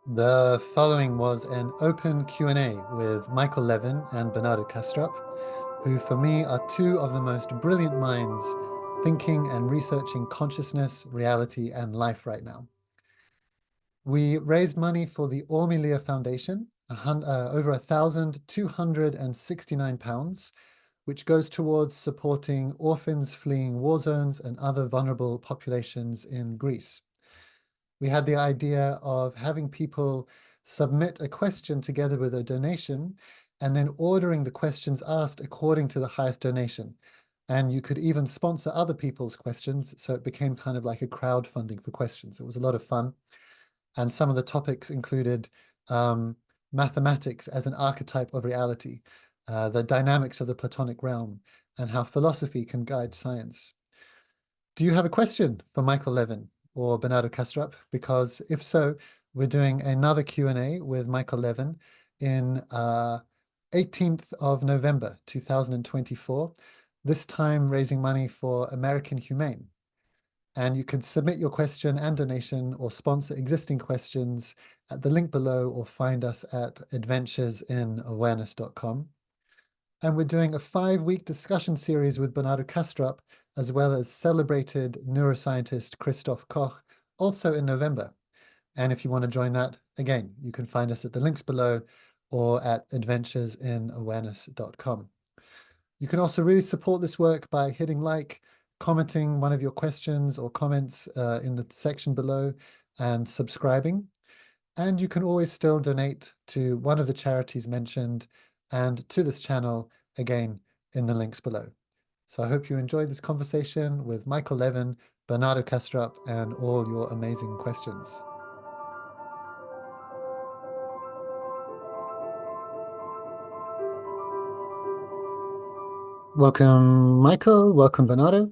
The following was an open Q&A with Michael Levin and Bernardo Kastrup, who for me are two of the most brilliant minds thinking and researching consciousness, reality, and life right now. We raised money for the Ormylia Foundation, over £1,269, which goes towards supporting orphans fleeing war zones and other vulnerable populations in Greece. We had the idea of having people submit a question together with a donation and then ordering the questions asked according to the highest donation. And you could even sponsor other people's questions. So it became kind of like a crowdfunding for questions. It was a lot of fun. And some of the topics included mathematics as an archetype of reality, the dynamics of the Platonic realm, and how philosophy can guide science. Do you have a question for Michael Levin or Bernardo Kastrup? Because if so, we're doing another Q&A with Michael Levin in 18th of November, 2024, this time raising money for American Humane. And you can submit your question and donation or sponsor existing questions at the link below or find us at adventuresinawareness.com. And we're doing a 5-week discussion series with Bernardo Kastrup, as well as celebrated neuroscientist Christoph Koch, also in November. And if you want to join that, again, you can find us at the links below or at adventuresinawareness.com. You can also really support this work by hitting like, commenting one of your questions or comments in the section below, and subscribing. And you can always still donate to one of the charities mentioned and to this channel, again, in the links below. So I hope you enjoyed this conversation with Michael Levin, Bernardo Kastrup, and all your amazing questions. Welcome, Michael. Welcome, Bernardo.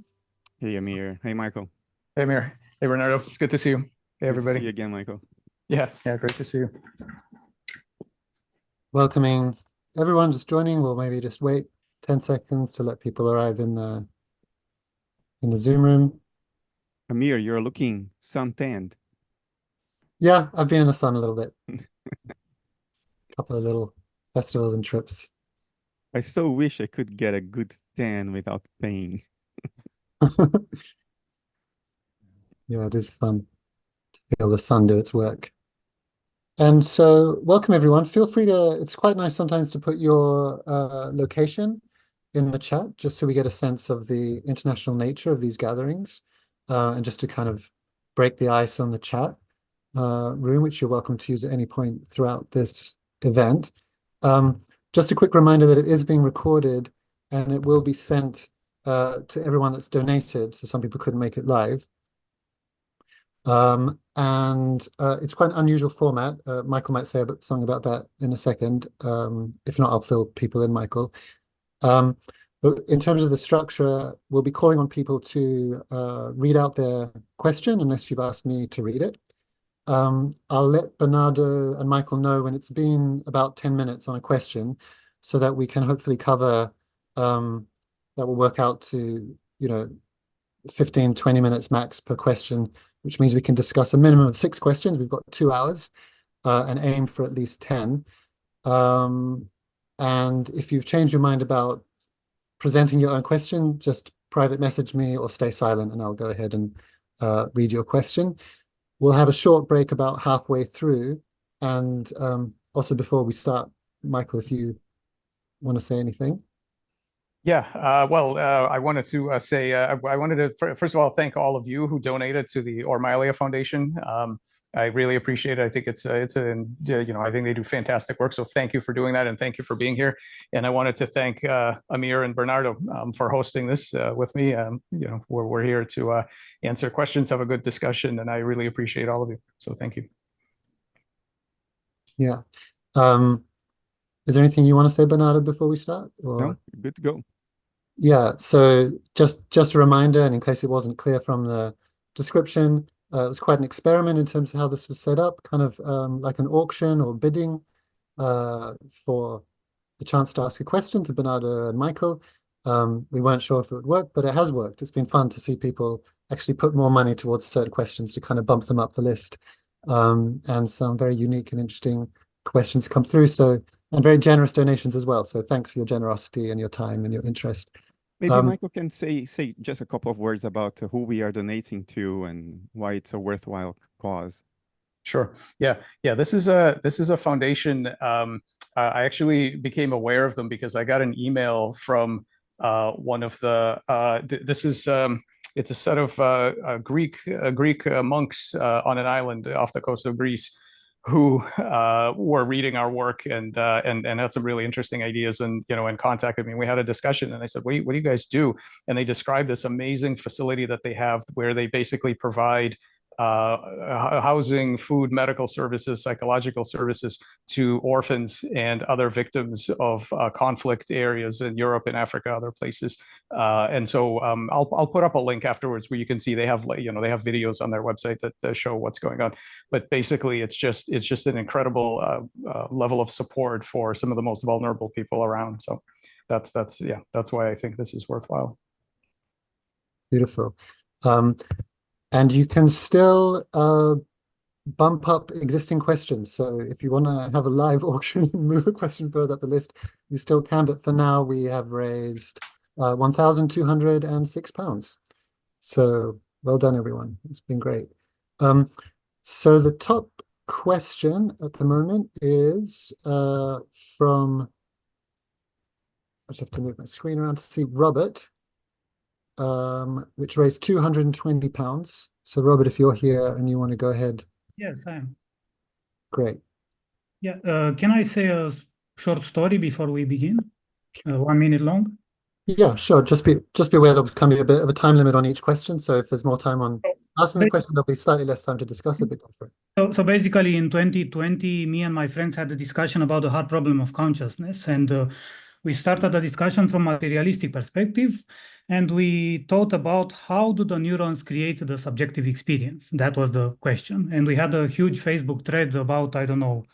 Hey, Amir. Hey, Michael. Hey, Amir. Hey, Bernardo. It's good to see you. Hey, Good everybody. to see you again, Michael. Yeah, great to see you. Welcoming everyone just joining. We'll maybe just wait 10 seconds to let people arrive in the Zoom room. Amir, you're looking suntanned. Yeah, I've been in the sun a little bit. A couple of little festivals and trips. I so wish I could get a good tan without paying. Yeah, it is fun to feel the sun do its work. And so, welcome everyone. Feel free to, it's quite nice sometimes to put your location in the chat, just so we get a sense of the international nature of these gatherings, and just to kind of break the ice on the chat room, which you're welcome to use at any point throughout this event. Just a quick reminder that it is being recorded and it will be sent to everyone that's donated, so some people couldn't make it live. And it's quite an unusual format. Michael might say something about that in a second. If not, I'll fill people in, Michael. But in terms of the structure, we'll be calling on people to read out their question, unless you've asked me to read it. I'll let Bernardo and Michael know when it's been about 10 minutes on a question, so that we can hopefully cover, that will work out to, 15, 20 minutes max per question, which means we can discuss a minimum of 6 questions. We've got 2 hours and aim for at least 10. And if you've changed your mind about presenting your own question, just private message me or stay silent and I'll go ahead and read your question. We'll have a short break about halfway through. And also before we start, Michael, if you want to say anything. Yeah, I wanted to say, I wanted to, first of all, thank all of you who donated to the Ormylia Foundation. I really appreciate it. I think I think they do fantastic work. So thank you for doing that. And thank you for being here. And I wanted to thank Amir and Bernardo for hosting this with me. We're here to answer questions, have a good discussion, and I really appreciate all of you. So thank you. Yeah. Is there anything you want to say, Bernardo, before we start? Or... No, good to go. Yeah, so just a reminder, and in case it wasn't clear from the description, it was quite an experiment in terms of how this was set up, kind of like an auction or bidding for the chance to ask a question to Bernardo and Michael. We weren't sure if it would work, but it has worked. It's been fun to see people actually put more money towards certain questions to kind of bump them up the list. and some very unique and interesting questions come through. So, and very generous donations as well. So thanks for your generosity and your time and your interest. Maybe Michael can say just a couple of words about who we are donating to and why it's a worthwhile cause. Sure. Yeah. This is a foundation. I actually became aware of them because I got an email from one of the. It's a set of Greek monks on an island off the coast of Greece who were reading our work and had some really interesting ideas and contacted me. We had a discussion and I said, what do you guys do? And they described this amazing facility that they have where they basically provide housing, food, medical services, psychological services to orphans and other victims of conflict areas in Europe and Africa, other places. And so I'll put up a link afterwards where you can see they have they have videos on their website that show what's going on. But basically, it's just an incredible level of support for some of the most vulnerable people around. So that's why I think this is worthwhile. Beautiful. And you can still bump up existing questions. So if you want to have a live auction and move a question further up the list, you still can. But for now, we have raised £1,206. So well done, everyone. It's been great. So the top question at the moment is from, I just have to move my screen around to see, Robert. Which raised £220. So Robert, if you're here and you want to go ahead. Yes, I am. Great. Yeah, can I say a short story before we begin? 1 minute long? Yeah, sure. Just be aware there'll come a bit of a time limit on each question. So if there's more time on asking the question, there'll be slightly less time to discuss it, but go for it. So basically in 2020, me and my friends had a discussion about the hard problem of consciousness. And we started a discussion from a materialistic perspective, and we thought about how do the neurons create the subjective experience? That was the question. And we had a huge Facebook thread about, I don't know,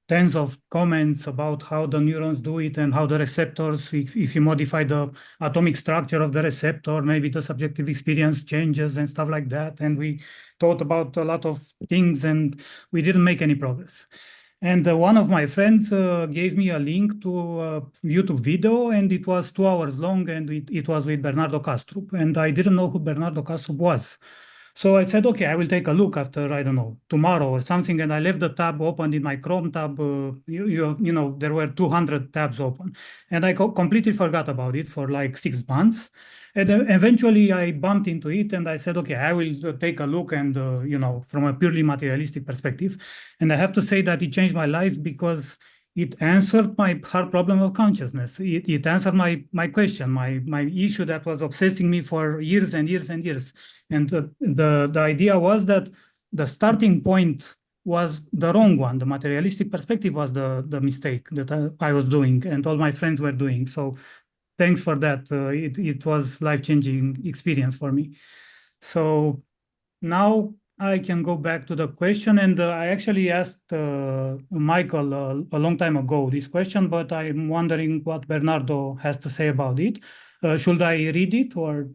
tens of comments about how the neurons do it and how the receptors, if you modify the atomic structure of the receptor, maybe the subjective experience changes and stuff like that. And we thought about a lot of things and we didn't make any progress. And one of my friends gave me a link to a YouTube video, and it was 2 hours long, and it was with Bernardo Kastrup. And I didn't know who Bernardo Kastrup was. So I said, okay, I will take a look after, I don't know, tomorrow or something. And I left the tab open in my Chrome tab. You know, there were 200 tabs open. And I completely forgot about it for like 6 months. And then eventually I bumped into it and I said, okay, I will take a look and, you know, from a purely materialistic perspective. And I have to say that it changed my life because it answered my hard problem of consciousness. It answered my question, my issue that was obsessing me for years and years and years. And the idea was that the starting point was the wrong one. The materialistic perspective was the mistake that I was doing and all my friends were doing. So thanks for that. It was life-changing experience for me. So now I can go back to the question, and I actually asked Michael a long time ago this question, but I'm wondering what Bernardo has to say about it. Should I read it or?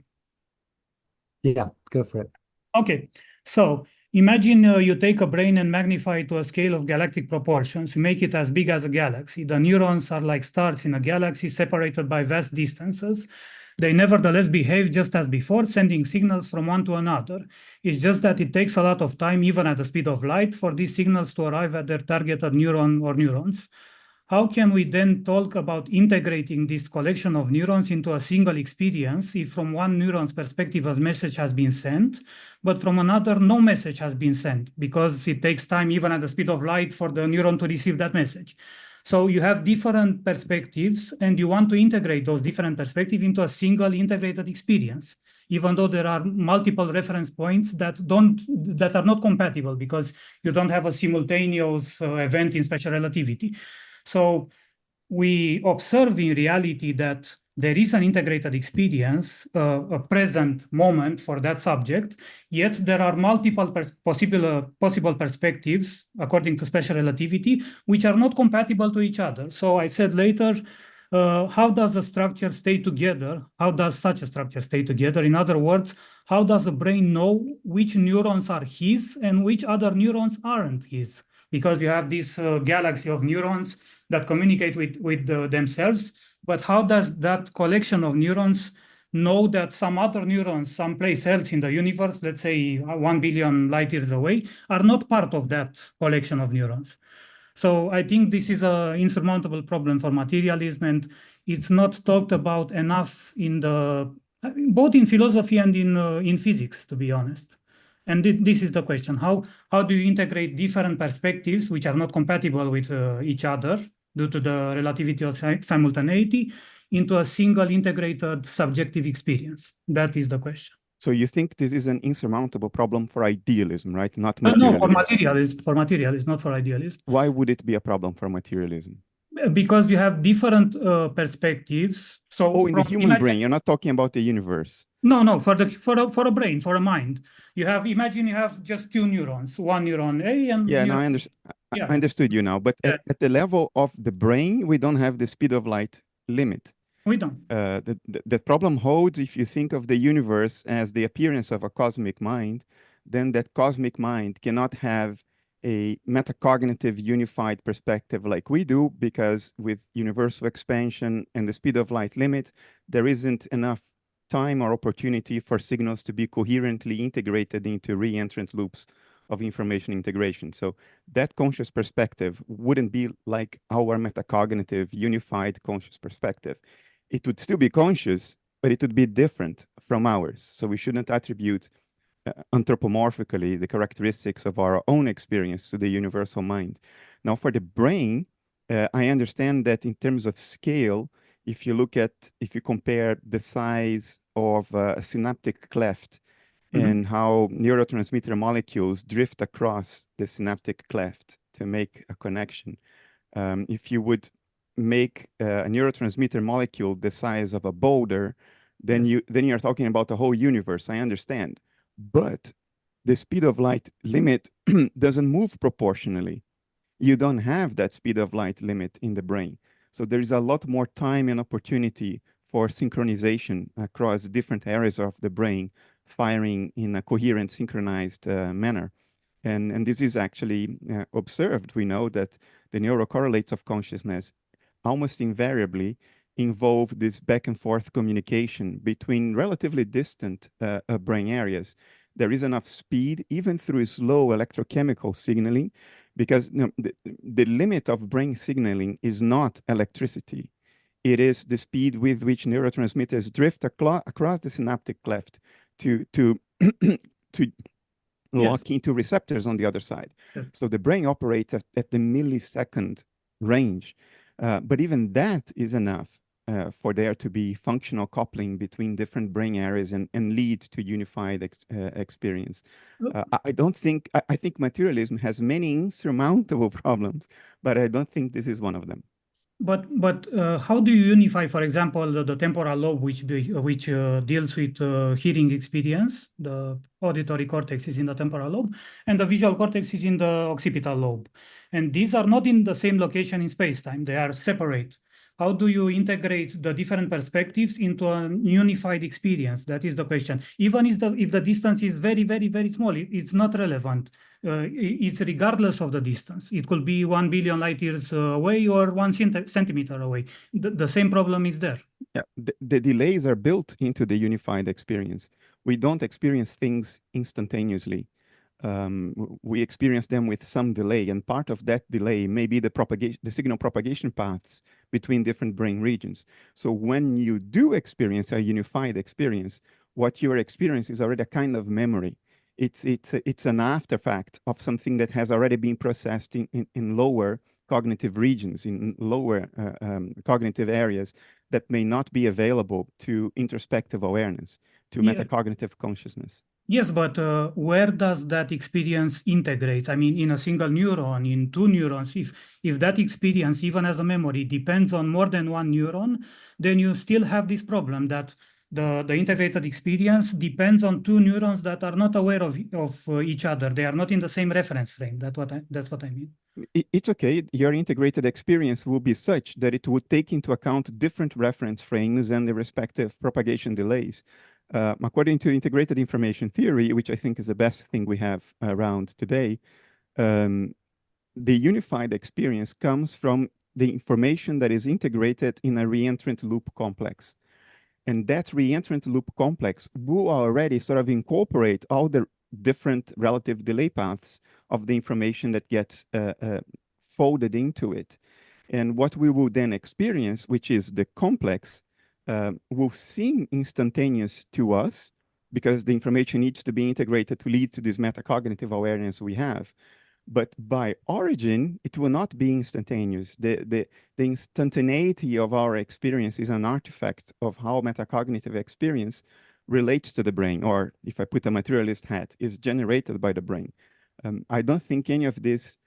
Yeah, go for it. Okay, so imagine you take a brain and magnify it to a scale of galactic proportions. You make it as big as a galaxy. The neurons are like stars in a galaxy separated by vast distances. They nevertheless behave just as before, sending signals from one to another. It's just that it takes a lot of time, even at the speed of light, for these signals to arrive at their targeted neuron or neurons. How can we then talk about integrating this collection of neurons into a single experience if from one neuron's perspective a message has been sent, but from another no message has been sent because it takes time even at the speed of light for the neuron to receive that message? So you have different perspectives and you want to integrate those different perspectives into a single integrated experience, even though there are multiple reference points that are not compatible because you don't have a simultaneous event in special relativity. So we observe in reality that there is an integrated experience, a present moment for that subject, yet there are multiple possible perspectives, according to special relativity, which are not compatible to each other. So I said later, how does a structure stay together? How does such a structure stay together? In other words, how does the brain know which neurons are his and which other neurons aren't his? Because you have this galaxy of neurons that communicate with themselves, but how does that collection of neurons know that some other neurons someplace else in the universe, let's say 1 billion light years away, are not part of that collection of neurons? So I think this is an insurmountable problem for materialism, and it's not talked about enough in both in philosophy and in physics, to be honest. And this is the question: how do you integrate different perspectives which are not compatible with each other due to the relativity of simultaneity into a single integrated subjective experience? That is the question. So you think this is an insurmountable problem for idealism, right? Not No, materialism. for materialism, not for idealism. Why would it be a problem for materialism? Because you have different perspectives. So in the human brain, you're not talking about the universe. No, for a brain, for a mind. Imagine you have just two neurons, one neuron A and I understood you now. But at the level of the brain, we don't have the speed of light limit. We don't. The problem holds if you think of the universe as the appearance of a cosmic mind, then that cosmic mind cannot have a metacognitive unified perspective like we do, because with universal expansion and the speed of light limit, there isn't enough time or opportunity for signals to be coherently integrated into re-entrant loops of information integration. So that conscious perspective wouldn't be like our metacognitive unified conscious perspective. It would still be conscious, but it would be different from ours. So we shouldn't attribute anthropomorphically the characteristics of our own experience to the universal mind. Now, for the brain, I understand that in terms of scale, if you compare the size of a synaptic cleft and how neurotransmitter molecules drift across the synaptic cleft to make a connection, if you would make a neurotransmitter molecule the size of a boulder, then you're talking about the whole universe. I understand. But the speed of light limit doesn't move proportionally. You don't have that speed of light limit in the brain. So there is a lot more time and opportunity for synchronization across different areas of the brain, firing in a coherent, synchronized manner. And this is actually observed. We know that the neurocorrelates of consciousness almost invariably involve this back and forth communication between relatively distant brain areas. There is enough speed, even through slow electrochemical signaling, because the limit of brain signaling is not electricity. It is the speed with which neurotransmitters drift across the synaptic cleft to lock into receptors on the other side. Yes. So the brain operates at the millisecond range. But even that is enough for there to be functional coupling between different brain areas and lead to unified experience. I think materialism has many insurmountable problems, but I don't think this is one of them. But how do you unify, for example, the temporal lobe, which deals with hearing experience? The auditory cortex is in the temporal lobe, and the visual cortex is in the occipital lobe. And these are not in the same location in space-time. They are separate. How do you integrate the different perspectives into a unified experience? That is the question. Even if the distance is very, very, very small, it's not relevant. It's regardless of the distance. It could be 1 billion light years away or 1 centimeter away. The same problem is there. Yeah, the delays are built into the unified experience. We don't experience things instantaneously. We experience them with some delay, and part of that delay may be the signal propagation paths between different brain regions. So when you do experience a unified experience, what you experience is already a kind of memory. It's an afterfact of something that has already been processed in lower cognitive regions, in lower cognitive areas that may not be available to introspective awareness, to metacognitive consciousness. Yes, but where does that experience integrate? I mean, in a single neuron, in two neurons, if that experience, even as a memory, depends on more than one neuron, then you still have this problem that the integrated experience depends on two neurons that are not aware of each other. They are not in the same reference frame. That's what I mean. It's okay. Your integrated experience will be such that it would take into account different reference frames and the respective propagation delays. According to integrated information theory, which I think is the best thing we have around today, the unified experience comes from the information that is integrated in a reentrant loop complex. And that reentrant loop complex will already sort of incorporate all the different relative delay paths of the information that gets folded into it. And what we will then experience, which is the complex, will seem instantaneous to us because the information needs to be integrated to lead to this metacognitive awareness we have. But by origin, it will not be instantaneous. The instantaneity of our experience is an artifact of how metacognitive experience relates to the brain, or if I put a materialist hat, is generated by the brain. I don't think any of this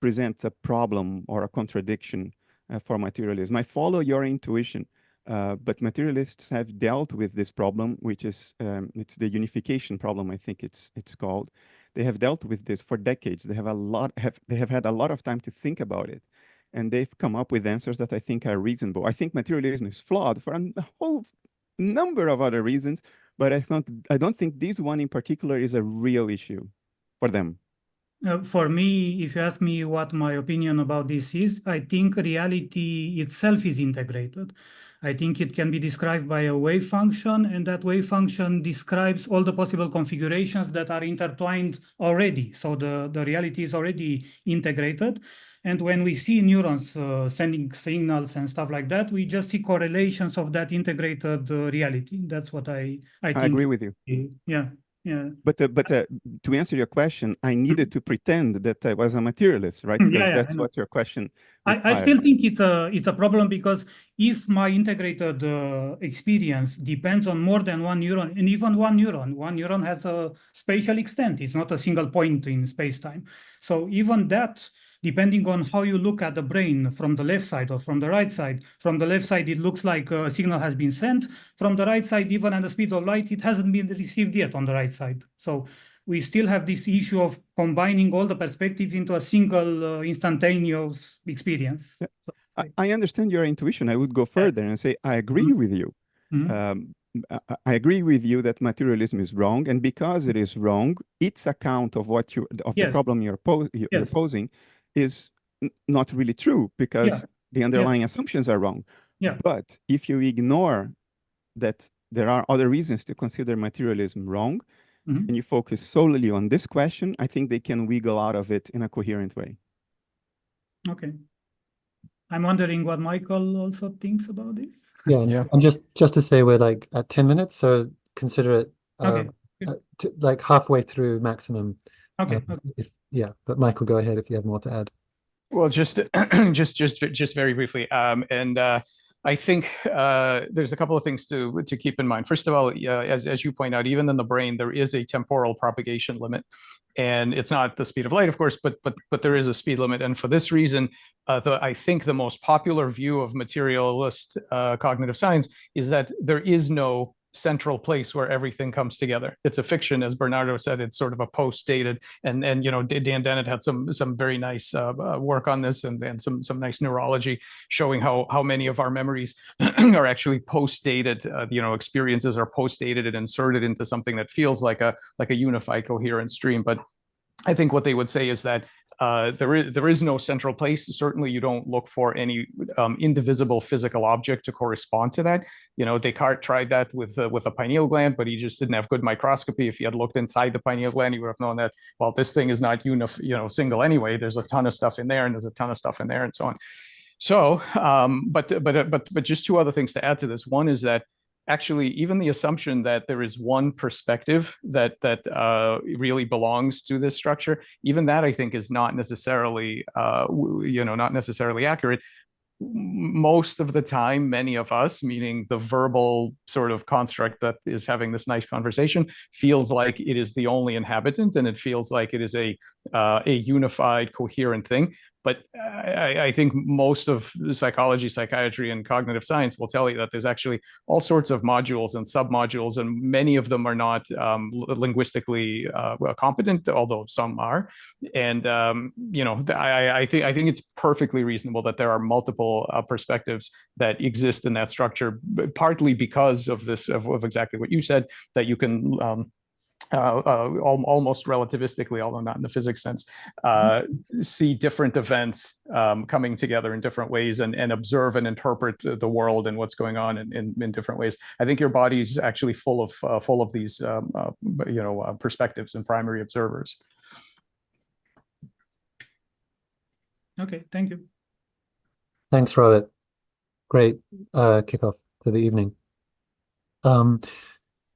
presents a problem or a contradiction for materialism. I follow your intuition, but materialists have dealt with this problem, which is it's the unification problem, I think it's called. They have dealt with this for decades. They have had a lot of time to think about it, and they've come up with answers that I think are reasonable. I think materialism is flawed for a whole number of other reasons, but I don't think this one in particular is a real issue for them. For me, if you ask me what my opinion about this is, I think reality itself is integrated. I think it can be described by a wave function, and that wave function describes all the possible configurations that are intertwined already. So the reality is already integrated. And when we see neurons sending signals and stuff like that, we just see correlations of that integrated reality. That's what I think. I agree with you. Yeah. Yeah. But to answer your question, I needed to pretend that I was a materialist, right? Because that's what your question required. I still think it's a problem, because if my integrated experience depends on more than one neuron, and even one neuron has a spatial extent. It's not a single point in space-time. So even that, depending on how you look at the brain, from the left side or from the right side. From the left side, it looks like a signal has been sent. From the right side, even at the speed of light, it hasn't been received yet on the right side. So we still have this issue of combining all the perspectives into a single instantaneous experience. Yeah. So, I understand your intuition. I would go further and say, I agree with you. I agree with you that materialism is wrong, and because it is wrong, its account of the problem you're posing is not really true, because the underlying assumptions are wrong. But if you ignore that there are other reasons to consider materialism wrong, and you focus solely on this question, I think they can wiggle out of it in a coherent way. Okay. I'm wondering what Michael also thinks about this. Yeah. And just to say, we're like at 10 minutes, so consider it like halfway through maximum. Okay. But Michael, go ahead if you have more to add. Well, just very briefly, I think there's a couple of things to keep in mind. First of all, as you point out, even in the brain, there is a temporal propagation limit, and it's not the speed of light, of course, but there is a speed limit. And for this reason, I think the most popular view of materialist cognitive science is that there is no central place where everything comes together. It's a fiction, as Bernardo said. It's sort of a post-dated, and Dan Dennett had some very nice work on this, and some nice neurology showing how many of our memories are actually post-dated. Experiences are post-dated and inserted into something that feels like a unified, coherent stream. But I think what they would say is that there is no central place. Certainly, you don't look for any indivisible physical object to correspond to that. Descartes tried that with a pineal gland, but he just didn't have good microscopy. If he had looked inside the pineal gland, he would have known that, well, this thing is not single anyway. There's a ton of stuff in there, and there's a ton of stuff in there, and so on. So, but just two other things to add to this. One is that actually, even the assumption that there is one perspective that really belongs to this structure, even that I think is not necessarily accurate. Most of the time, many of us, meaning the verbal sort of construct that is having this nice conversation, feels like it is the only inhabitant, and it feels like it is a unified, coherent thing. But I think most of psychology, psychiatry, and cognitive science will tell you that there's actually all sorts of modules and submodules, and many of them are not linguistically competent, although some are. And I think it's perfectly reasonable that there are multiple perspectives that exist in that structure, partly because of this, of exactly what you said, that you can almost relativistically, although not in the physics sense, see different events coming together in different ways, and observe and interpret the world and what's going on in different ways. I think your body's actually full of these perspectives and primary observers. Okay, thank you. Thanks, Robert. Great kickoff to the evening.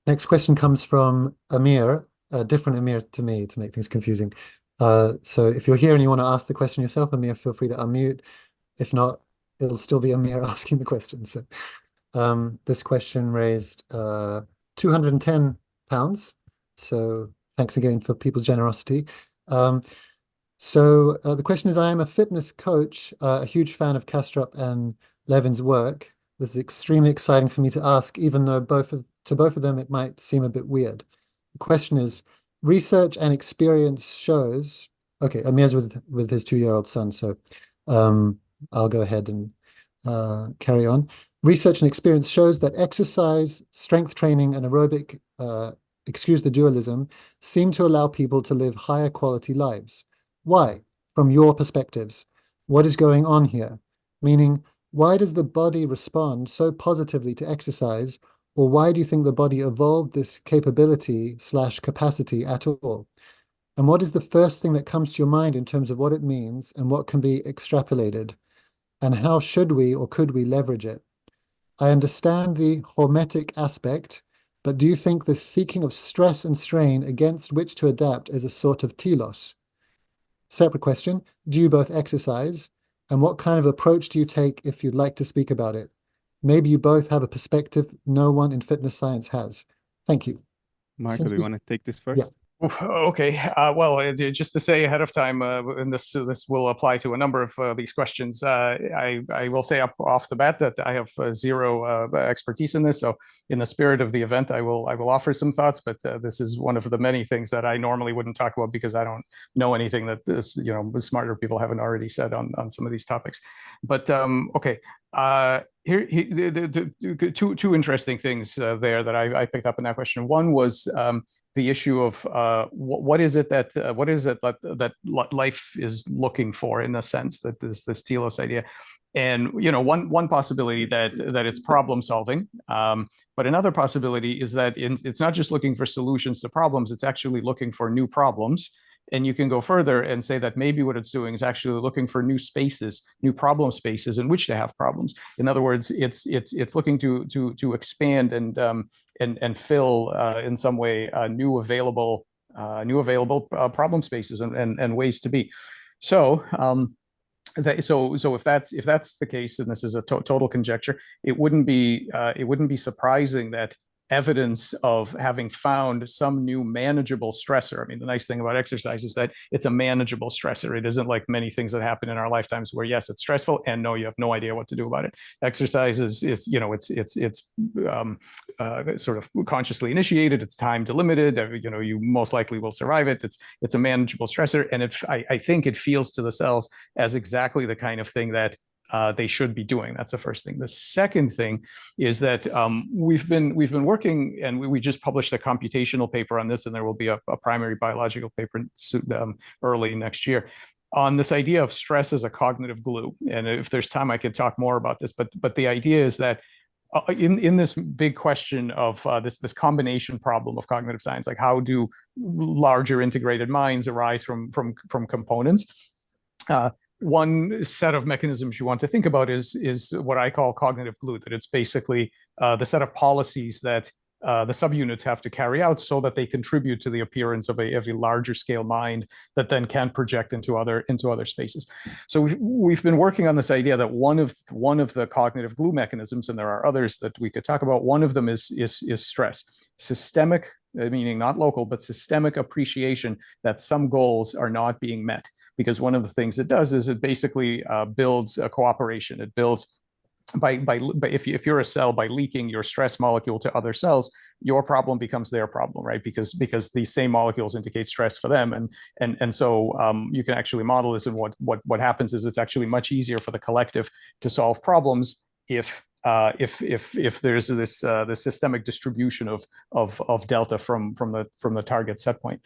Next question comes from Amir, a different Amir to me, to make things confusing. So if you're here and you want to ask the question yourself, Amir, feel free to unmute. If not, it'll still be Amir asking the question. So this question raised £210. So thanks again for people's generosity. So the question is, I am a fitness coach, a huge fan of Kastrup and Levin's work. This is extremely exciting for me to ask, even though to both of them it might seem a bit weird. The question is, research and experience shows, okay, Amir's with his 2-year-old son, so I'll go ahead and carry on. Research and experience shows that exercise, strength training, and aerobic, excuse the dualism, seem to allow people to live higher quality lives. Why? From your perspectives, what is going on here? Meaning, why does the body respond so positively to exercise, or why do you think the body evolved this capability/capacity at all? And what is the first thing that comes to your mind in terms of what it means and what can be extrapolated? And how should we or could we leverage it? I understand the hormetic aspect, but do you think the seeking of stress and strain against which to adapt is a sort of telos? Separate question, do you both exercise? And what kind of approach do you take if you'd like to speak about it? Maybe you both have a perspective no one in fitness science has. Thank you. Michael, do you want to take this first? Yeah. Okay. Well, just to say ahead of time, and this will apply to a number of these questions. I will say off the bat that I have zero expertise in this. So, in the spirit of the event, I will offer some thoughts. But this is one of the many things that I normally wouldn't talk about because I don't know anything that smarter people haven't already said on some of these topics. But okay. Here, two interesting things there that I picked up in that question. One was the issue of what is it that life is looking for, in the sense that this telos idea, and one possibility that it's problem solving, but another possibility is that it's not just looking for solutions to problems; it's actually looking for new problems. And you can go further and say that maybe what it's doing is actually looking for new spaces, new problem spaces in which to have problems. In other words, it's looking to expand and fill in some way new available problem spaces and ways to be. So. So if that's the case, and this is a total conjecture, it wouldn't be surprising that evidence of having found some new manageable stressor. I mean, the nice thing about exercise is that it's a manageable stressor. It isn't like many things that happen in our lifetimes where, yes, it's stressful, and no, you have no idea what to do about it. Exercise is sort of consciously initiated. It's time delimited. You most likely will survive it. It's a manageable stressor, and I think it feels to the cells as exactly the kind of thing that they should be doing. That's the first thing. The second thing is that we've been working, and we just published a computational paper on this, and there will be a primary biological paper early next year on this idea of stress as a cognitive glue. And if there's time, I could talk more about this. But the idea is that in this big question of this combination problem of cognitive science, like how do larger integrated minds arise from components? One set of mechanisms you want to think about is what I call cognitive glue, that it's basically the set of policies that the subunits have to carry out so that they contribute to the appearance of a larger scale mind that then can project into other spaces. So we've been working on this idea that one of the cognitive glue mechanisms, and there are others that we could talk about, one of them is stress. Systemic, meaning not local, but systemic appreciation that some goals are not being met. because one of the things it does is it basically builds a cooperation. It builds if you're a cell, by leaking your stress molecule to other cells, your problem becomes their problem, right? Because these same molecules indicate stress for them, and so you can actually model this. And what happens is it's actually much easier for the collective to solve problems if there's this systemic distribution of delta from the target set point.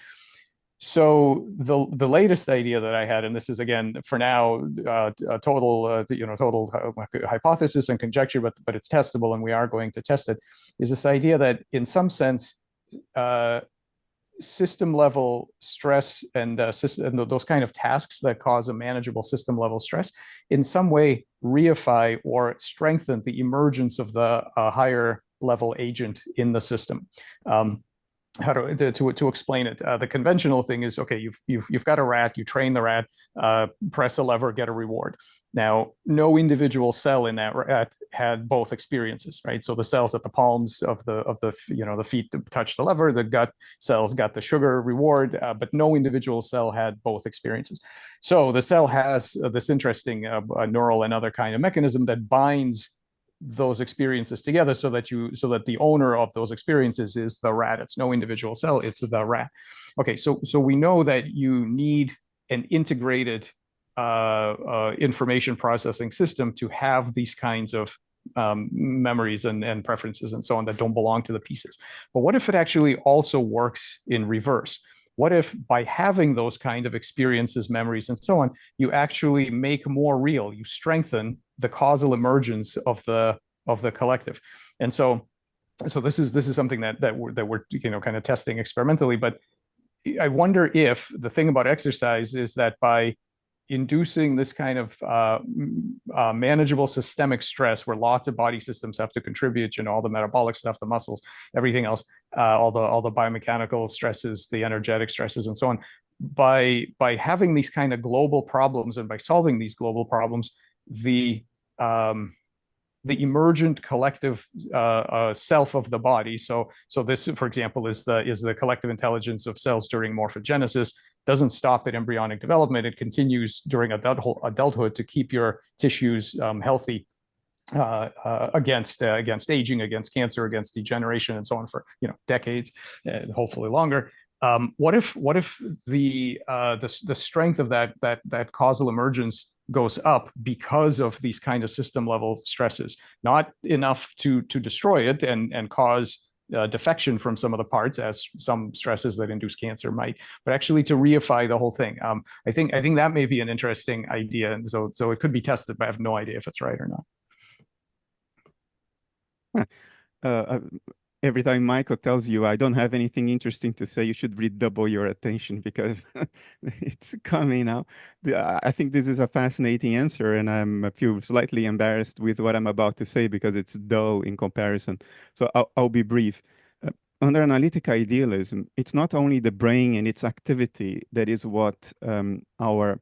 So the latest idea that I had, and this is again for now a total hypothesis and conjecture, but it's testable, and we are going to test it, is this idea that in some sense system level stress and those kind of tasks that cause a manageable system level stress in some way reify or strengthen the emergence of the higher level agent in the system. How to explain it? The conventional thing is, okay, you've got a rat, you train the rat, press a lever, get a reward. Now, no individual cell in that rat had both experiences, right? So the cells at the palms of the feet touched the lever, the gut cells got the sugar reward, but no individual cell had both experiences. So the cell has this interesting neural and other kind of mechanism that binds those experiences together so that the owner of those experiences is the rat. It's no individual cell, it's the rat. Okay, so we know that you need an integrated information processing system to have these kinds of memories and preferences and so on that don't belong to the pieces. But what if it actually also works in reverse? What if by having those kind of experiences, memories, and so on, you actually make more real, you strengthen the causal emergence of the collective? And so this is something that we're kind of testing experimentally. But I wonder if the thing about exercise is that by inducing this kind of manageable systemic stress where lots of body systems have to contribute, all the metabolic stuff, the muscles, everything else, all the biomechanical stresses, the energetic stresses, and so on. By having these kind of global problems and by solving these global problems, the emergent collective self of the body. So this, for example, is the collective intelligence of cells during morphogenesis. Doesn't stop at embryonic development. It continues during adulthood to keep your tissues healthy against aging, against cancer, against degeneration, and so on for decades, hopefully longer. What if the strength of that causal emergence goes up because of these kind of system level stresses? Not enough to destroy it and cause defection from some of the parts, as some stresses that induce cancer might, but actually to reify the whole thing. I think that may be an interesting idea, and so it could be tested, but I have no idea if it's right or not. Every time Michael tells you, I don't have anything interesting to say, you should redouble your attention because it's coming now. I think this is a fascinating answer, and I feel slightly embarrassed with what I'm about to say because it's dull in comparison. So I'll be brief. Under analytic idealism, it's not only the brain and its activity that is what our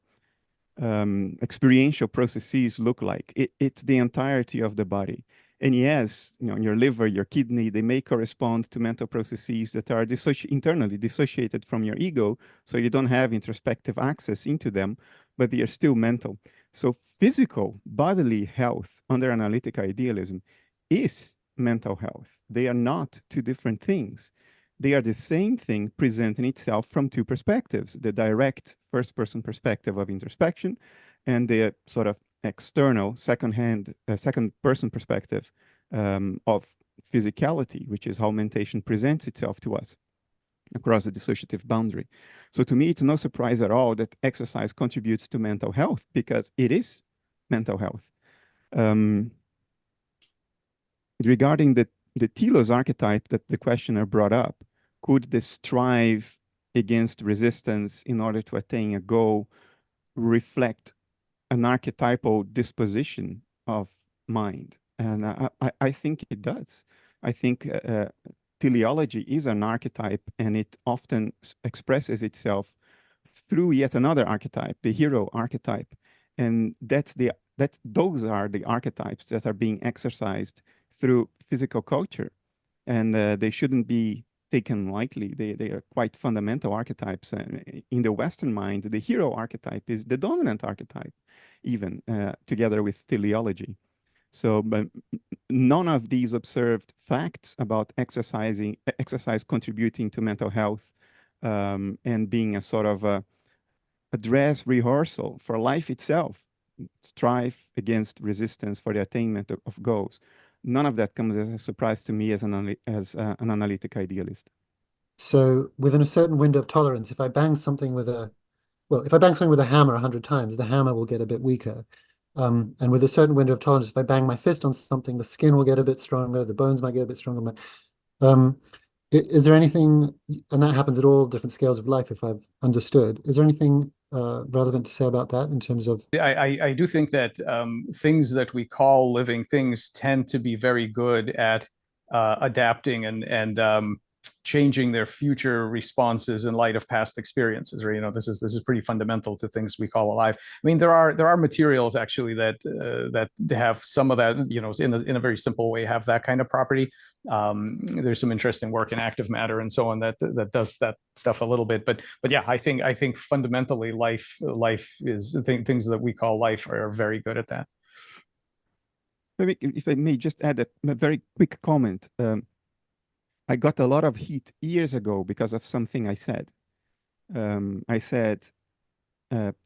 experiential processes look like. It's the entirety of the body. And yes, your liver, your kidney, they may correspond to mental processes that are internally dissociated from your ego, so you don't have introspective access into them, but they are still mental. So physical, bodily health under analytic idealism is mental health. They are not two different things. They are the same thing presenting itself from two perspectives, the direct first-person perspective of introspection and the sort of external second-person perspective of physicality, which is how mentation presents itself to us across the dissociative boundary. So to me, it's no surprise at all that exercise contributes to mental health because it is mental health. Regarding the telos archetype that the questioner brought up, could the strive against resistance in order to attain a goal reflect an archetypal disposition of mind? And I think it does. I think teleology is an archetype, and it often expresses itself through yet another archetype, the hero archetype. And those are the archetypes that are being exercised through physical culture. And they shouldn't be taken lightly. They are quite fundamental archetypes. In the Western mind, the hero archetype is the dominant archetype, even together with teleology. So, but none of these observed facts about exercise contributing to mental health and being a sort of a dress rehearsal for life itself, strive against resistance for the attainment of goals. None of that comes as a surprise to me as an analytic idealist. So within a certain window of tolerance, if I bang something with a hammer 100 times, the hammer will get a bit weaker. And with a certain window of tolerance, if I bang my fist on something, the skin will get a bit stronger, the bones might get a bit stronger. Is there anything, and that happens at all different scales of life, if I've understood, is there anything relevant to say about that in terms of? I do think that things that we call living things tend to be very good at adapting and changing their future responses in light of past experiences. Or this is pretty fundamental to things we call alive. I mean, there are materials actually that have some of that. In a very simple way, have that kind of property. There's some interesting work in active matter and so on that does that stuff a little bit. But yeah, I think fundamentally life is things that we call life are very good at that. If I may just add a very quick comment. I got a lot of heat years ago because of something I said. I said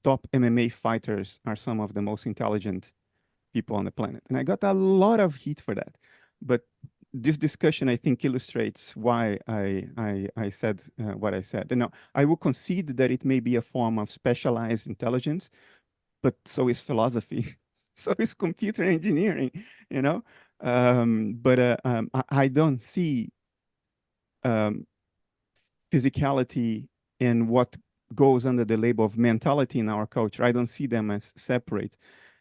top MMA fighters are some of the most intelligent people on the planet. And I got a lot of heat for that. But this discussion, I think, illustrates why I said what I said. And now, I will concede that it may be a form of specialized intelligence, but so is philosophy. So is computer engineering, But I don't see physicality and what goes under the label of mentality in our culture. I don't see them as separate.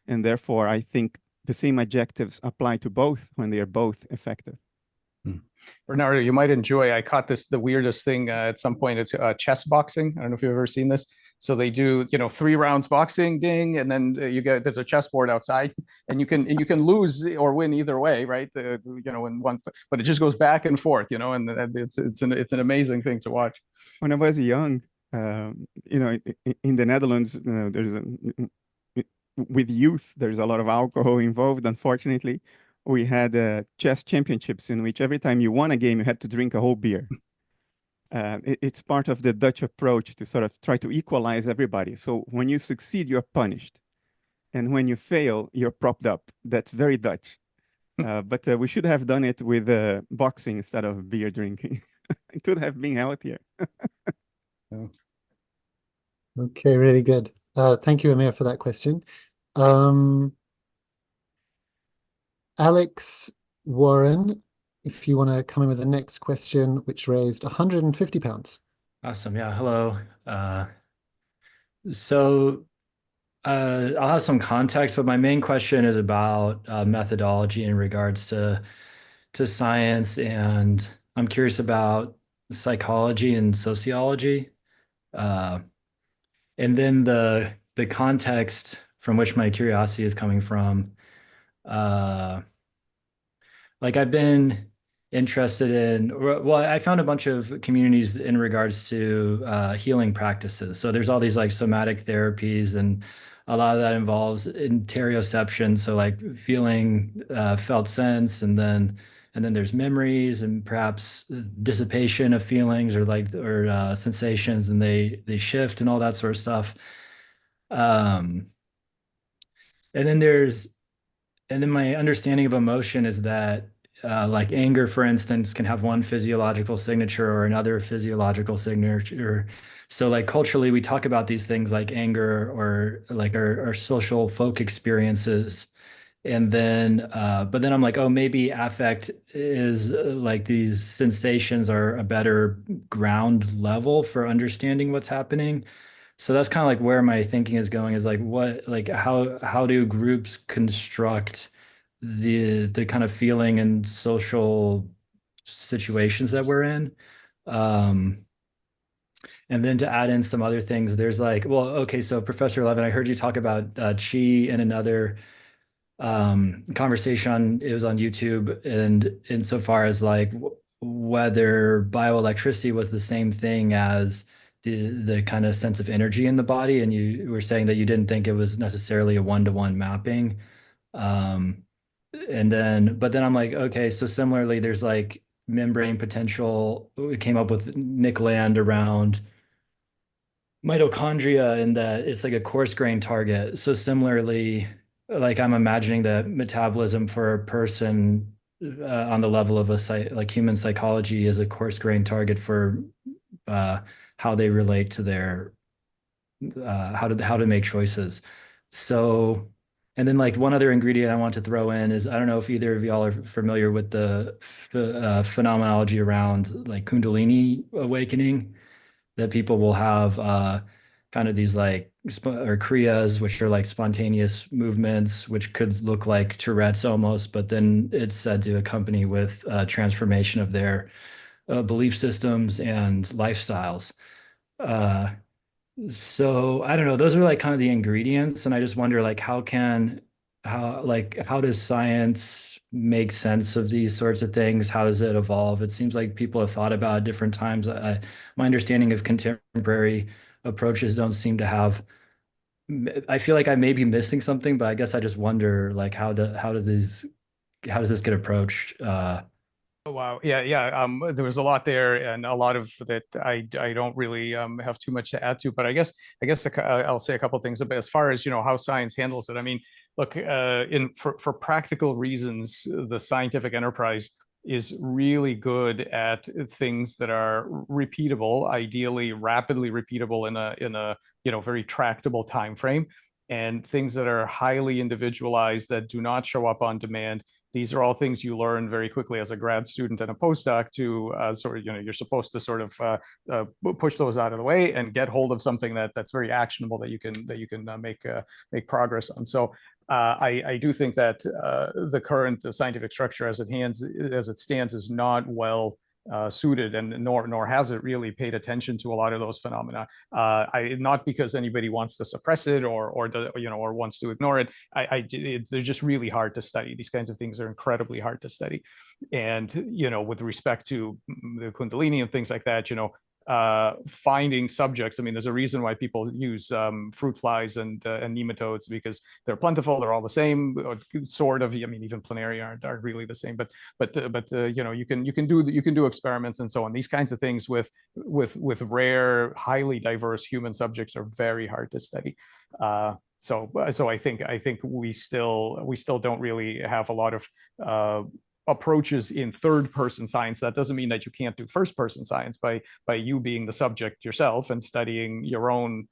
And therefore, I think the same adjectives apply to both when they are both effective. Bernardo, you might enjoy, I caught the weirdest thing at some point. It's chess boxing. I don't know if you've ever seen this. So they do, 3 rounds boxing, ding, and then there's a chessboard outside, and you can lose or win either way, right? In one, but it just goes back and forth, and it's an amazing thing to watch. When I was young, in the Netherlands, with youth, there's a lot of alcohol involved, unfortunately. We had chess championships in which every time you won a game, you had to drink a whole beer. It's part of the Dutch approach to sort of try to equalize everybody. So when you succeed, you're punished. And when you fail, you're propped up. That's very Dutch. But we should have done it with boxing instead of beer drinking. It would have been healthier. Okay, really good. Thank you, Amir, for that question. Alex Warren, if you want to come in with the next question, which raised £150. Awesome. Yeah. Hello. So I'll have some context, but my main question is about methodology in regards to science, and I'm curious about psychology and sociology, and then the context from which my curiosity is coming from. Like I've been interested in, well, I found a bunch of communities in regards to healing practices. So there's all these like somatic therapies, and a lot of that involves interoception. So like feeling felt sense, and then there's memories and perhaps dissipation of feelings or sensations, and they shift and all that sort of stuff. And then my understanding of emotion is that like anger, for instance, can have one physiological signature or another physiological signature. So like culturally, we talk about these things like anger or like our social folk experiences. And then, but then I'm like, oh, maybe affect is like these sensations are a better ground level for understanding what's happening. So that's kind of like where my thinking is going, is like how do groups construct the kind of feeling and social situations that we're in? And then to add in some other things, there's like, well, okay, so Professor Levin, I heard you talk about chi in another conversation it was on YouTube, and insofar as like whether bioelectricity was the same thing as the kind of sense of energy in the body, and you were saying that you didn't think it was necessarily a one-to-one mapping. But then I'm like, okay, so similarly, there's like membrane potential. We came up with Nick Land around mitochondria, and that it's like a coarse grain target. So similarly, like I'm imagining that metabolism for a person on the level of like human psychology is a coarse grain target for how they relate to their how to make choices. So, and then like one other ingredient I want to throw in is, I don't know if either of y'all are familiar with the phenomenology around like kundalini awakening, that people will have kind of these like or kriyas, which are like spontaneous movements, which could look like Tourette's almost, but then it's said to accompany with transformation of their belief systems and lifestyles. Uh, so I don't know, those are like kind of the ingredients, and I just wonder like how does science make sense of these sorts of things? How does it evolve? It seems like people have thought about it different times. My understanding of contemporary approaches don't seem to have. I feel like I may be missing something, but I guess I just wonder like how does this get approached? Oh, wow. Yeah. There was a lot there, and a lot of that I don't really have too much to add to. But I guess I'll say a couple of things about, as far as how science handles it. I mean, look, for practical reasons, the scientific enterprise is really good at things that are repeatable, ideally rapidly repeatable in a very tractable time frame, and things that are highly individualized that do not show up on demand. These are all things you learn very quickly as a grad student and a postdoc to you're supposed to sort of push those out of the way and get hold of something that's very actionable that you can make progress on. So I do think that the current scientific structure as it stands is not well suited, and nor has it really paid attention to a lot of those phenomena. Not because anybody wants to suppress it or wants to ignore it. They're just really hard to study. These kinds of things are incredibly hard to study, and with respect to the kundalini and things like that, finding subjects. I mean, there's a reason why people use fruit flies and nematodes, because they're plentiful. They're all the same, sort of. I mean, even planaria aren't really the same, but you can do experiments and so on. These kinds of things with rare, highly diverse human subjects are very hard to study. So I think we still don't really have a lot of approaches in third-person science. That doesn't mean that you can't do first-person science by you being the subject yourself and studying your own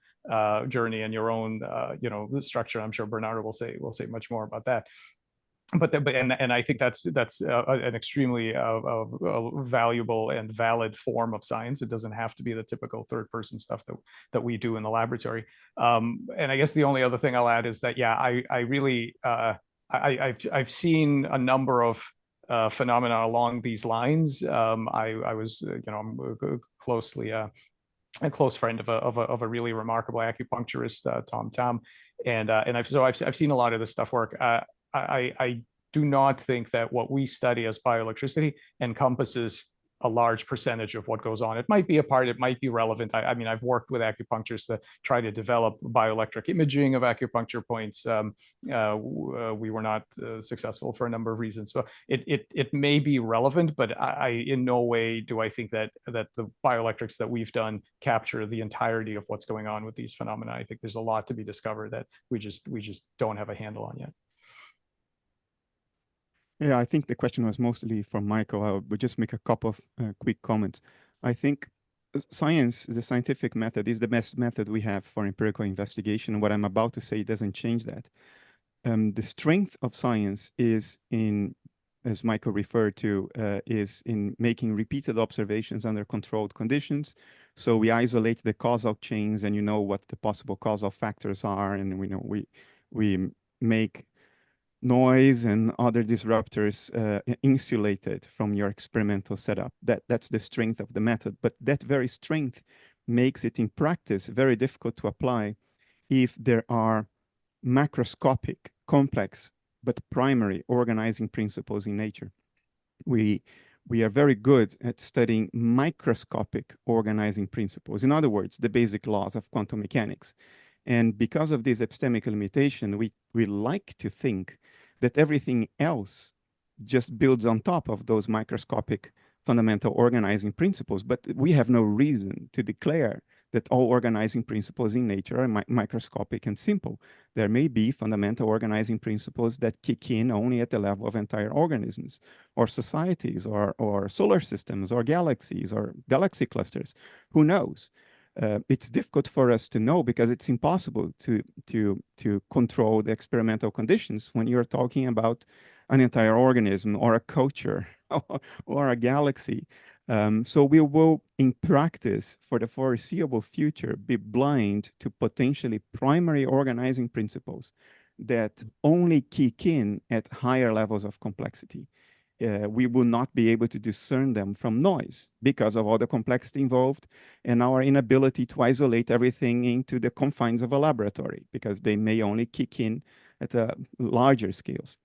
journey and your own structure. I'm sure Bernardo will say much more about that. But I think that's an extremely valuable and valid form of science. It doesn't have to be the typical third-person stuff that we do in the laboratory. And I guess the only other thing I'll add is that I really I've seen a number of phenomena along these lines. I was I'm closely a close friend of a really remarkable acupuncturist, Tom Tam, and I've seen a lot of this stuff work. I do not think that what we study as bioelectricity encompasses a large percentage of what goes on. It might be a part, it might be relevant. I mean, I've worked with acupuncturists that try to develop bioelectric imaging of acupuncture points. We were not successful for a number of reasons. So it may be relevant, but I in no way do I think that the bioelectrics that we've done capture the entirety of what's going on with these phenomena. I think there's a lot to be discovered that we just don't have a handle on yet. Yeah, I think the question was mostly from Michael. I would just make a couple of quick comments. I think science, the scientific method, is the best method we have for empirical investigation. What I'm about to say doesn't change that. The strength of science is in, as Michael referred to, is in making repeated observations under controlled conditions. So we isolate the causal chains, and what the possible causal factors are, and we make noise and other disruptors insulated from your experimental setup. That's the strength of the method. But that very strength makes it in practice very difficult to apply if there are macroscopic, complex, but primary organizing principles in nature. We we are very good at studying microscopic organizing principles. In other words, the basic laws of quantum mechanics. And because of this epistemic limitation, we like to think that everything else just builds on top of those microscopic fundamental organizing principles. But we have no reason to declare that all organizing principles in nature are microscopic and simple. There may be fundamental organizing principles that kick in only at the level of entire organisms, or societies, or solar systems, or galaxies, or galaxy clusters. Who knows? It's difficult for us to know because it's impossible to control the experimental conditions when you're talking about an entire organism or a culture or a galaxy. So we will, in practice, for the foreseeable future, be blind to potentially primary organizing principles that only kick in at higher levels of complexity. We will not be able to discern them from noise because of all the complexity involved and our inability to isolate everything into the confines of a laboratory, because they may only kick in at larger scales.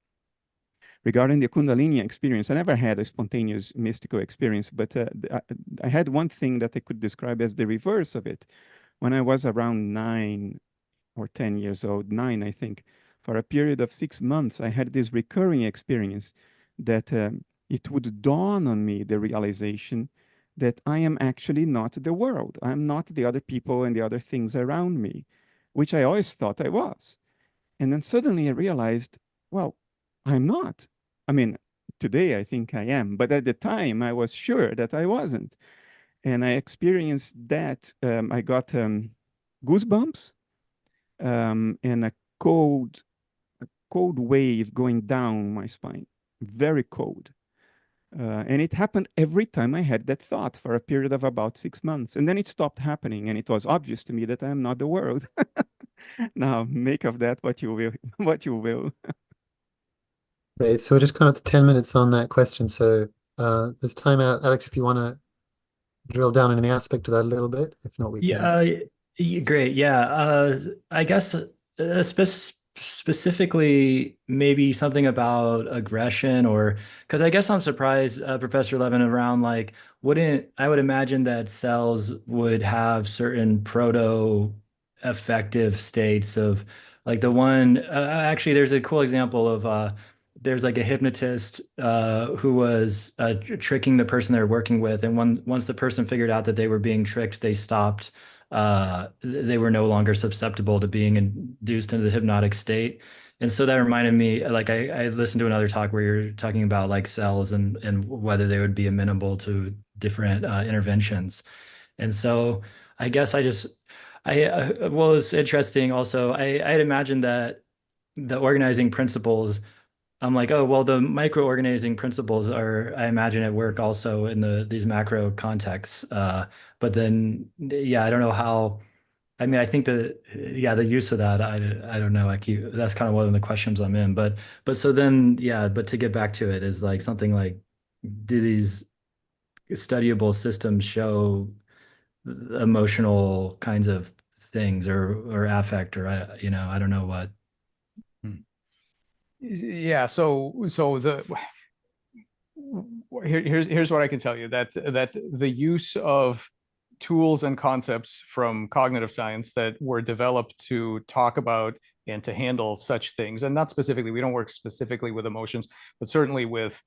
Regarding the Kundalini experience, I never had a spontaneous mystical experience, but I had one thing that I could describe as the reverse of it. When I was around 9 or 10 years old, 9, I think, for a period of 6 months, I had this recurring experience that it would dawn on me, the realization that I am actually not the world. I'm not the other people and the other things around me, which I always thought I was. And then suddenly I realized, well, I'm not. I mean, today I think I am, but at the time I was sure that I wasn't. And I experienced that. I got goosebumps and a cold wave going down my spine, very cold. And it happened every time I had that thought for a period of about 6 months. And then it stopped happening, and it was obvious to me that I am not the world. Now, make of that what you will. What you will. Great. So we're just kind of 10 minutes on that question. So there's time out, Alex, if you want to drill down in any aspect of that a little bit. If not, we can. Great. Yeah. I guess specifically maybe something about aggression, or because I guess I'm surprised, Professor Levin, around like, I would imagine that cells would have certain proto-effective states of like the one, actually, there's a cool example of there's like a hypnotist who was tricking the person they're working with. And once the person figured out that they were being tricked, they stopped. They were no longer susceptible to being induced into the hypnotic state. And so that reminded me, like I listened to another talk where you're talking about like cells and whether they would be amenable to different interventions. And so I guess well, it's interesting also. I'd imagine that the organizing principles, I'm like, oh, well, the micro-organizing principles are, I imagine, at work also in these macro contexts. But then, yeah, I don't know how. I mean, I think the use of that, I don't know. That's kind of one of the questions I'm in. But so then, yeah, but to get back to it is like something like, do these studyable systems show emotional kinds of things or affect, or I don't know what. Yeah. So here's what I can tell you, that the use of tools and concepts from cognitive science that were developed to talk about and to handle such things, and not specifically, we don't work specifically with emotions, but certainly with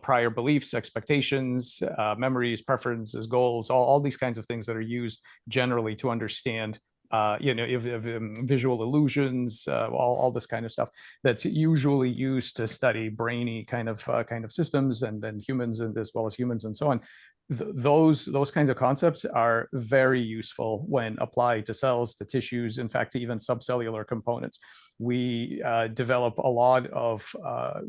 prior beliefs, expectations, memories, preferences, goals, all these kinds of things that are used generally to understand visual illusions, all this kind of stuff that's usually used to study brainy kind of systems and humans, and as well as humans and so on. Those kinds of concepts are very useful when applied to cells, to tissues, in fact, to even subcellular components. We develop a lot of, part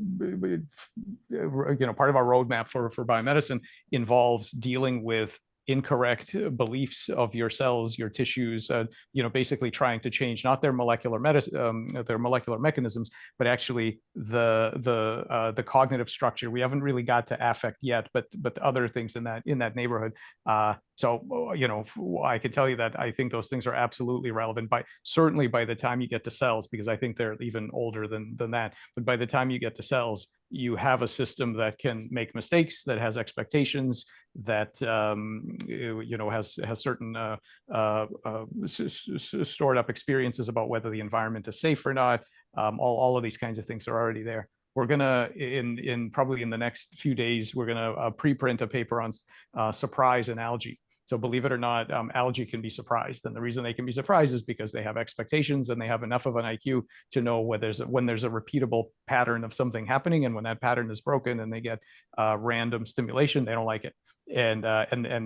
of our roadmap for biomedicine involves dealing with incorrect beliefs of your cells, your tissues, basically trying to change not their molecular mechanisms, but actually the cognitive structure. We haven't really got to affect yet, but other things in that neighborhood. So, you know, I can tell you that I think those things are absolutely relevant certainly by the time you get to cells, because I think they're even older than that. But by the time you get to cells, you have a system that can make mistakes, that has expectations, that you know, has certain stored up experiences about whether the environment is safe or not. All of these kinds of things are already there. We're gonna probably in the next few days, we're gonna preprint a paper on surprise in algae. So believe it or not, algae can be surprised. And the reason they can be surprised is because they have expectations and they have enough of an IQ to know when there's a repeatable pattern of something happening. And when that pattern is broken and they get random stimulation, they don't like it. And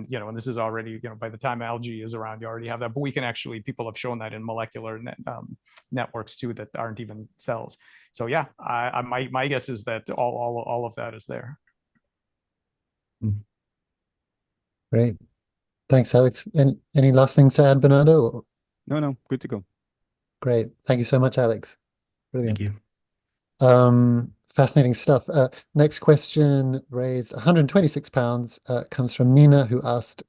you know, and this is already, you know, by the time algae is around, you already have that. But we can actually, people have shown that in molecular networks too, that aren't even cells. So yeah, my guess is that all of that is there. Great. Thanks, Alex. And any last things to add, Bernardo? No, good to go. Great. Thank you so much, Alex. Brilliant. Thank you. Fascinating stuff. Next question raised £126, comes from Nina, who asked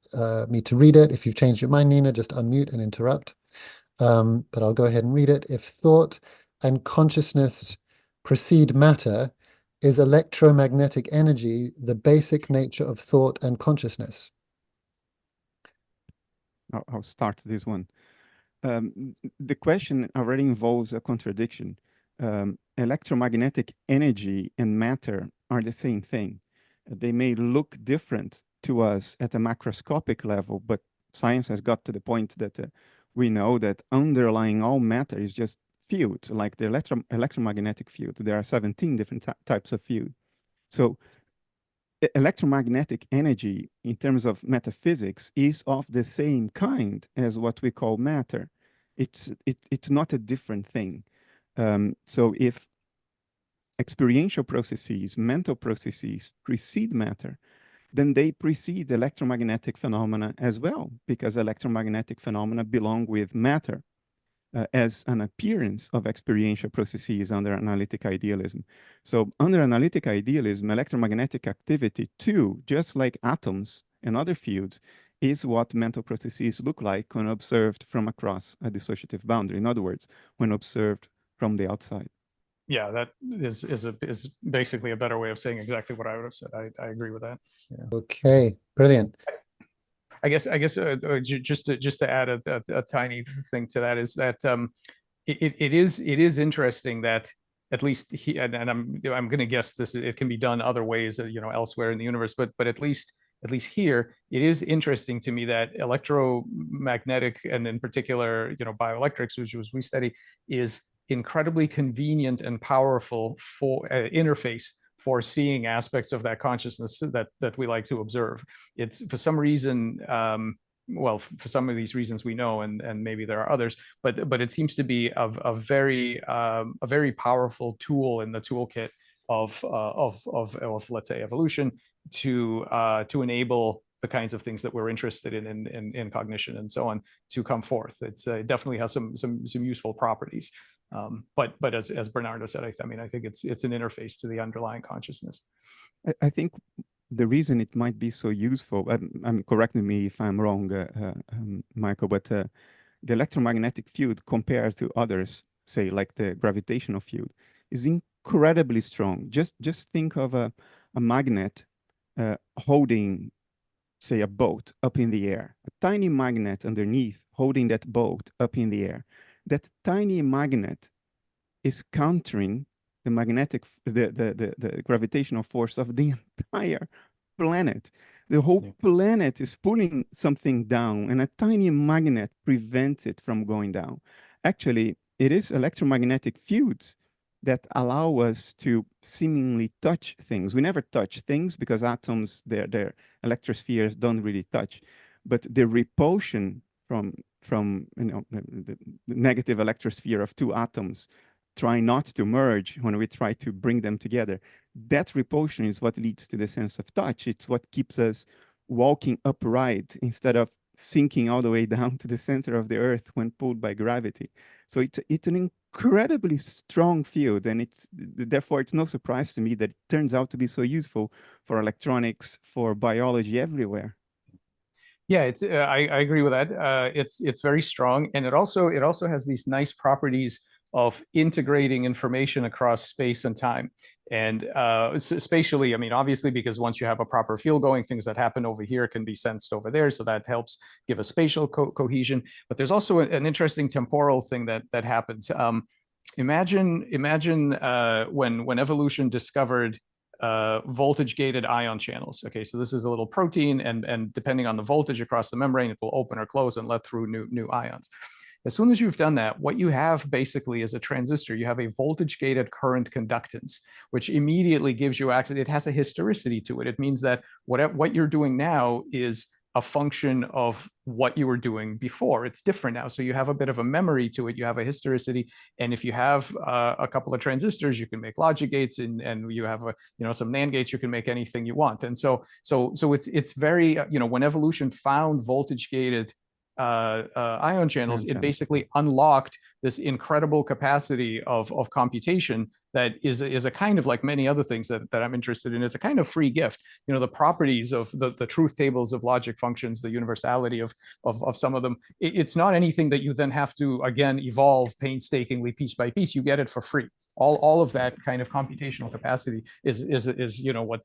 me to read it. If you've changed your mind, Nina, just unmute and interrupt. But I'll go ahead and read it. If thought and consciousness precede matter, is electromagnetic energy the basic nature of thought and consciousness? I'll start this one. The question already involves a contradiction. Electromagnetic energy and matter are the same thing. They may look different to us at a macroscopic level, but science has got to the point that we know that underlying all matter is just fields, like the electromagnetic field. There are 17 different types of field. So electromagnetic energy, in terms of metaphysics, is of the same kind as what we call matter. It's not a different thing. So if experiential processes, mental processes precede matter, then they precede electromagnetic phenomena as well, because electromagnetic phenomena belong with matter. As an appearance of experiential processes under analytic idealism. So under analytic idealism, electromagnetic activity too, just like atoms and other fields, is what mental processes look like when observed from across a dissociative boundary. In other words, when observed from the outside. Yeah, that is basically a better way of saying exactly what I would have said. I agree with that. Yeah. Okay, brilliant. I guess just to add a tiny thing to that is that it is interesting that at least and I'm going to guess this, it can be done other ways, you know, elsewhere in the universe, but at least here, it is interesting to me that electromagnetic, and in particular, you know, bioelectrics, which we study, is incredibly convenient and powerful for interface for seeing aspects of that consciousness that we like to observe. It's for some reason, well, for some of these reasons we know, and maybe there are others, but it seems to be a very powerful tool in the toolkit of let's say evolution to enable the kinds of things that we're interested in cognition and so on to come forth. It definitely has some useful properties. But as Bernardo said, I mean, I think it's an interface to the underlying consciousness. I think the reason it might be so useful, correct me if I'm wrong, Michael, but the electromagnetic field compared to others, say like the gravitational field, is incredibly strong. Just think of a magnet holding, say, a boat up in the air, a tiny magnet underneath holding that boat up in the air. That tiny magnet is countering the gravitational force of the entire planet. The whole planet is pulling something down, and a tiny magnet prevents it from going down. Actually, it is electromagnetic fields that allow us to seemingly touch things. We never touch things because atoms, their electrospheres don't really touch, but the repulsion from you know, the negative electrosphere of two atoms trying not to merge when we try to bring them together, that repulsion is what leads to the sense of touch. It's what keeps us walking upright instead of sinking all the way down to the center of the earth when pulled by gravity. So it's an incredibly strong field, and therefore it's no surprise to me that it turns out to be so useful for electronics, for biology, everywhere. Yeah, it's I agree with that. It's very strong, and it also has these nice properties of integrating information across space and time. And spatially, I mean, obviously, because once you have a proper field going, things that happen over here can be sensed over there, so that helps give a spatial cohesion. But there's also an interesting temporal thing that happens. Imagine when evolution discovered voltage gated ion channels. Okay, so this is a little protein, and depending on the voltage across the membrane, it will open or close and let through new ions. As soon as you've done that, what you have basically is a transistor. You have a voltage gated current conductance, which immediately gives you access. It has a historicity to it. It means that what you're doing now is a function of what you were doing before. It's different now. So you have a bit of a memory to it. You have a historicity. And if you have a couple of transistors, you can make logic gates, and you have some NAND gates, you can make anything you want. And so it's very, when evolution found voltage gated ion channels, it basically unlocked this incredible capacity of computation that is a kind of, like many other things that I'm interested in, is a kind of free gift. The properties of the truth tables of logic functions, the universality of some of them, it's not anything that you then have to again evolve painstakingly piece by piece. You get it for free. All of that kind of computational capacity is what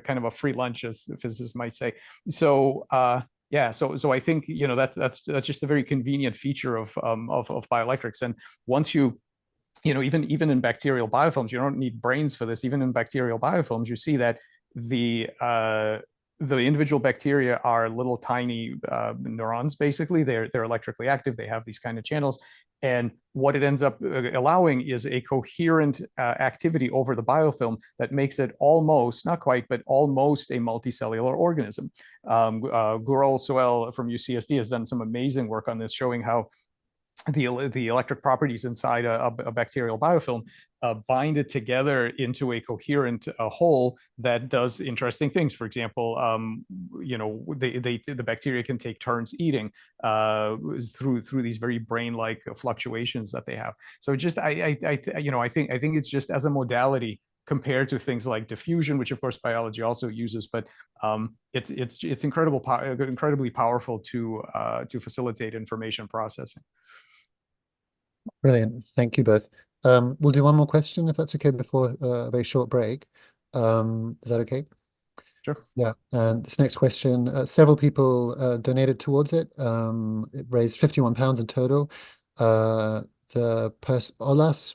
kind of a free lunch, as physicists might say. So yeah, so I think that's just a very convenient feature of bioelectrics. And once you even in bacterial biofilms, you don't need brains for this. Even in bacterial biofilms, you see that the individual bacteria are little tiny neurons. Basically, they're electrically active. They have these kind of channels, and what it ends up allowing is a coherent activity over the biofilm that makes it almost, not quite, but almost a multicellular organism. Gurul Soel from UCSD has done some amazing work on this, showing how the electric properties inside a bacterial biofilm bind it together into a coherent whole that does interesting things. For example, the bacteria can take turns eating through these very brain-like fluctuations that they have. So just I think it's just as a modality compared to things like diffusion, which of course biology also uses, but it's incredibly powerful to facilitate information processing. Brilliant. Thank you both. We'll do one more question, if that's okay, before a very short break. Is that okay? Sure. Yeah. And this next question, several people donated towards it. It raised £51 in total. Olas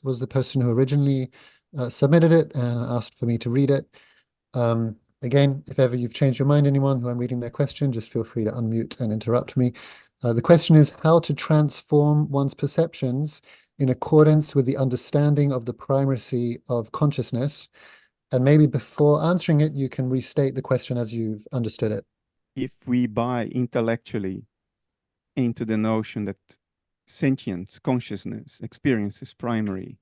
was the person who originally submitted it and asked for me to read it. Again, if ever you've changed your mind, anyone who I'm reading their question, just feel free to unmute and interrupt me. The question is how to transform one's perceptions in accordance with the understanding of the primacy of consciousness. And maybe before answering it, you can restate the question as you've understood it. If we buy intellectually into the notion that sentience, consciousness, experience is primary,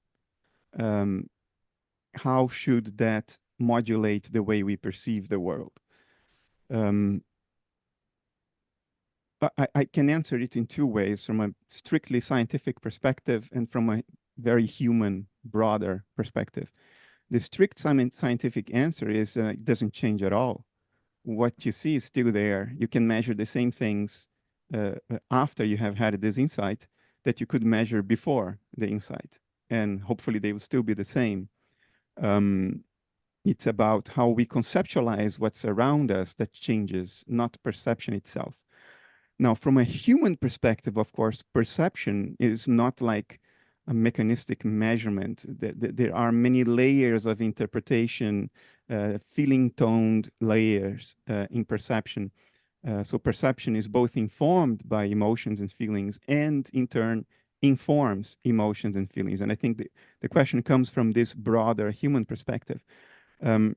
how should that modulate the way we perceive the world? I can answer it in two ways, from a strictly scientific perspective and from a very human, broader perspective. The strict scientific answer is it doesn't change at all. What you see is still there. You can measure the same things after you have had this insight that you could measure before the insight. And hopefully they will still be the same. It's about how we conceptualize what's around us that changes, not perception itself. Now, from a human perspective, of course, perception is not like a mechanistic measurement. There are many layers of interpretation, feeling-toned layers in perception. So perception is both informed by emotions and feelings and, in turn, informs emotions and feelings. And I think the question comes from this broader human perspective. But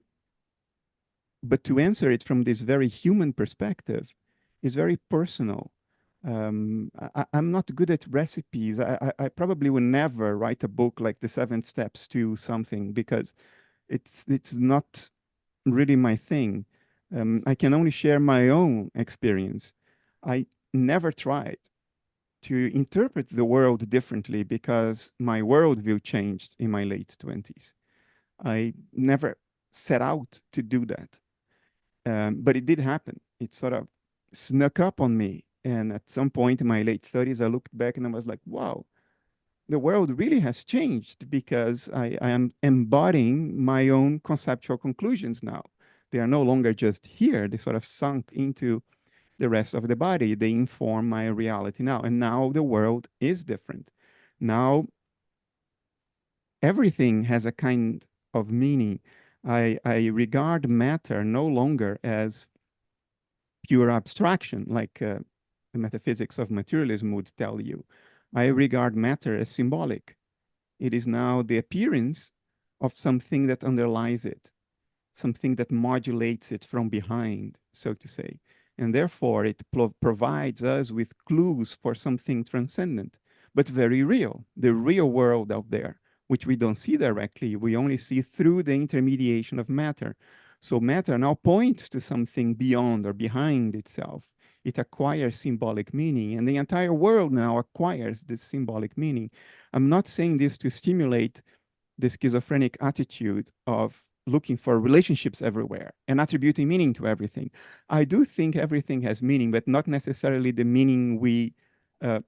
to answer it from this very human perspective is very personal. I'm not good at recipes. I probably will never write a book like The 7 Steps to Something because it's not really my thing. I can only share my own experience. I never tried to interpret the world differently because my worldview changed in my late 20s. I never set out to do that. But it did happen. It sort of snuck up on me. And at some point in my late 30s, I looked back and I was like, wow, the world really has changed because I am embodying my own conceptual conclusions now. They are no longer just here, they sort of sunk into the rest of the body. They inform my reality now. And now the world is different. Now everything has a kind of meaning. I regard matter no longer as pure abstraction, like the metaphysics of materialism would tell you. I regard matter as symbolic. It is now the appearance of something that underlies it, something that modulates it from behind, so to say. And therefore, it provides us with clues for something transcendent, but very real, the real world out there, which we don't see directly. We only see through the intermediation of matter. So matter now points to something beyond or behind itself. It acquires symbolic meaning, and the entire world now acquires this symbolic meaning. I'm not saying this to stimulate the schizophrenic attitude of looking for relationships everywhere and attributing meaning to everything. I do think everything has meaning, but not necessarily the meaning we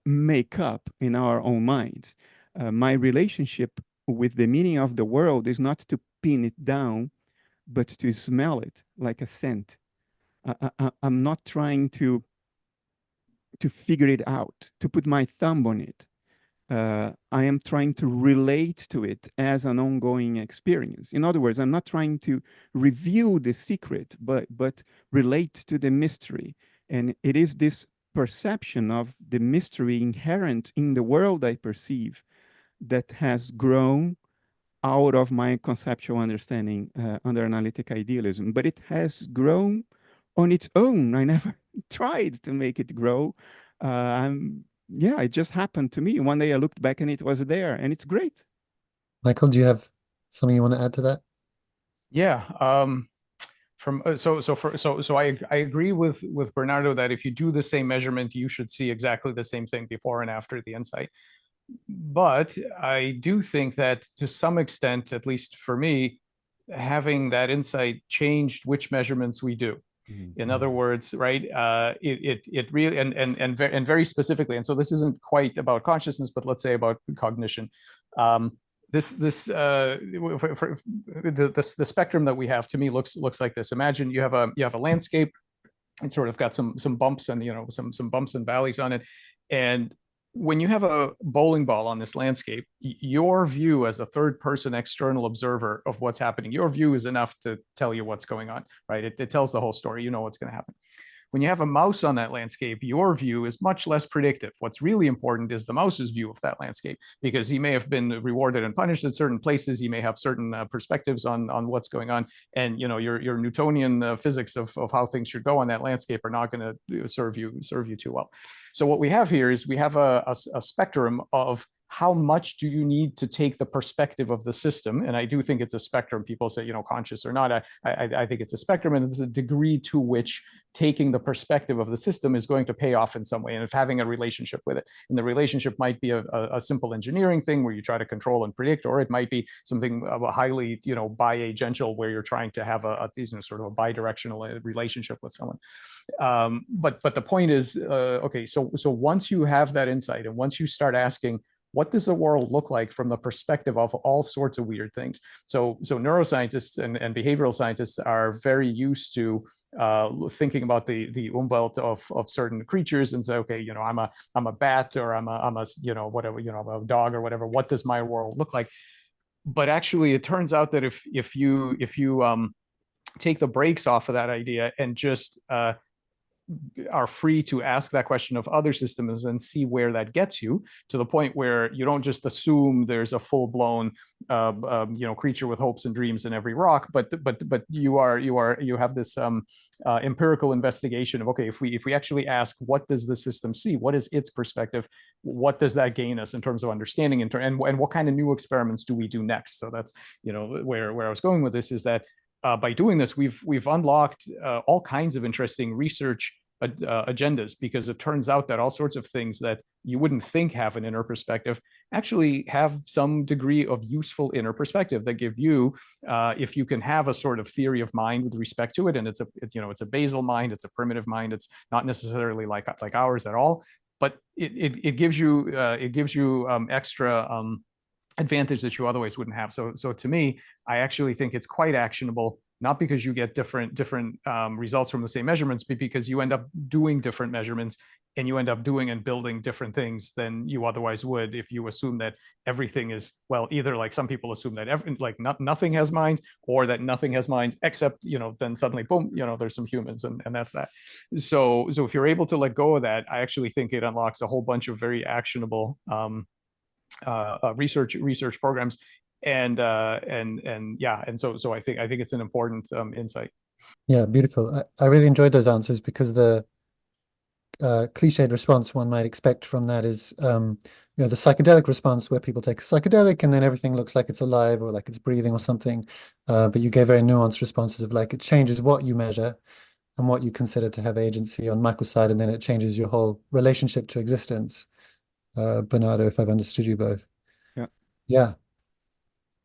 make up in our own minds. My relationship with the meaning of the world is not to pin it down, but to smell it like a scent. I'm not trying to figure it out, to put my thumb on it. I am trying to relate to it as an ongoing experience. In other words, I'm not trying to reveal the secret, but relate to the mystery. And it is this perception of the mystery inherent in the world I perceive that has grown out of my conceptual understanding under analytic idealism. But it has grown on its own. I never tried to make it grow. Yeah, it just happened to me. One day I looked back and it was there, and it's great. Michael, do you have something you want to add to that? Yeah. I agree with Bernardo that if you do the same measurement, you should see exactly the same thing before and after the insight. But I do think that to some extent, at least for me, having that insight changed which measurements we do. In other words, right? It really and very specifically, and so this isn't quite about consciousness, but let's say about cognition. The spectrum that we have to me looks like this. Imagine you have a landscape. It's sort of got some bumps and some bumps and valleys on it, and when you have a bowling ball on this landscape, your view as a third person external observer of what's happening, your view is enough to tell you what's going on, right? It tells the whole story. You know what's going to happen. When you have a mouse on that landscape, your view is much less predictive. What's really important is the mouse's view of that landscape, because he may have been rewarded and punished at certain places. He may have certain perspectives on what's going on. And your Newtonian physics of how things should go on that landscape are not going to serve you too well. So what we have here is we have a spectrum of how much do you need to take the perspective of the system? And I do think it's a spectrum. People say, conscious or not. I think it's a spectrum, and it's a degree to which taking the perspective of the system is going to pay off in some way, and of having a relationship with it. And the relationship might be a simple engineering thing where you try to control and predict, or it might be something of a highly, bi-agential, where you're trying to have a sort of a bi-directional relationship with someone. But the point is, okay, so once you have that insight, and once you start asking, what does the world look like from the perspective of all sorts of weird things? So neuroscientists and behavioral scientists are very used to thinking about the umwelt of certain creatures and say, okay, I'm a bat, or I'm a whatever, I'm a dog or whatever. What does my world look like? But actually, it turns out that if you take the brakes off of that idea and just are free to ask that question of other systems and see where that gets you, to the point where you don't just assume there's a full-blown creature with hopes and dreams in every rock, but you have this empirical investigation of, okay, if we actually ask, what does the system see, what is its perspective, what does that gain us in terms of understanding, and what kind of new experiments do we do next? So that's where I was going with this, is that by doing this, we've unlocked all kinds of interesting research agendas, because it turns out that all sorts of things that you wouldn't think have an inner perspective actually have some degree of useful inner perspective that give you, if you can have a sort of theory of mind with respect to it, and it's a basal mind, it's a primitive mind, it's not necessarily like ours at all, but it gives you extra advantage that you otherwise wouldn't have. So to me, I actually think it's quite actionable, not because you get different results from the same measurements, but because you end up doing different measurements, and you end up doing and building different things than you otherwise would if you assume that everything is, well, either like some people assume that nothing has mind, or that nothing has mind except, then suddenly, boom, there's some humans, and that's that. So if you're able to let go of that, I actually think it unlocks a whole bunch of very actionable research programs, and so I think it's an important insight. Yeah, beautiful. I really enjoyed those answers, because the cliched response one might expect from that is the psychedelic response, where people take a psychedelic and then everything looks like it's alive or like it's breathing or something. But you gave very nuanced responses of like it changes what you measure and what you consider to have agency on Michael's side, and then it changes your whole relationship to existence. Bernardo, if I've understood you both. Yeah. Yeah.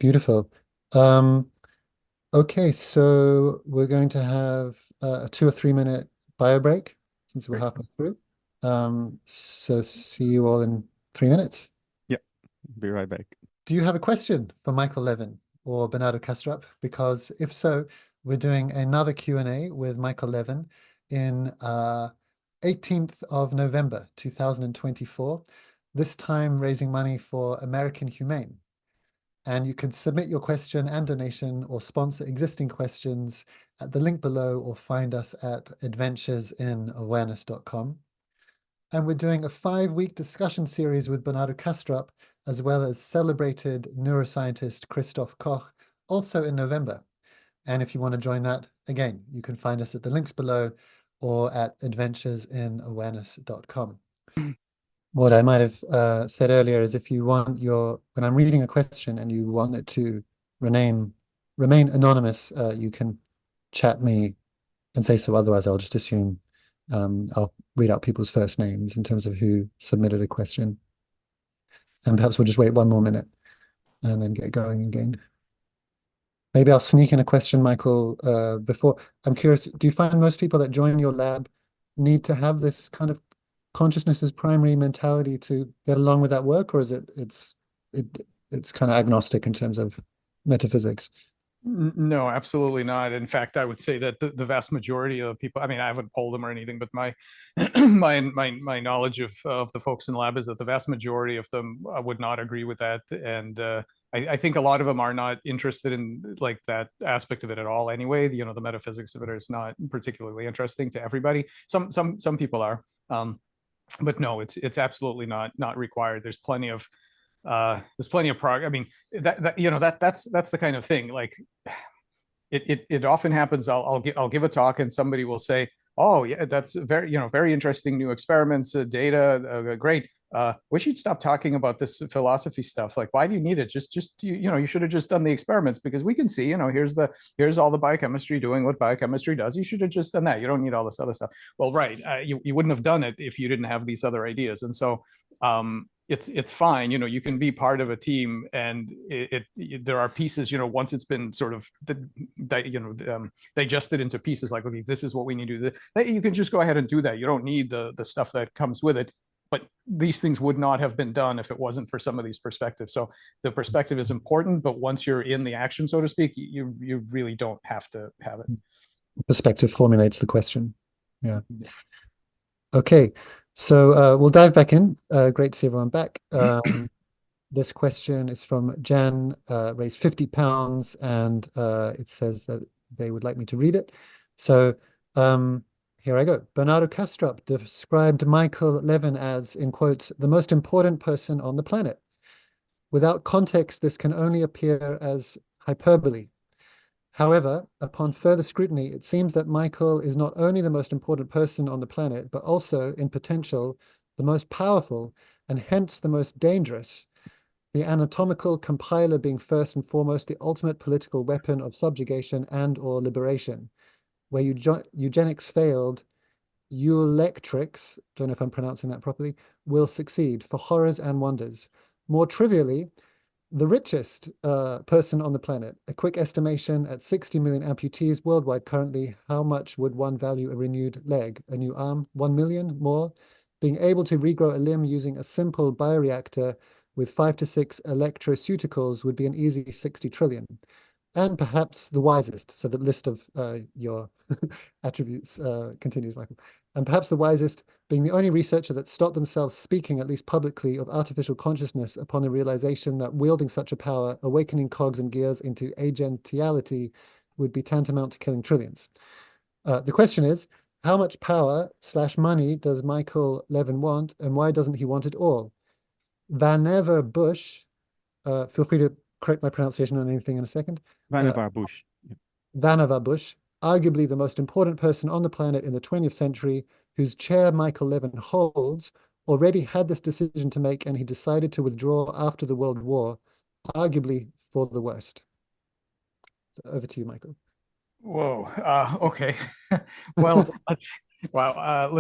Beautiful. Okay, so we're going to have a 2 or 3 minute bio break, since we're Great. halfway through. So see you all in 3 minutes. Yeah, be right back. Do you have a question for Michael Levin or Bernardo Kastrup? Because if so, we're doing another Q&A with Michael Levin in 18th of November 2024, this time raising money for American Humane. And you can submit your question and donation, or sponsor existing questions at the link below, or find us at adventuresinawareness.com. And we're doing a 5-week discussion series with Bernardo Kastrup, as well as celebrated neuroscientist Christoph Koch, also in November. And if you want to join that, again, you can find us at the links below or at adventuresinawareness.com. What I might have said earlier is, if you want when I'm reading a question and you want it to remain anonymous, you can chat me and say so. Otherwise, I'll just assume I'll read out people's first names in terms of who submitted a question. And perhaps we'll just wait 1 more minute and then get going again. Maybe I'll sneak in a question, Michael, before. I'm curious, do you find most people that join your lab need to have this kind of consciousness as primary mentality to get along with that work, or is it's kind of agnostic in terms of metaphysics? No, absolutely not. In fact, I would say that the vast majority of people, I mean, I haven't polled them or anything, but my my knowledge of the folks in the lab is that the vast majority of them would not agree with that. And I think a lot of them are not interested in like that aspect of it at all anyway. The metaphysics of it is not particularly interesting to everybody. Some people are, but no, it's absolutely not required. There's plenty of progress. I mean, that's the kind of thing. Like, it often happens. I'll give a talk and somebody will say, "Oh yeah, that's very interesting new experiments, data, great. We should stop talking about this philosophy stuff. Like, why do you need it? Just you should have just done the experiments, because we can see, here's all the biochemistry doing what biochemistry does. You should have just done that. You don't need all this other stuff." Well, right, you wouldn't have done it if you didn't have these other ideas. And so it's fine. You can be part of a team, and there are pieces, once it's been sort of digested into pieces, like, okay, this is what we need to do. You can just go ahead and do that. You don't need the stuff that comes with it. But these things would not have been done if it wasn't for some of these perspectives. So the perspective is important, but once you're in the action, so to speak, you really don't have to have it. Perspective formulates the question. Yeah. Okay. So we'll dive back in. Great to see everyone back. This question is from Jan, raised £50, and it says that they would like me to read it. So here I go. Bernardo Kastrup described Michael Levin as, in quotes, the most important person on the planet. Without context, this can only appear as hyperbole. However, upon further scrutiny, it seems that Michael is not only the most important person on the planet, but also, in potential, the most powerful, and hence the most dangerous. The anatomical compiler being first and foremost the ultimate political weapon of subjugation and/or liberation. Where eugenics failed, electrics, don't know if I'm pronouncing that properly, will succeed for horrors and wonders. More trivially, the richest person on the planet, a quick estimation at 60 million amputees worldwide currently, how much would one value a renewed leg, a new arm? 1 million more? Being able to regrow a limb using a simple bioreactor with 5 to 6 electroceuticals would be an easy 60 trillion. And perhaps the wisest, so the list of your attributes continues, Michael. And perhaps the wisest, being the only researcher that stopped themselves speaking, at least publicly, of artificial consciousness upon the realization that wielding such a power, awakening cogs and gears into agentiality, would be tantamount to killing trillions. The question is, how much power / money does Michael Levin want, and why doesn't he want it all? Vannevar Bush, feel free to correct my pronunciation on anything in a second. Vannevar Bush. Vannevar Bush, arguably the most important person on the planet in the 20th century, whose chair Michael Levin holds, already had this decision to make, and he decided to withdraw after the World War, arguably for the worst. So over to you, Michael. Whoa. Okay. Well, let's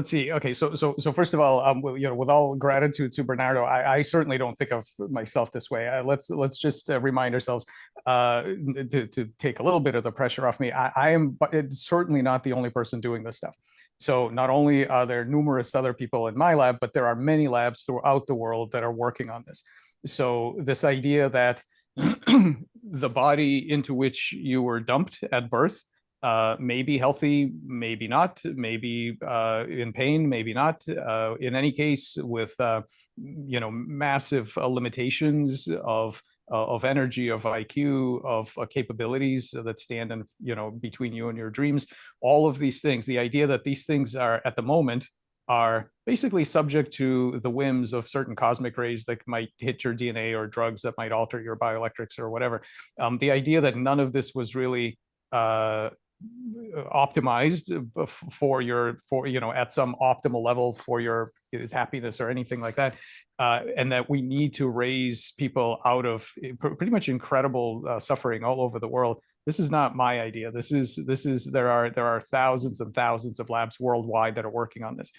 see. Okay. So first of all, with all gratitude to Bernardo, I certainly don't think of myself this way. Let's just remind ourselves to take a little bit of the pressure off me. I am certainly not the only person doing this stuff. So not only are there numerous other people in my lab, but there are many labs throughout the world that are working on this. So this idea that the body into which you were dumped at birth may be healthy, maybe not, maybe in pain, maybe not. In any case, with massive limitations of energy, of IQ, of capabilities that stand in between you and your dreams. All of these things. The idea that these things are at the moment are basically subject to the whims of certain cosmic rays that might hit your DNA, or drugs that might alter your bioelectrics or whatever. The idea that none of this was really optimized at some optimal level for your happiness or anything like that, and that we need to raise people out of pretty much incredible suffering all over the world. This is not my idea. There are thousands and thousands of labs worldwide that are working on this.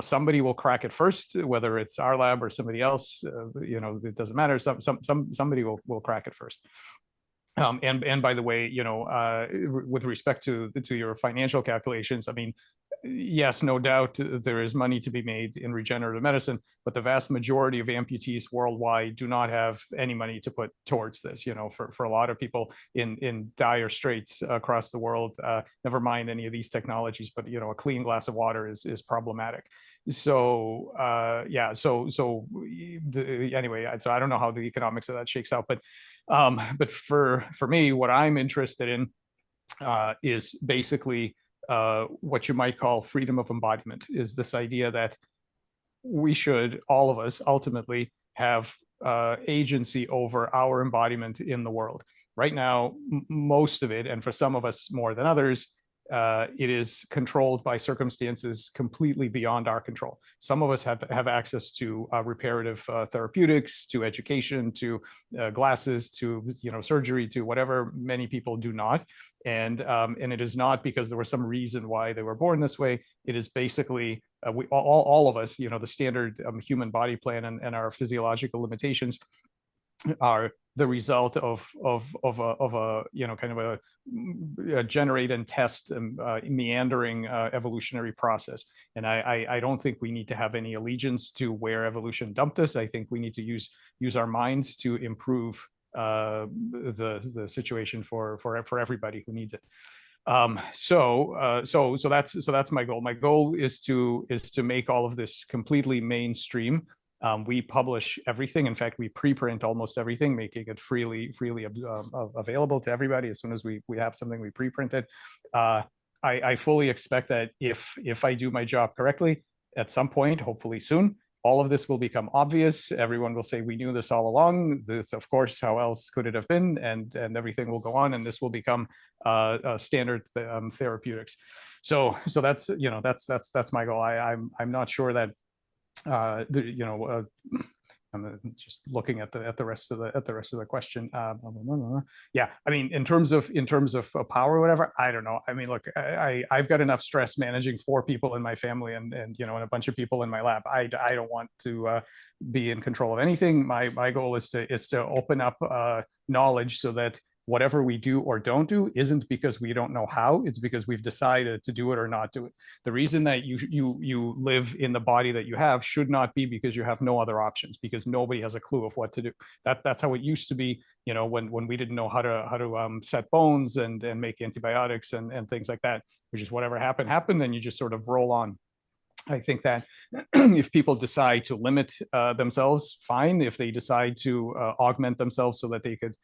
Somebody will crack it first, whether it's our lab or somebody else. It doesn't matter. Somebody will crack it first. And by the way, with respect to your financial calculations, I mean, yes, no doubt there is money to be made in regenerative medicine, but the vast majority of amputees worldwide do not have any money to put towards this. For a lot of people in dire straits across the world, never mind any of these technologies, but a clean glass of water is problematic. So yeah, anyway, so I don't know how the economics of that shakes out, but for me, what I'm interested in is basically what you might call freedom of embodiment, is this idea that we should, all of us, ultimately have agency over our embodiment in the world. Right now, most of it, and for some of us more than others, it is controlled by circumstances completely beyond our control. Some of us have access to reparative therapeutics, to education, to glasses, to surgery, to whatever. Many people do not, and it is not because there was some reason why they were born this way. It is basically we all of us, the standard human body plan and our physiological limitations are the result of a kind of a generate and test meandering evolutionary process. And I don't think we need to have any allegiance to where evolution dumped us. I think we need to use our minds to improve the situation for everybody who needs it. So that's my goal. My goal is to make all of this completely mainstream. We publish everything. In fact, we preprint almost everything, making it freely available to everybody. As soon as we have something, we preprint it. I fully expect that if I do my job correctly, at some point, hopefully soon, all of this will become obvious. Everyone will say, we knew this all along. This, of course, how else could it have been? And everything will go on, and this will become standard therapeutics. So that's that's my goal. I'm not sure that I'm just looking at the rest of the question. Yeah, I mean, in terms of power or whatever, I don't know. I mean, look, I've got enough stress managing 4 people in my family and you know, and a bunch of people in my lab. I don't want to be in control of anything. My goal is to open up knowledge so that whatever we do or don't do isn't because we don't know how, it's because we've decided to do it or not do it. The reason that you live in the body that you have should not be because you have no other options, because nobody has a clue of what to do. That's how it used to be, you know, when we didn't know how to set bones and make antibiotics and things like that, which is whatever happened, and you just sort of roll on. I think that if people decide to limit themselves, fine. If they decide to augment themselves so that they could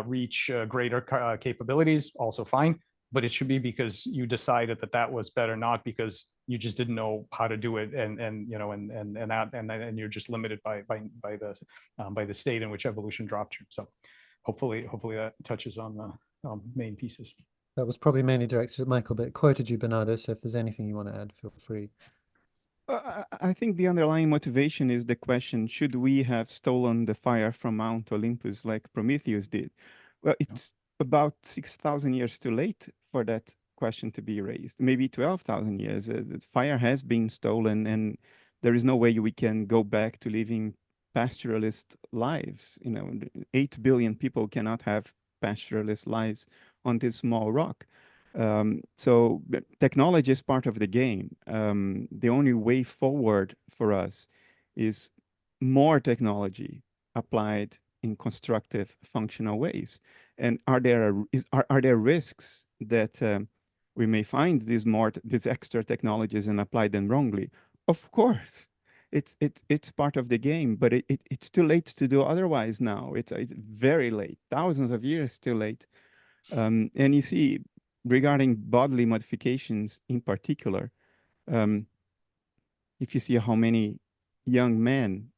reach greater capabilities, also fine. But it should be because you decided that that was better, not because you just didn't know how to do it, and you know, and you're just limited by the state in which evolution dropped you. So hopefully that touches on the main pieces. That was probably mainly directed at Michael, but it quoted you, Bernardo. So if there's anything you want to add, feel free. I think the underlying motivation is the question, should we have stolen the fire from Mount Olympus like Prometheus did? Well, it's about 6,000 years too late for that question to be raised. Maybe 12,000 years. The fire has been stolen, and there is no way we can go back to living pastoralist lives. You know, 8 billion people cannot have pastoralist lives on this small rock. So technology is part of the game. The only way forward for us is more technology applied in constructive, functional ways. And are there risks that we may find these extra technologies and apply them wrongly? Of course, it's part of the game, but it's too late to do otherwise now. It's very late, thousands of years too late. And you see, regarding bodily modifications in particular, if you see how many young men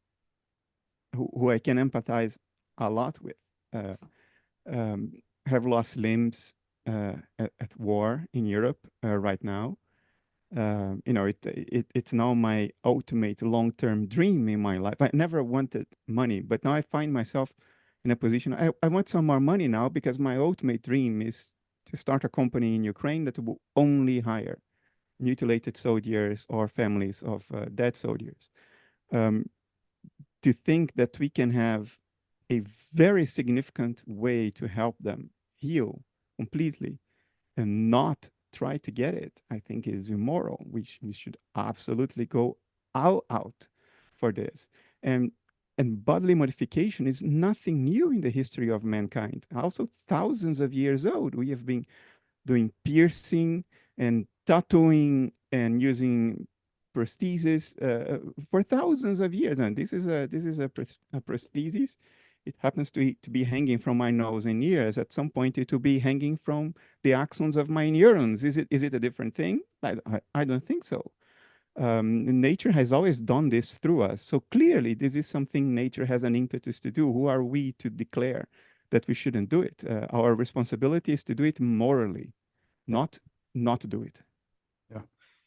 who I can empathize a lot with have lost limbs at war in Europe right now. You know, it's now my ultimate long-term dream in my life. I never wanted money, but now I find myself in a position, I want some more money now, because my ultimate dream is to start a company in Ukraine that will only hire mutilated soldiers or families of dead soldiers. To think that we can have a very significant way to help them heal completely and not try to get it, I think is immoral. We should absolutely go all out for this. And bodily modification is nothing new in the history of mankind. Also thousands of years old. We have been doing piercing and tattooing and using prosthesis for thousands of years. And this is a prosthesis. It happens to be hanging from my nose and ears. At some point, it will be hanging from the axons of my neurons. Is it a different thing? I don't think so. Nature has always done this through us. So clearly, this is something nature has an impetus to do. Who are we to declare that we shouldn't do it? Our responsibility is to do it morally, not to do it.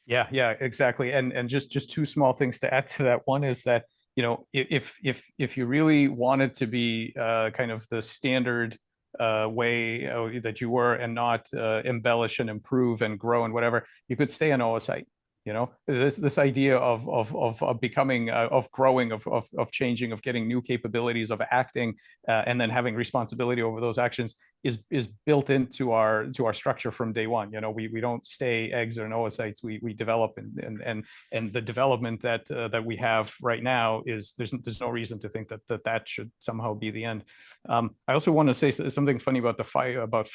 Yeah, exactly. And just 2 small things to add to that. One is that, you know, if you really wanted to be kind of the standard way that you were, and not embellish and improve and grow and whatever, you could stay an oocyte. You know, this idea of becoming, of growing, of changing, of getting new capabilities, of acting, and then having responsibility over those actions is built into our structure from day one. You know, we don't stay eggs or oocytes. We develop, and the development that we have right now is there's no reason to think that should somehow be the end. I also want to say something funny about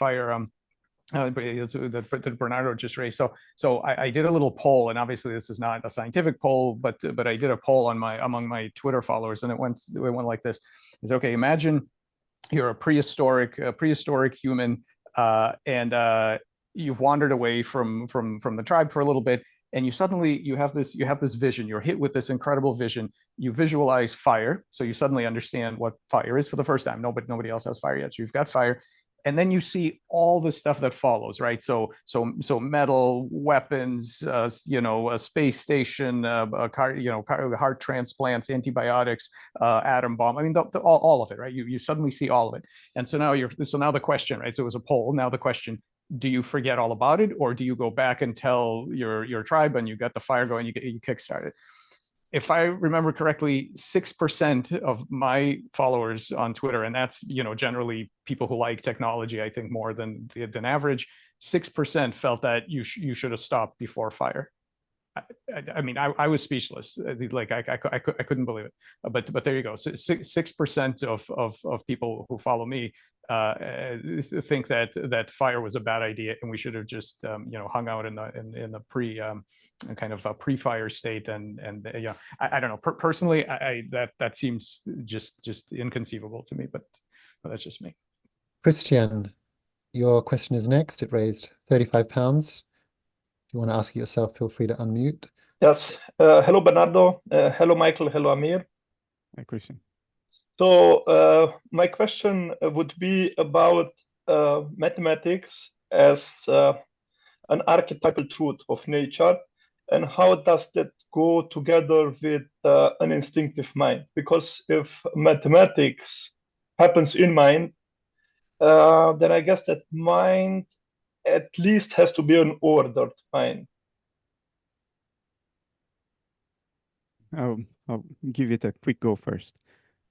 fire. That Bernardo just raised. So I did a little poll, and obviously this is not a scientific poll, but I did a poll among my Twitter followers, and it went like this. It's okay. Imagine you're a prehistoric human, and you've wandered away from the tribe for a little bit, and you have this vision. You're hit with this incredible vision. You visualize fire, so you suddenly understand what fire is for the first time. Nobody else has fire yet. So you've got fire. And then you see all the stuff that follows, right? So metal, weapons, a space station, heart transplants, antibiotics, atom bomb. I mean, all of it, right? You suddenly see all of it. And so now the question, right? So it was a poll. Now the question: do you forget all about it, or do you go back and tell your tribe and you got the fire going, you kickstart it? If I remember correctly, 6% of my followers on Twitter, and that's generally people who like technology, I think more than average, 6% felt that you should have stopped before fire. I mean, I was speechless. Like I couldn't believe it. But there you go. 6% of people who follow me think that fire was a bad idea, and we should have just hung out in the kind of a pre-fire state. And yeah, I don't know. Personally, that seems just inconceivable to me. But that's just me. Christian, your question is next. It raised £35. If you want to ask it yourself, feel free to unmute. Yes. Hello, Bernardo. Hello, Michael. Hello, Amir. Hi, Christian. So my question would be about mathematics as an archetypal truth of nature, and how does that go together with an instinctive mind? Because if mathematics happens in mind, then I guess that mind at least has to be an ordered mind. I'll give it a quick go first.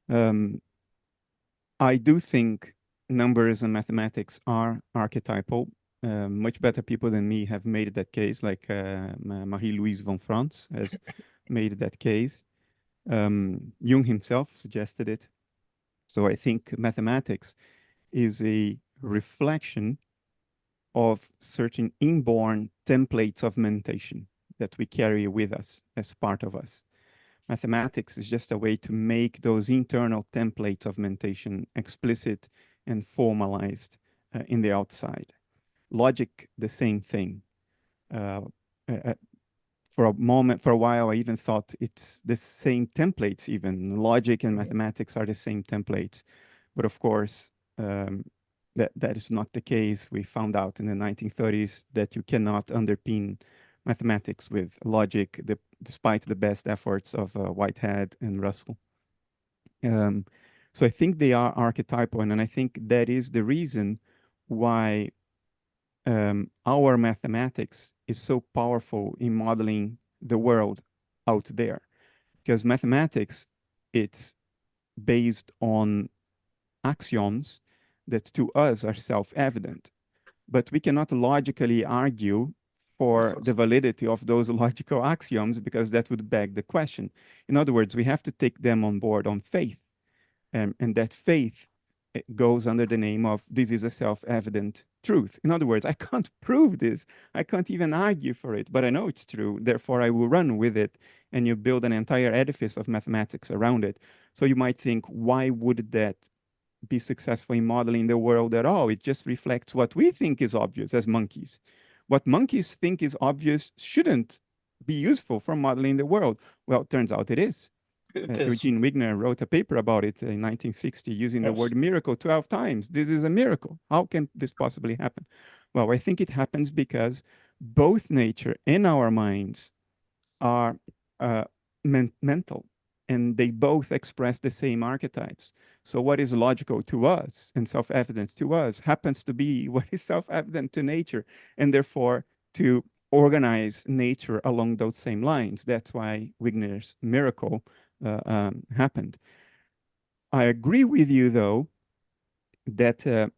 I do think numbers and mathematics are archetypal. Much better people than me have made that case, like Marie-Louise von Franz has made that case. Jung himself suggested it. So I think mathematics is a reflection of certain inborn templates of mentation that we carry with us as part of us. Mathematics is just a way to make those internal templates of mentation explicit and formalized in the outside. Logic, the same thing. For a while, I even thought it's the same templates even. Logic and mathematics are the same templates. But of course, that is not the case. We found out in the 1930s that you cannot underpin mathematics with logic, despite the best efforts of Whitehead and Russell. So I think they are archetypal, and I think that is the reason why our mathematics is so powerful in modeling the world out there. Because mathematics, it's based on axioms that to us are self-evident, but we cannot logically argue for the validity of those logical axioms, because that would beg the question. In other words, we have to take them on board on faith. And that faith goes under the name of, this is a self-evident truth. In other words, I can't prove this. I can't even argue for it, but I know it's true. Therefore, I will run with it. And you build an entire edifice of mathematics around it. So you might think, why would that be successful in modeling the world at all? It just reflects what we think is obvious as monkeys. What monkeys think is obvious shouldn't be useful for modeling the world. Well, it turns out it is. Eugene Wigner wrote a paper about it in 1960 using the word miracle 12 times. This is a miracle. How can this possibly happen? Well, I think it happens because both nature and our minds are mental, and they both express the same archetypes. So what is logical to us and self-evident to us happens to be what is self-evident to nature, and therefore to organize nature along those same lines. That's why Wigner's miracle happened. I agree with you, though, that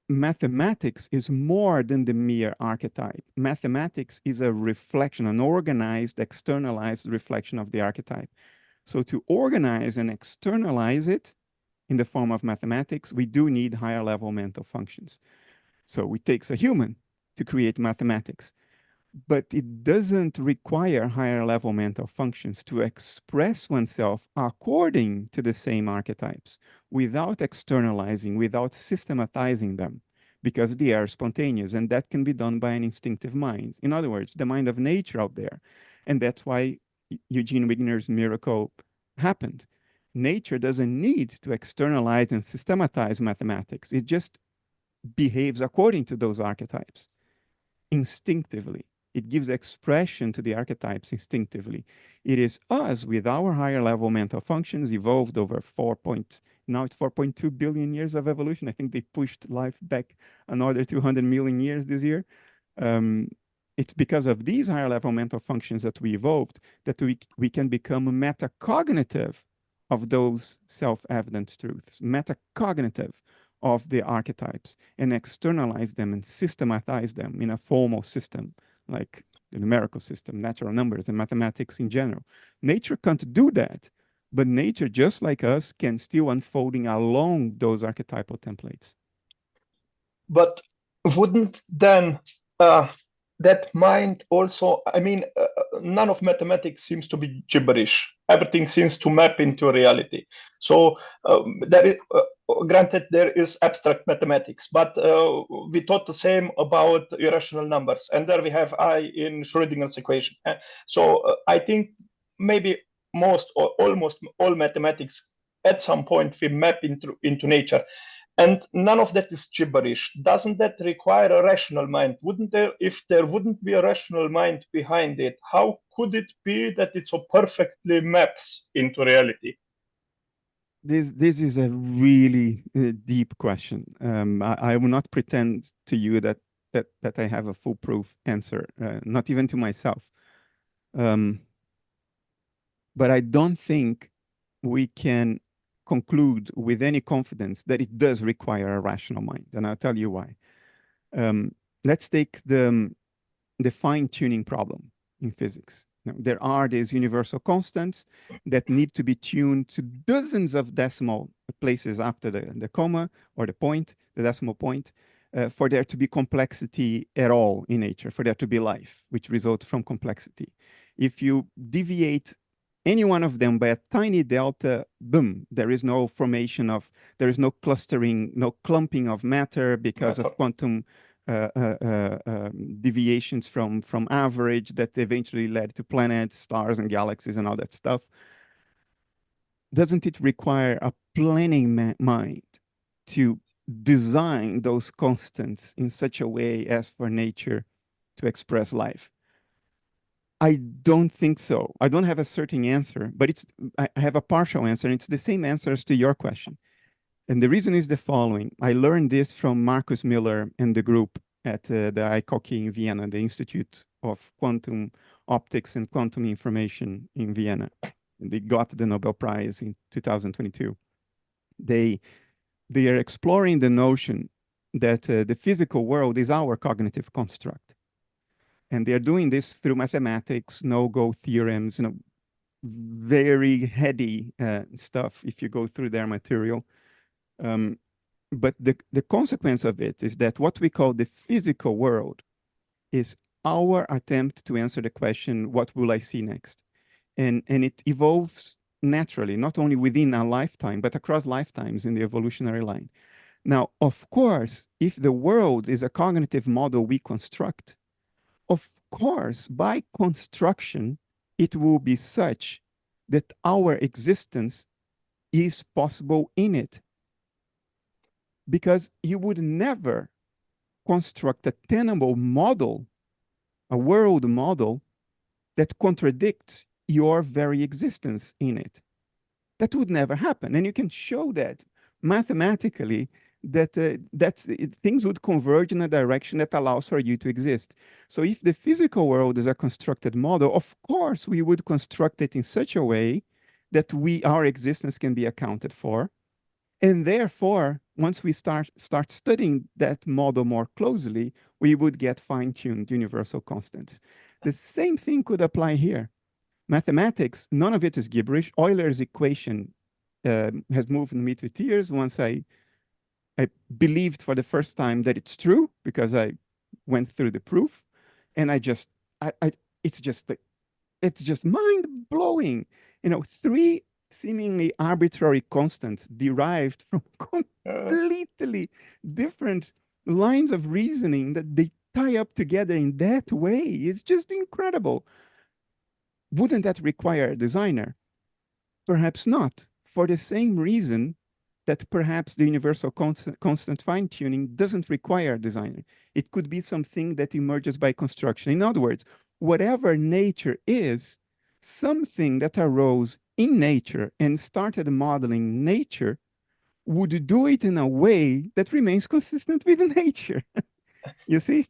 mathematics is more than the mere archetype. Mathematics is a reflection, an organized, externalized reflection of the archetype. So to organize and externalize it in the form of mathematics, we do need higher level mental functions. So it takes a human to create mathematics, but it doesn't require higher level mental functions to express oneself according to the same archetypes without externalizing, without systematizing them, because they are spontaneous, and that can be done by an instinctive mind. In other words, the mind of nature out there. And that's why Eugene Wigner's miracle happened. Nature doesn't need to externalize and systematize mathematics. It just behaves according to those archetypes instinctively. It gives expression to the archetypes instinctively. It is us with our higher level mental functions evolved over now it's 4.2 billion years of evolution. I think they pushed life back another 200 million years this year. It's because of these higher level mental functions that we evolved that we can become metacognitive of those self-evident truths, metacognitive of the archetypes, and externalize them and systematize them in a formal system, like the numerical system, natural numbers, and mathematics in general. Nature can't do that, but nature, just like us, can still unfolding along those archetypal templates. But wouldn't then that mind also, I mean, none of mathematics seems to be gibberish. Everything seems to map into reality. So there is, granted, there is abstract mathematics, but we thought the same about irrational numbers. And there we have I in Schrödinger's equation. So I think maybe most or almost all mathematics at some point we map into nature. And none of that is gibberish. Doesn't that require a rational mind? Wouldn't there, if there wouldn't be a rational mind behind it, how could it be that it so perfectly maps into reality? This is a really deep question. I will not pretend to you that I have a foolproof answer, not even to myself. But I don't think we can conclude with any confidence that it does require a rational mind, and I'll tell you why. Let's take the fine-tuning problem in physics. Now, there are these universal constants that need to be tuned to dozens of decimal places after the comma or the decimal point, for there to be complexity at all in nature, for there to be life, which results from complexity. If you deviate any one of them by a tiny delta, boom, there is no formation of, there is no clustering, no clumping of matter because of quantum deviations from average that eventually led to planets, stars, and galaxies and all that stuff. Doesn't it require a planning mind to design those constants in such a way as for nature to express life? I don't think so. I don't have a certain answer, but I have a partial answer, and it's the same answer as to your question. And the reason is the following. I learned this from Marcus Miller and the group at the ICOKI in Vienna, the Institute of Quantum Optics and Quantum Information in Vienna. And they got the Nobel Prize in 2022. They are exploring the notion that the physical world is our cognitive construct. And they're doing this through mathematics, no-go theorems, very heady stuff if you go through their material. But the consequence of it is that what we call the physical world is our attempt to answer the question, what will I see next? And it evolves naturally, not only within a lifetime, but across lifetimes in the evolutionary line. Now, of course, if the world is a cognitive model we construct, of course, by construction, it will be such that our existence is possible in it. Because you would never construct a tenable model, a world model, that contradicts your very existence in it. That would never happen. And you can show that mathematically, that things would converge in a direction that allows for you to exist. So if the physical world is a constructed model, of course, we would construct it in such a way that our existence can be accounted for. And therefore, once we start studying that model more closely, we would get fine-tuned universal constants. The same thing could apply here. Mathematics, none of it is gibberish. Euler's equation has moved me to tears once I believed for the first time that it's true, because I went through the proof, and it's just mind-blowing. 3 seemingly arbitrary constants derived from completely different lines of reasoning that they tie up together in that way. It's just incredible. Wouldn't that require a designer? Perhaps not. For the same reason that perhaps the universal constant fine-tuning doesn't require a designer. It could be something that emerges by construction. In other words, whatever nature is, something that arose in nature and started modeling nature would do it in a way that remains consistent with nature. You see?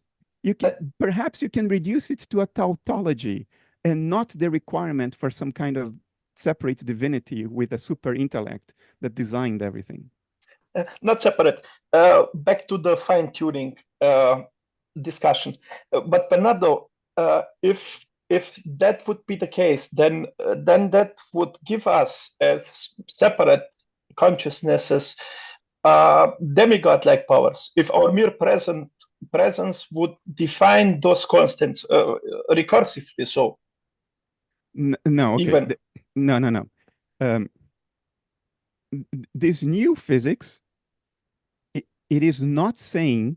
Perhaps you can reduce it to a tautology and not the requirement for some kind of separate divinity with a super intellect that designed everything. Not separate. Back to the fine-tuning discussion. But Bernardo, if that would be the case, then that would give us as separate consciousnesses demigod-like powers. If our mere presence would define those constants recursively, so. No, okay. Even. No. This new physics, it is not saying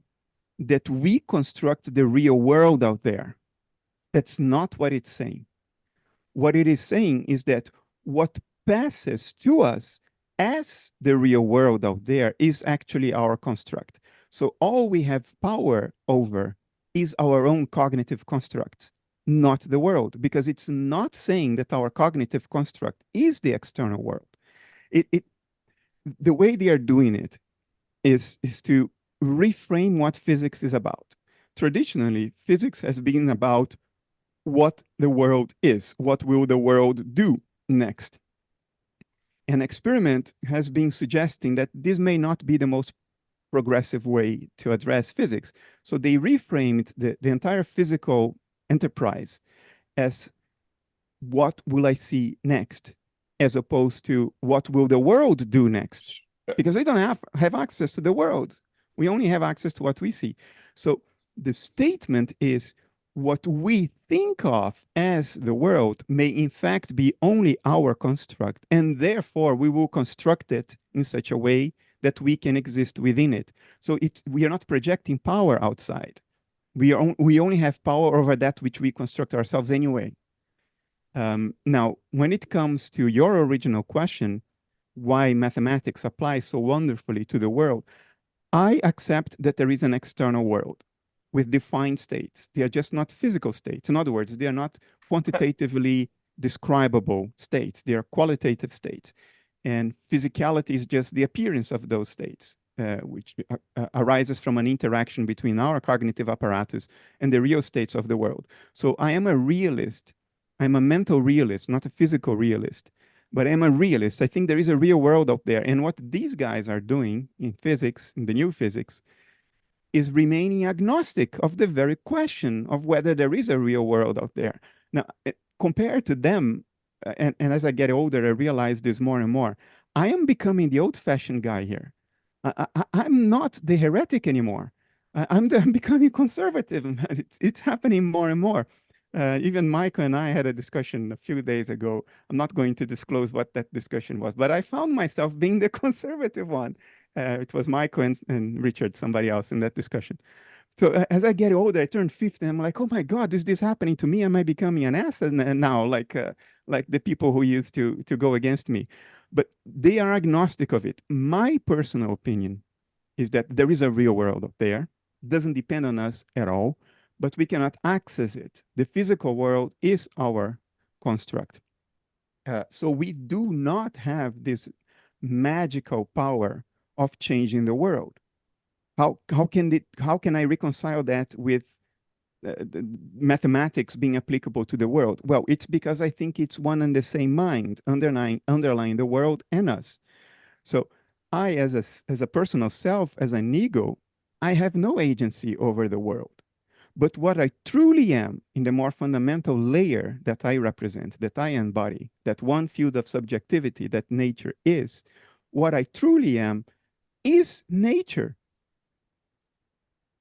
that we construct the real world out there. That's not what it's saying. What it is saying is that what passes to us as the real world out there is actually our construct. So all we have power over is our own cognitive construct, not the world, because it's not saying that our cognitive construct is the external world. The way they are doing it is to reframe what physics is about. Traditionally, physics has been about what the world is, what will the world do next. An experiment has been suggesting that this may not be the most progressive way to address physics. So they reframed the entire physical enterprise as what will I see next, as opposed to what will the world do next? Because we don't have access to the world. We only have access to what we see. So the statement is what we think of as the world may in fact be only our construct, and therefore we will construct it in such a way that we can exist within it. So we are not projecting power outside. We only have power over that which we construct ourselves anyway. Now, when it comes to your original question, why mathematics applies so wonderfully to the world, I accept that there is an external world with defined states. They are just not physical states. In other words, they are not quantitatively describable states. They are qualitative states. And physicality is just the appearance of those states, which arises from an interaction between our cognitive apparatus and the real states of the world. So I am a realist. I'm a mental realist, not a physical realist, but I'm a realist. I think there is a real world out there. And what these guys are doing in physics, in the new physics, is remaining agnostic of the very question of whether there is a real world out there. Now, compared to them, and as I get older, I realize this more and more, I am becoming the old-fashioned guy here. I'm not the heretic anymore. I'm becoming conservative. It's happening more and more. Even Michael and I had a discussion a few days ago. I'm not going to disclose what that discussion was, but I found myself being the conservative one. It was Michael and Richard, somebody else in that discussion. So as I get older, I turn 50, and I'm like, oh my God, is this happening to me? Am I becoming an ass now, like the people who used to go against me? But they are agnostic of it. My personal opinion is that there is a real world out there. It doesn't depend on us at all, but we cannot access it. The physical world is our construct. So we do not have this magical power of changing the world. How can I reconcile that with the mathematics being applicable to the world? Well, it's because I think it's one and the same mind underlying the world and us. So I, as a personal self, as an ego, I have no agency over the world. But what I truly am in the more fundamental layer that I represent, that I embody, that one field of subjectivity that nature is, what I truly am is nature.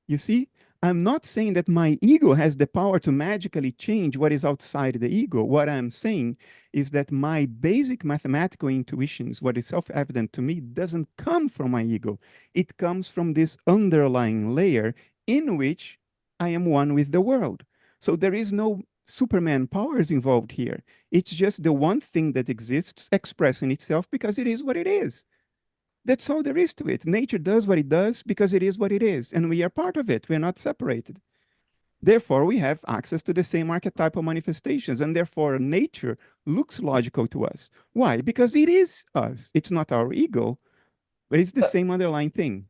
You see, I'm not saying that my ego has the power to magically change what is outside the ego. What I'm saying is that my basic mathematical intuitions, what is self-evident to me, doesn't come from my ego. It comes from this underlying layer in which I am one with the world. So there is no Superman powers involved here. It's just the one thing that exists expressing itself because it is what it is. That's all there is to it. Nature does what it does because it is what it is, and we are part of it. We're not separated. Therefore, we have access to the same archetypal manifestations, and therefore nature looks logical to us. Why? Because it is us. It's not our ego, but it's the same underlying thing.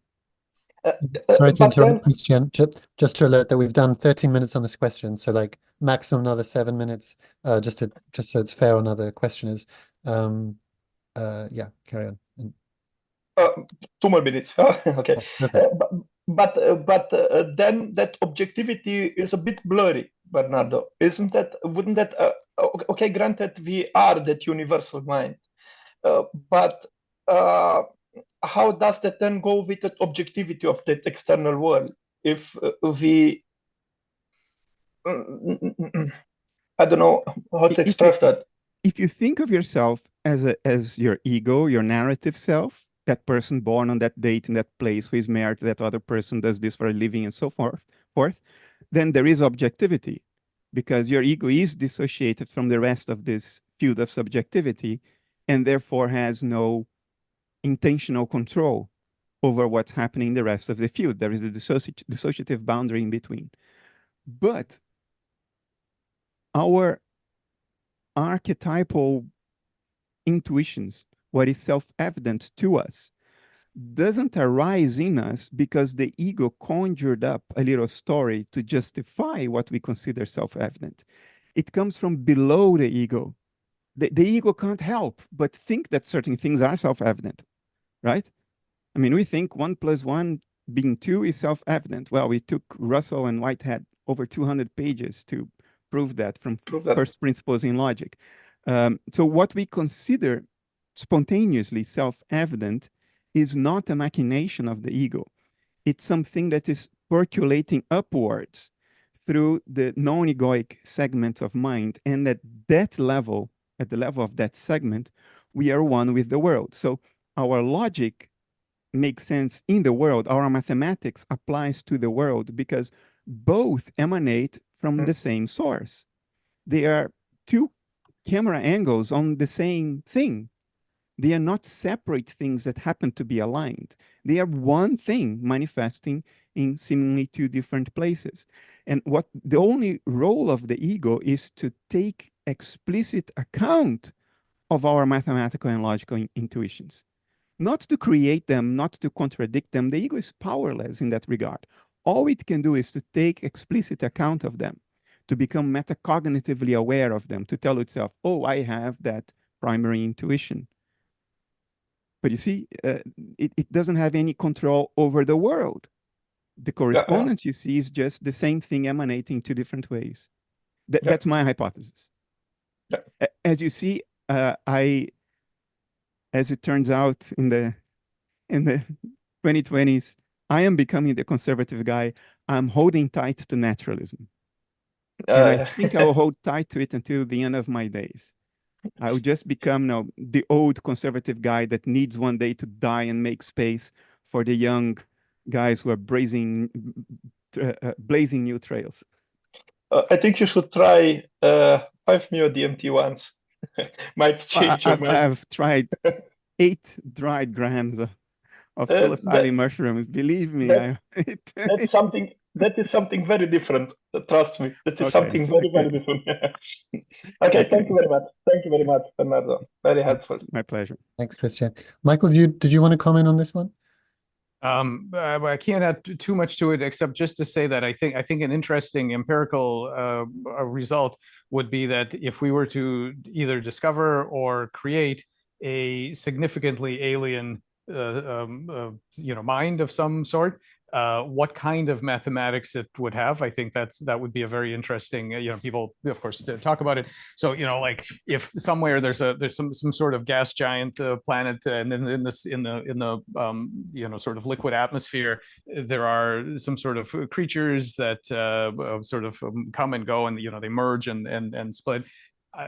Sorry to but interrupt, then, Christian. Just to alert that we've done 13 minutes on this question, so like maximum another 7 minutes, just so it's fair on other questioners. Yeah, carry on. 2 more minutes. Okay. Perfect. But then that objectivity is a bit blurry, Bernardo. Isn't that? Wouldn't that? Okay, granted, we are that universal mind, but how does that then go with the objectivity of that external world? If we, I don't know how to express that. If you think of yourself as your ego, your narrative self, that person born on that date in that place who is married to that other person, does this for a living, and so forth, then there is objectivity, because your ego is dissociated from the rest of this field of subjectivity, and therefore has no intentional control over what's happening in the rest of the field. There is a dissociative boundary in between. But our archetypal intuitions, what is self-evident to us, doesn't arise in us because the ego conjured up a little story to justify what we consider self-evident. It comes from below the ego. The ego can't help but think that certain things are self-evident, right? I mean, we think 1 + 1 being 2 is self-evident. Well, we took Russell and Whitehead over 200 pages to prove that from first principles in logic. So what we consider spontaneously self-evident is not a machination of the ego. It's something that is percolating upwards through the non-egoic segments of mind. And at that level, at the level of that segment, we are one with the world. So our logic makes sense in the world. Our mathematics applies to the world because both emanate from the same source. They are two camera angles on the same thing. They are not separate things that happen to be aligned. They are one thing manifesting in seemingly two different places. And what the only role of the ego is to take explicit account of our mathematical and logical intuitions. Not to create them, not to contradict them. The ego is powerless in that regard. All it can do is to take explicit account of them, to become metacognitively aware of them, to tell itself, oh, I have that primary intuition. But you see, it doesn't have any control over the world. The correspondence you see is just the same thing emanating two different ways. That's my hypothesis. As you see, as it turns out in the 2020s, I am becoming the conservative guy. I'm holding tight to naturalism. And I think I will hold tight to it until the end of my days. I will just become the old conservative guy that needs one day to die and make space for the young guys who are blazing new trails. I think you should try 5 Mio DMT once. Might change your mind. I've tried 8 dried grams of psilocybin mushrooms. Believe me, that's something. That is something very different. Trust me, that is something very, very different. Okay, thank you very much. Thank you very much, Bernardo. Very helpful. My pleasure. Thanks, Christian. Michael, did you want to comment on this one? I can't add too much to it, except just to say that I think an interesting empirical result would be that if we were to either discover or create a significantly alien mind of some sort, what kind of mathematics it would have. I think that would be a very interesting, people of course talk about it. So, like if somewhere there's some sort of gas giant planet, and then in the sort of liquid atmosphere, there are some sort of creatures that sort of come and go, and they merge and split.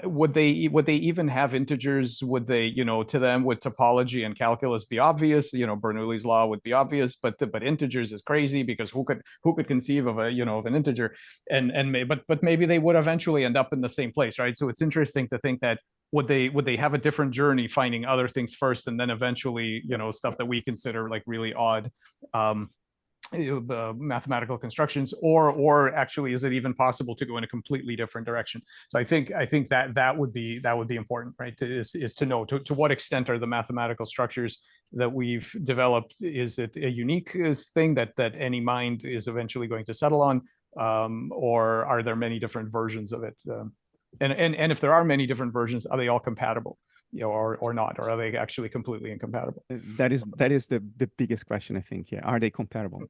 Would they even have integers? Would they, to them, would topology and calculus be obvious? Bernoulli's law would be obvious, but integers is crazy, because who could conceive of of an integer? But maybe they would eventually end up in the same place, right? So it's interesting to think that would they have a different journey finding other things first, and then eventually, you know, stuff that we consider like really odd mathematical constructions, or actually is it even possible to go in a completely different direction? So I think that would be important, right? Is to know to what extent are the mathematical structures that we've developed, is it a unique thing that any mind is eventually going to settle on, or are there many different versions of it? And if there are many different versions, are they all compatible, you know, or not, or are they actually completely incompatible? That is the biggest question, I think. Yeah, are they compatible?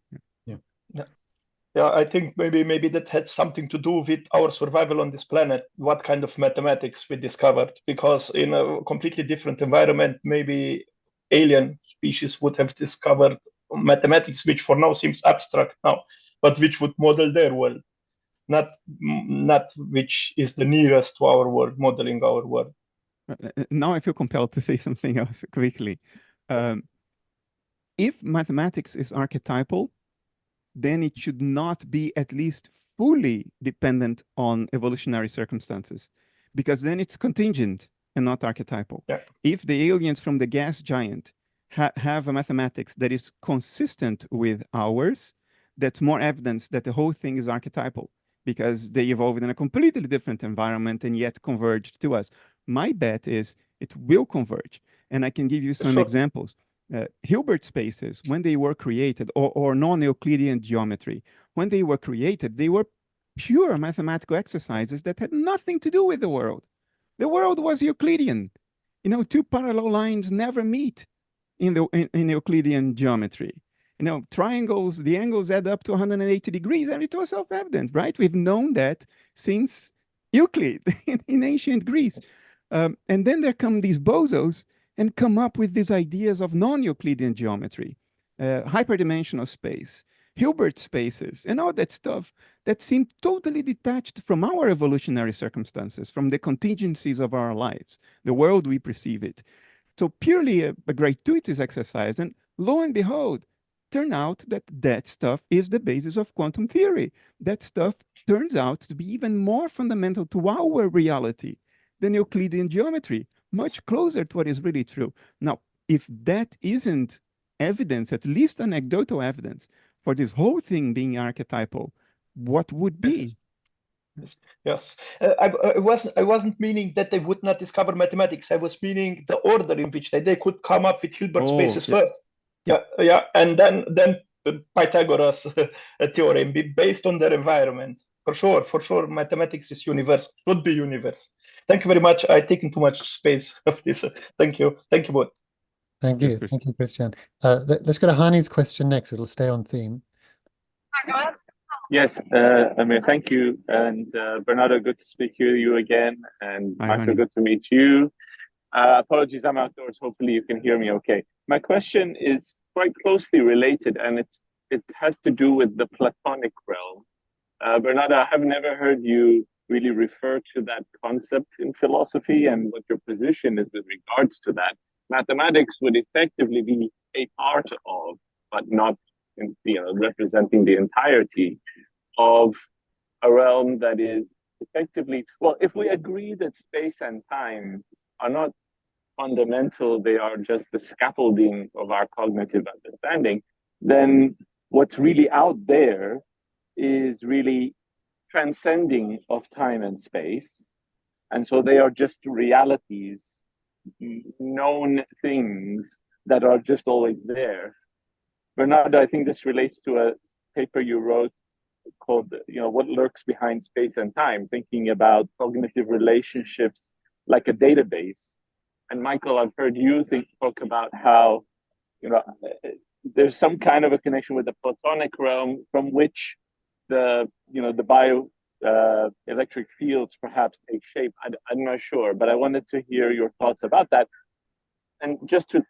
Yeah, I think maybe that had something to do with our survival on this planet, what kind of mathematics we discovered, because in a completely different environment, maybe alien species would have discovered mathematics, which for now seems abstract now, but which would model their world, not which is the nearest to our world, modeling our world. Now I feel compelled to say something else quickly. If mathematics is archetypal, then it should not be at least fully dependent on evolutionary circumstances, because then it's contingent and not archetypal. Yeah. If the aliens from the gas giant have a mathematics that is consistent with ours, that's more evidence that the whole thing is archetypal, because they evolved in a completely different environment and yet converged to us. My bet is it will converge. And I can give you some examples. Hilbert spaces, when they were created, or non-Euclidean geometry, when they were created, they were pure mathematical exercises that had nothing to do with the world. The world was Euclidean. You know, two parallel lines never meet in Euclidean geometry. You know, triangles, the angles add up to 180 degrees, and it was self-evident, right? We've known that since Euclid in ancient Greece. And then there come these bozos and come up with these ideas of non-Euclidean geometry, hyperdimensional space, Hilbert spaces, and all that stuff that seem totally detached from our evolutionary circumstances, from the contingencies of our lives, the world we perceive it. So purely a gratuitous exercise, and lo and behold, turn out that that stuff is the basis of quantum theory. That stuff turns out to be even more fundamental to our reality than Euclidean geometry, much closer to what is really true. Now, if that isn't evidence, at least anecdotal evidence, for this whole thing being archetypal, what would be? Yes. I wasn't meaning that they would not discover mathematics. I was meaning the order in which they could come up with Hilbert spaces first. Yeah, and then Pythagoras theorem based on their environment. For sure, mathematics is universal, should be universal. Thank you very much. I've taken too much space of this. Thank you both. Thank you, Christian. Let's go to Hani's question next. It'll stay on theme. Yes, Amir, thank you. And Bernardo, good to speak to you again. And Hi, Michael, Hani. good to meet you. Apologies, I'm outdoors. Hopefully you can hear me okay. My question is quite closely related, and it has to do with the Platonic realm. Bernardo, I have never heard you really refer to that concept in philosophy and what your position is with regards to that. Mathematics would effectively be a part of, but not representing the entirety of a realm that is effectively, well, if we agree that space and time are not fundamental, they are just the scaffolding of our cognitive understanding, then what's really out there is really transcending of time and space. And so they are just realities, known things that are just always there. Bernardo, I think this relates to a paper you wrote called, What Lurks Behind Space and Time, thinking about cognitive relationships like a database. And Michael, I've heard you talk about how, there's some kind of a connection with the Platonic realm from which the electric fields perhaps take shape. I'm not sure, but I wanted to hear your thoughts about that. And just to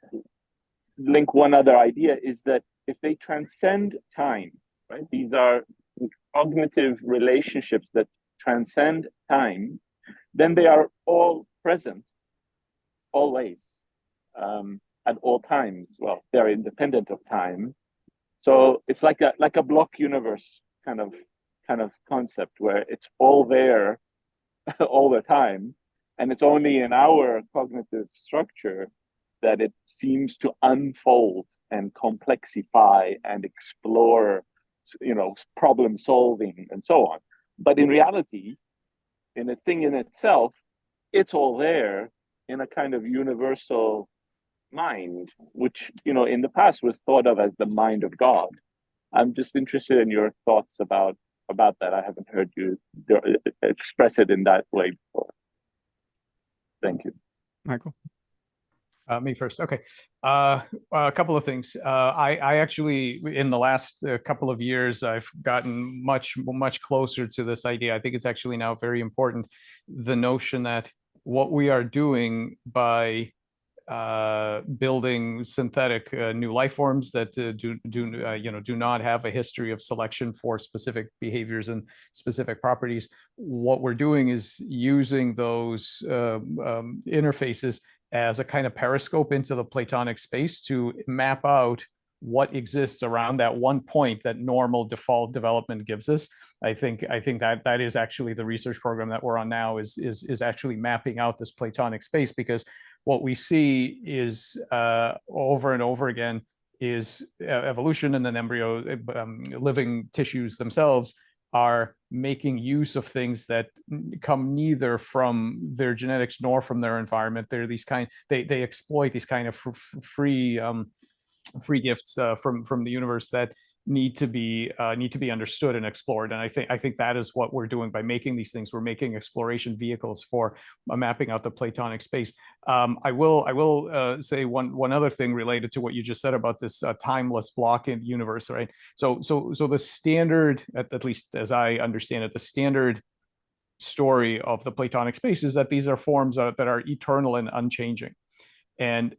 link one other idea is that if they transcend time, right? These are cognitive relationships that transcend time, then they are all present, always, at all times. Well, they're independent of time. So it's like a block universe kind of concept where it's all there all the time. And it's only in our cognitive structure that it seems to unfold and complexify and explore, problem solving and so on. But in reality, in a thing in itself, it's all there in a kind of universal mind, which, in the past was thought of as the mind of God. I'm just interested in your thoughts about that. I haven't heard you express it in that way before. Thank you. Michael? Me first. Okay. A couple of things. I actually, in the last couple of years, I've gotten much closer to this idea. I think it's actually now very important, the notion that what we are doing by building synthetic new life forms that do not have a history of selection for specific behaviors and specific properties. What we're doing is using those interfaces as a kind of periscope into the Platonic space to map out what exists around that one point that normal default development gives us. I think that is actually the research program that we're on now, is actually mapping out this Platonic space, because what we see is over and over again is evolution, and then embryo living tissues themselves are making use of things that come neither from their genetics nor from their environment. They're these they exploit these kind of free gifts from the universe that need to be understood and explored. And I think that is what we're doing by making these things. We're making exploration vehicles for mapping out the Platonic space. I will say one other thing related to what you just said about this timeless block in universe, right? So the standard, at least as I understand it, the standard story of the Platonic space is that these are forms that are eternal and unchanging. And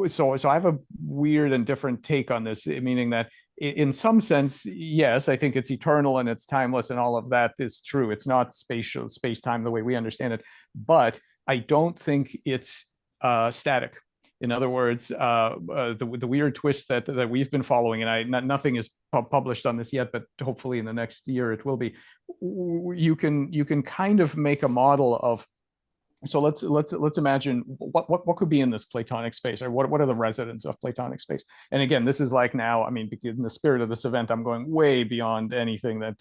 so I have a weird and different take on this, meaning that in some sense, yes, I think it's eternal and it's timeless and all of that is true. It's not space-time the way we understand it, but I don't think it's static. In other words, the weird twist that we've been following, and nothing is published on this yet, but hopefully in the next year it will be. You can kind of make a model of. So let's imagine what could be in this Platonic space, or what are the residents of Platonic space? And again, this is like now, I mean, in the spirit of this event, I'm going way beyond anything that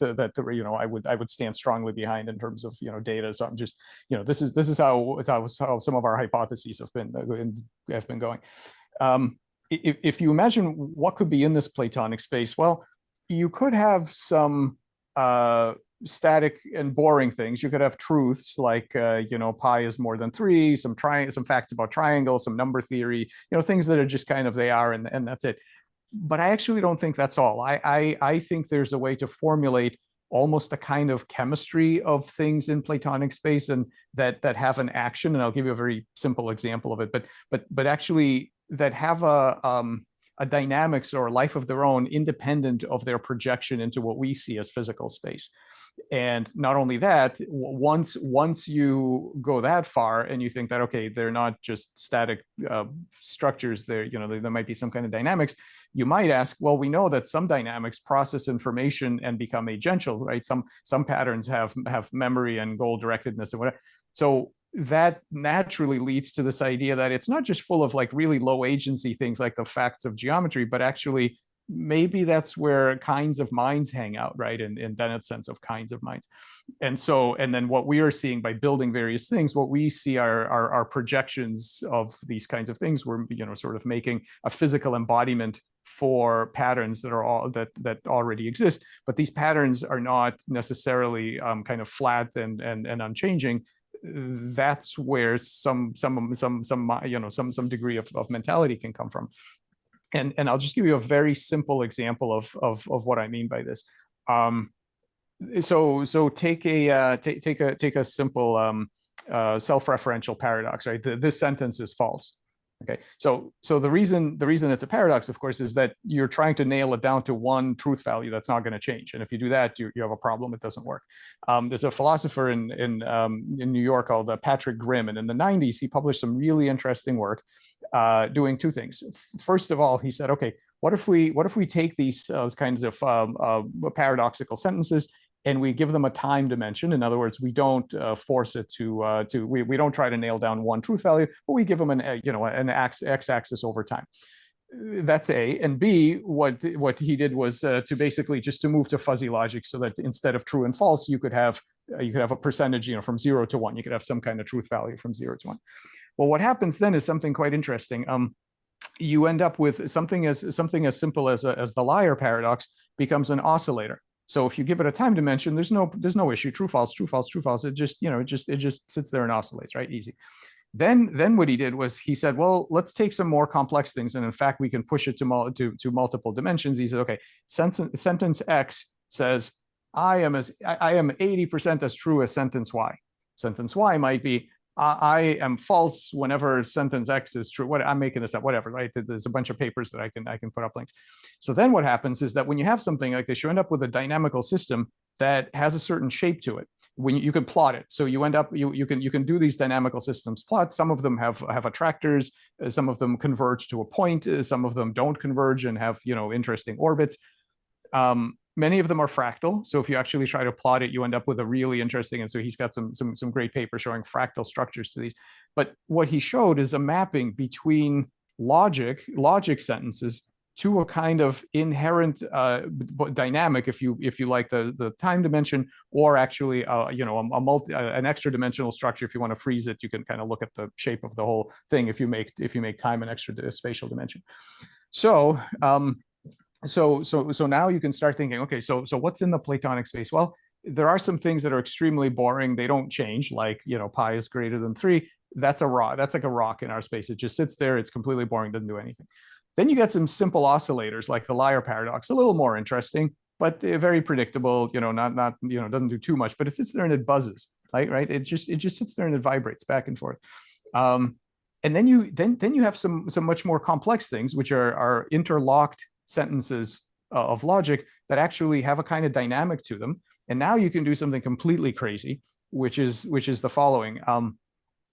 I would stand strongly behind in terms of data. So I'm just this is how some of our hypotheses have been going. If you imagine what could be in this Platonic space, well, you could have some static and boring things. You could have truths like pi is more than 3, some facts about triangles, some number theory, things that are just kind of they are, and that's it. But I actually don't think that's all. I think there's a way to formulate almost a kind of chemistry of things in Platonic space, and that have an action. And I'll give you a very simple example of it, but actually that have a dynamics or life of their own, independent of their projection into what we see as physical space. And not only that, once you go that far and you think that, okay, they're not just static structures, there might be some kind of dynamics, you might ask, well, we know that some dynamics process information and become agential, right? Some patterns have memory and goal directedness and whatever. So that naturally leads to this idea that it's not just full of like really low agency things like the facts of geometry, but actually maybe that's where kinds of minds hang out, right? In Bennett's sense of kinds of minds. And then what we are seeing by building various things, what we see are projections of these kinds of things. We're sort of making a physical embodiment for patterns that are that already exist, but these patterns are not necessarily kind of flat and unchanging. That's where some degree of mentality can come from. And I'll just give you a very simple example of what I mean by this. So take a simple self-referential paradox, right? This sentence is false. Okay, so the reason it's a paradox, of course, is that you're trying to nail it down to one truth value that's not going to change, and if you do that, you have a problem. It doesn't work. There's a philosopher in New York called Patrick Grimm, and in the 90s he published some really interesting work doing two things. First of all, he said, okay, what if we take these kinds of paradoxical sentences and we give them a time dimension. In other words, we don't force it we don't try to nail down one truth value, but we give them an x-axis over time. That's A. And B, what he did was to basically just to move to fuzzy logic, so that instead of true and false, you could have a percentage, from 0 to 1. You could have some kind of truth value from 0 to 1. Well, what happens then is something quite interesting. You end up with something as simple as the liar paradox becomes an oscillator. So if you give it a time dimension, there's no issue. True, false, true, false, true, false. It just sits there and oscillates, right? Easy. Then what he did was he said, well, let's take some more complex things, and in fact, we can push it to multiple dimensions. He said, okay, sentence X says, I am 80% as true as sentence Y. Sentence Y might be, I am false whenever sentence X is true. I'm making this up, whatever, right? There's a bunch of papers that I can put up links. So then what happens is that when you have something like this, you end up with a dynamical system that has a certain shape to it. When you can plot it, so you end up you can do these dynamical systems plots. Some of them have attractors, some of them converge to a point, some of them don't converge and have interesting orbits. Many of them are fractal. So if you actually try to plot it, you end up with a really interesting. And so he's got some great papers showing fractal structures to these. But what he showed is a mapping between logic sentences to a kind of inherent dynamic, if you like, the time dimension, or actually an extra dimensional structure. If you want to freeze it, you can kind of look at the shape of the whole thing if you make time an extra spatial dimension. So now you can start thinking, okay, so what's in the Platonic space? Well, there are some things that are extremely boring. They don't change, like pi is greater than 3. That's a rock. That's like a rock in our space. It just sits there. It's completely boring. Doesn't do anything. Then you get some simple oscillators like the liar paradox, a little more interesting, but very predictable. Not doesn't do too much, but it sits there and it buzzes, right? It just sits there and it vibrates back and forth. And then you have some much more complex things, which are interlocked sentences of logic that actually have a kind of dynamic to them. And now you can do something completely crazy, which is the following.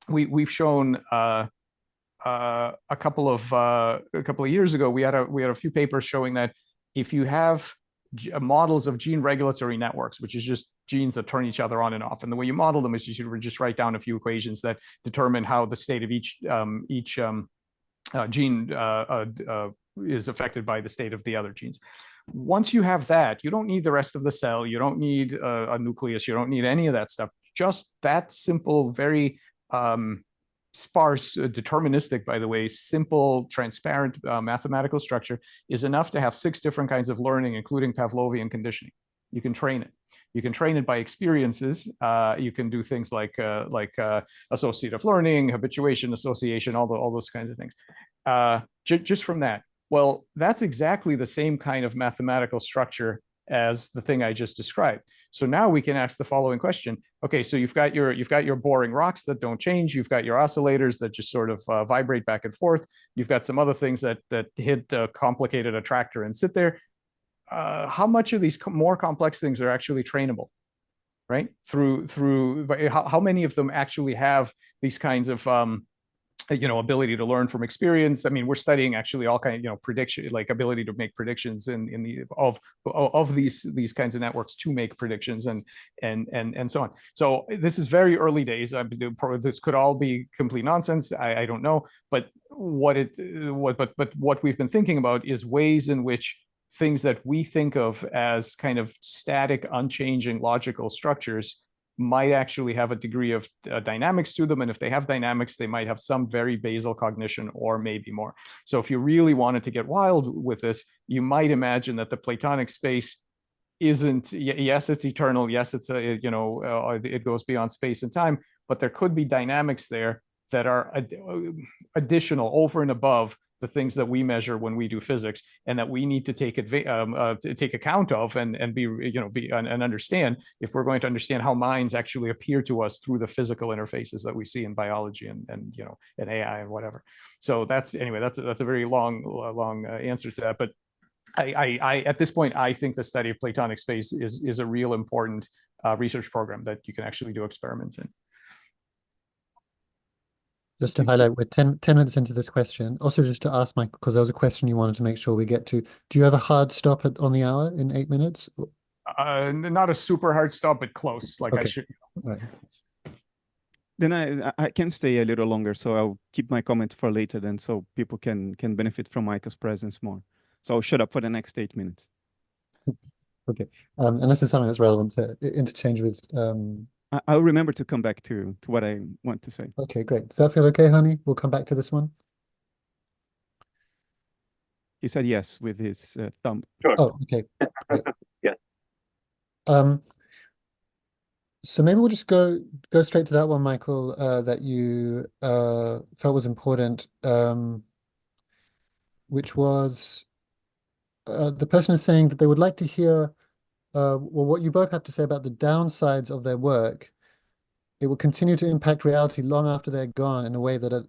We've shown a couple of years ago, we had a few papers showing that if you have models of gene regulatory networks, which is just genes that turn each other on and off, and the way you model them is you should just write down a few equations that determine how the state of each gene is affected by the state of the other genes. Once you have that, you don't need the rest of the cell. You don't need a nucleus. You don't need any of that stuff. Just that simple, very sparse, deterministic, by the way, simple, transparent mathematical structure is enough to have 6 different kinds of learning, including Pavlovian conditioning. You can train it. You can train it by experiences. You can do things like associative learning, habituation, association, all those kinds of things. Just from that. Well, that's exactly the same kind of mathematical structure as the thing I just described. So now we can ask the following question. Okay, so you've got your boring rocks that don't change. You've got your oscillators that just sort of vibrate back and forth. You've got some other things that hit a complicated attractor and sit there. How much of these more complex things are actually trainable, right? Through how many of them actually have these kinds of ability to learn from experience? I mean, we're studying actually all kinds of prediction, like ability to make predictions of these kinds of networks to make predictions and so on. So this is very early days. This could all be complete nonsense. I don't know, but what we've been thinking about is ways in which things that we think of as kind of static, unchanging logical structures might actually have a degree of dynamics to them. And if they have dynamics, they might have some very basal cognition or maybe more. So if you really wanted to get wild with this, you might imagine that the Platonic space isn't, yes, it's eternal. Yes, it's it goes beyond space and time, but there could be dynamics there that are additional over and above the things that we measure when we do physics, and that we need to take account of and understand if we're going to understand how minds actually appear to us through the physical interfaces that we see in biology and AI and whatever. So that's a very long answer to that. But I at this point, I think the study of Platonic space is a real important research program that you can actually do experiments in. Just to highlight, we're 10 minutes into this question. Also, just to ask Michael, because there was a question you wanted to make sure we get to. Do you have a hard stop on the hour in 8 minutes? Not a super hard stop, but close. Like I Okay. should. Right. Then I can stay a little longer, so I'll keep my comments for later then, so people can benefit from Michael's presence more. So I'll shut up for the next 8 minutes. Okay. Unless it's something that's relevant to interchange with. I'll remember to come back to what I want to say. Okay, great. Does that feel okay, honey? We'll come back to this one. He said yes with his thumb. Sure. Oh, okay. Great. Yeah. So maybe we'll just go straight to that one, Michael, that you felt was important, which was the person is saying that they would like to hear well, what you both have to say about the downsides of their work. It will continue to impact reality long after they're gone in a way that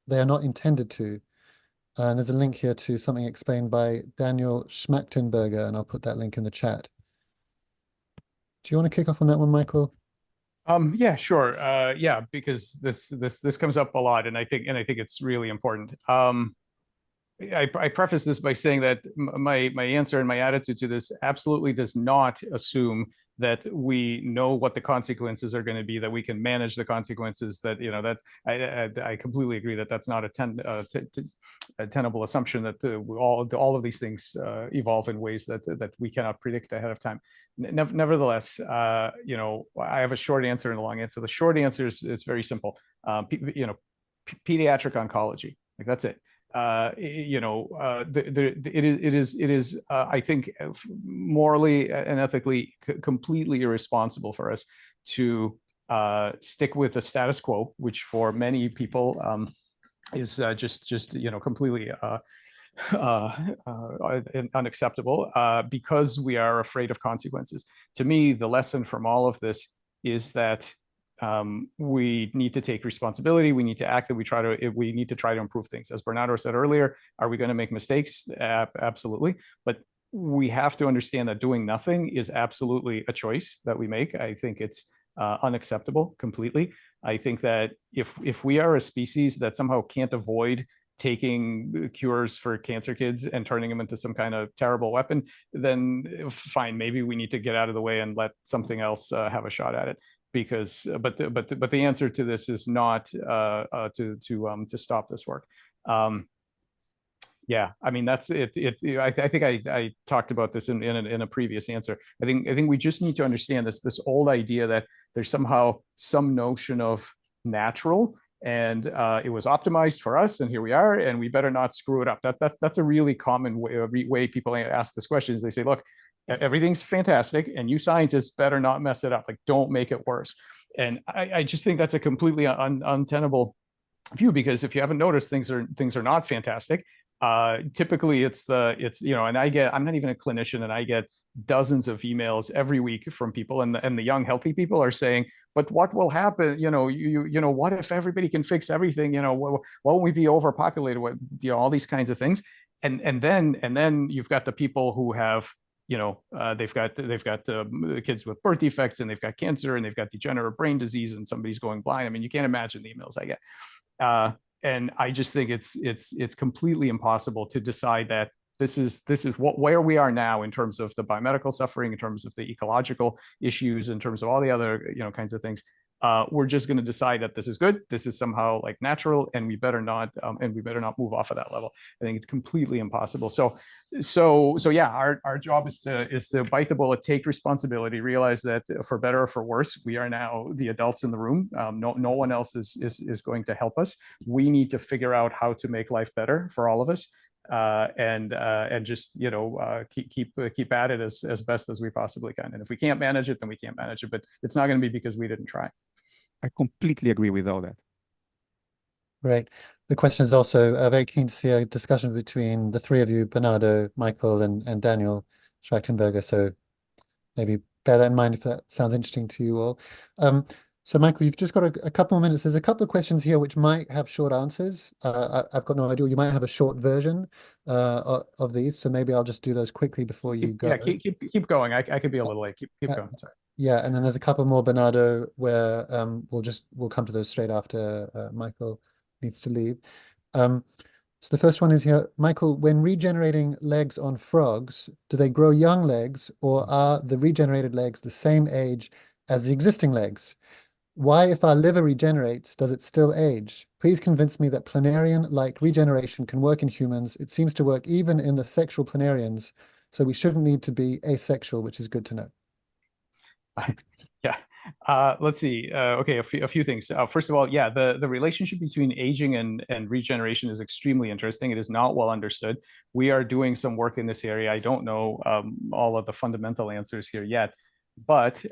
they are not intended to. And there's a link here to something explained by Daniel Schmachtenberger, and I'll put that link in the chat. Do you want to kick off on that one, Michael? Yeah, sure. Yeah, because this comes up a lot, and I think it's really important. I preface this by saying that my answer and my attitude to this absolutely does not assume that we know what the consequences are going to be, that we can manage the consequences, that, you know, that I completely agree that that's not a tenable assumption, that all of these things evolve in ways that we cannot predict ahead of time. Nevertheless, you know, I have a short answer and a long answer. The short answer is very simple. You know, pediatric oncology, like that's it. You know, it is I think morally and ethically completely irresponsible for us to stick with the status quo, which for many people is just you know, completely unacceptable, because we are afraid of consequences. To me, the lesson from all of this is that we need to take responsibility. We need to act, and we need to try to improve things. As Bernardo said earlier, are we going to make mistakes? Absolutely. But we have to understand that doing nothing is absolutely a choice that we make. I think it's unacceptable completely. I think that if we are a species that somehow can't avoid taking cures for cancer kids and turning them into some kind of terrible weapon, then fine, maybe we need to get out of the way and let something else have a shot at it. Because, but the answer to this is not to stop this work. Yeah, I mean, that's it. I think I talked about this in a previous answer. I think we just need to understand this old idea that there's somehow some notion of natural, and it was optimized for us, and here we are, and we better not screw it up. That's a really common way people ask this question. Is they say, look, everything's fantastic, and you scientists better not mess it up. Like, don't make it worse. And I just think that's a completely untenable view, because if you haven't noticed, things are not fantastic. Typically it's you know, and I'm not even a clinician, and I get dozens of emails every week from people, and the young healthy people are saying, but what will happen, you know, what if everybody can fix everything, you know, won't we be overpopulated, what, you know, all these kinds of things. And then you've got the people who have, you know, they've got kids with birth defects, and they've got cancer, and they've got degenerative brain disease, and somebody's going blind. I mean, you can't imagine the emails I get. And I just think it's completely impossible to decide that this is where we are now in terms of the biomedical suffering, in terms of the ecological issues, in terms of all the other, you know, kinds of things. We're just going to decide that this is good, this is somehow like natural, and we better not move off of that level. I think it's completely impossible. So yeah, our job is to bite the bullet, take responsibility, realize that for better or for worse, we are now the adults in the room. No one else is going to help us. We need to figure out how to make life better for all of us. And just, you know, keep at it as best as we possibly can. And if we can't manage it, then we can't manage it, but it's not going to be because we didn't try. I completely agree with all that. Great. The question is also very keen to see a discussion between the three of you, Bernardo, Michael, and Daniel Schmachtenberger. So maybe bear that in mind if that sounds interesting to you all. So Michael, you've just got a couple of minutes. There's a couple of questions here which might have short answers. I've got no idea. You might have a short version of these, so maybe I'll just do those quickly before you go. Yeah, keep going. I could be a little late. Keep going. Sorry. Yeah, and then there's a couple more, Bernardo, where we'll come to those straight after Michael needs to leave. So the first one is here, Michael, when regenerating legs on frogs, do they grow young legs, or are the regenerated legs the same age as the existing legs? Why, if our liver regenerates, does it still age? Please convince me that planarian-like regeneration can work in humans. It seems to work even in the sexual planarians, so we shouldn't need to be asexual, which is good to know. Yeah. Let's see. Okay, a few things. First of all, yeah, the relationship between aging and regeneration is extremely interesting. It is not well understood. We are doing some work in this area. I don't know all of the fundamental answers here yet, but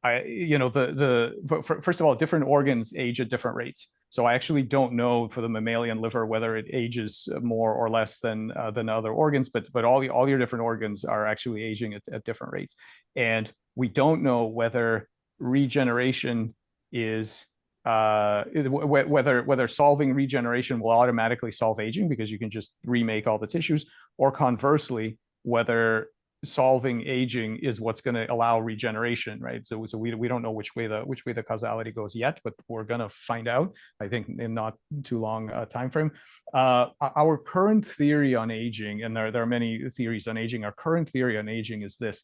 first of all, different organs age at different rates. So I actually don't know for the mammalian liver whether it ages more or less than other organs, but all your different organs are actually aging at different rates. And we don't know whether regeneration is whether solving regeneration will automatically solve aging because you can just remake all the tissues, or conversely, whether solving aging is what's going to allow regeneration, right? So we don't know which way the causality goes yet, but we're going to find out, I think, in not too long time frame. Our current theory on aging, and there are many theories on aging, our current theory on aging is this,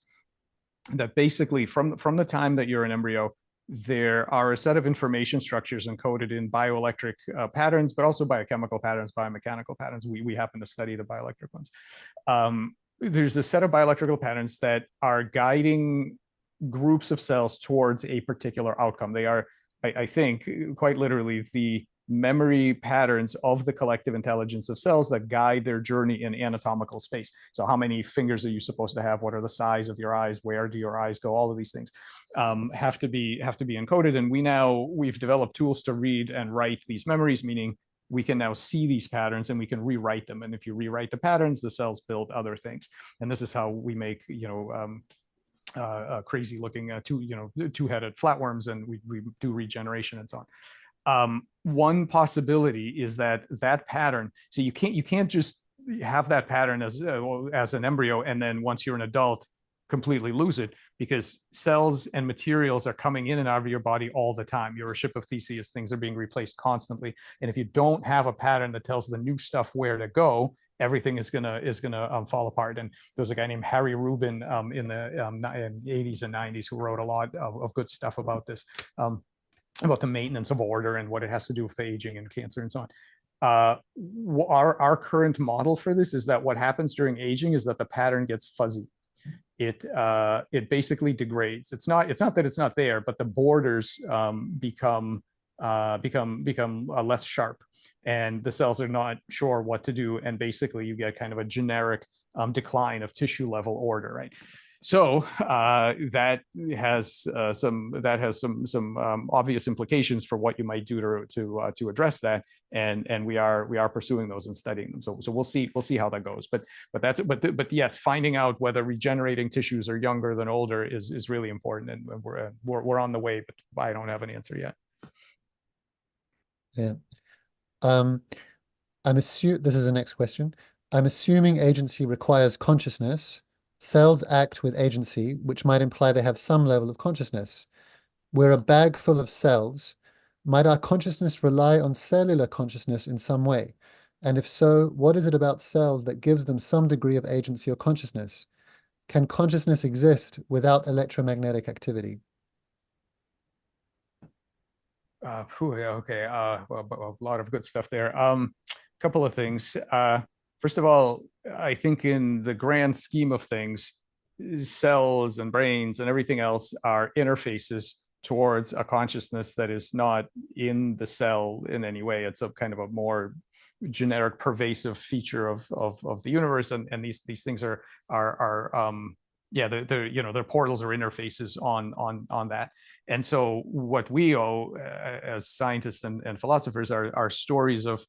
that basically from the time that you're an embryo, there are a set of information structures encoded in bioelectric patterns, but also biochemical patterns, biomechanical patterns. We happen to study the bioelectric ones. There's a set of bioelectrical patterns that are guiding groups of cells towards a particular outcome. They are, I think, quite literally the memory patterns of the collective intelligence of cells that guide their journey in anatomical space. So how many fingers are you supposed to have? What are the size of your eyes? Where do your eyes go? All of these things have to be encoded. And we've developed tools to read and write these memories, meaning we can now see these patterns and we can rewrite them. And if you rewrite the patterns, the cells build other things. And this is how we make, crazy looking two-headed flatworms, and we do regeneration and so on. One possibility is that pattern, so you can't just have that pattern as an embryo and then once you're an adult completely lose it, because cells and materials are coming in and out of your body all the time. You're a ship of Theseus, things are being replaced constantly. And if you don't have a pattern that tells the new stuff where to go, everything is gonna fall apart. And there's a guy named Harry Rubin in the 80s and 90s who wrote a lot of good stuff about this, about the maintenance of order and what it has to do with aging and cancer and so on. Our current model for this is that what happens during aging is that the pattern gets fuzzy. It basically degrades. It's not that it's not there, but the borders become less sharp, and the cells are not sure what to do, and basically you get kind of a generic decline of tissue level order, right? So that has some obvious implications for what you might do to address that, and we are pursuing those and studying them. So we'll see how that goes. But yes, finding out whether regenerating tissues are younger than older is really important, and we're on the way, but I don't have an answer yet. Yeah. This is the next question. I'm assuming agency requires consciousness. Cells act with agency, which might imply they have some level of consciousness. We're a bag full of cells. Might our consciousness rely on cellular consciousness in some way? And if so, what is it about cells that gives them some degree of agency or consciousness? Can consciousness exist without electromagnetic activity? Okay, a lot of good stuff there. Couple of things. First of all, I think in the grand scheme of things, cells and brains and everything else are interfaces towards a consciousness that is not in the cell in any way. It's a kind of a more generic, pervasive feature of the universe, and these things are they're portals or interfaces on that. And so what we owe as scientists and philosophers are stories of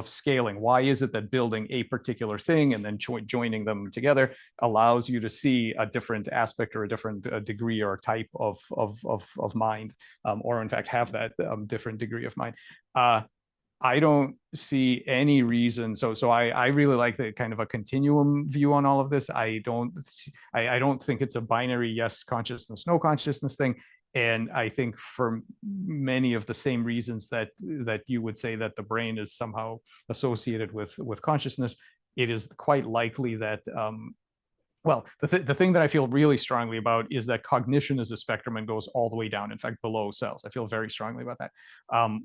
scaling. Why is it that building a particular thing and then joining them together allows you to see a different aspect or a different degree or type of mind, or in fact have that different degree of mind? I don't see any reason. So I really like the kind of a continuum view on all of this. I don't think it's a binary yes consciousness, no consciousness thing. And I think for many of the same reasons that you would say that the brain is somehow associated with consciousness, it is quite likely that well, the thing that I feel really strongly about is that cognition is a spectrum and goes all the way down, in fact, below cells. I feel very strongly about that.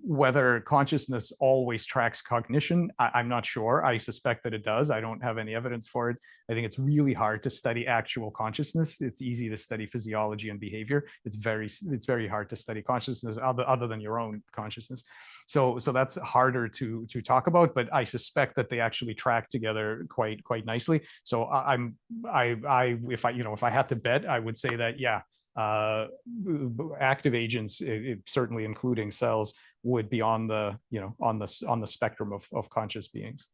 Whether consciousness always tracks cognition, I'm not sure. I suspect that it does. I don't have any evidence for it. I think it's really hard to study actual consciousness. It's easy to study physiology and behavior. It's very hard to study consciousness other than your own consciousness. So that's harder to talk about, but I suspect that they actually track together quite nicely. So if I had to bet, I would say that, yeah, active agents, certainly including cells, would be on the on the spectrum of conscious beings.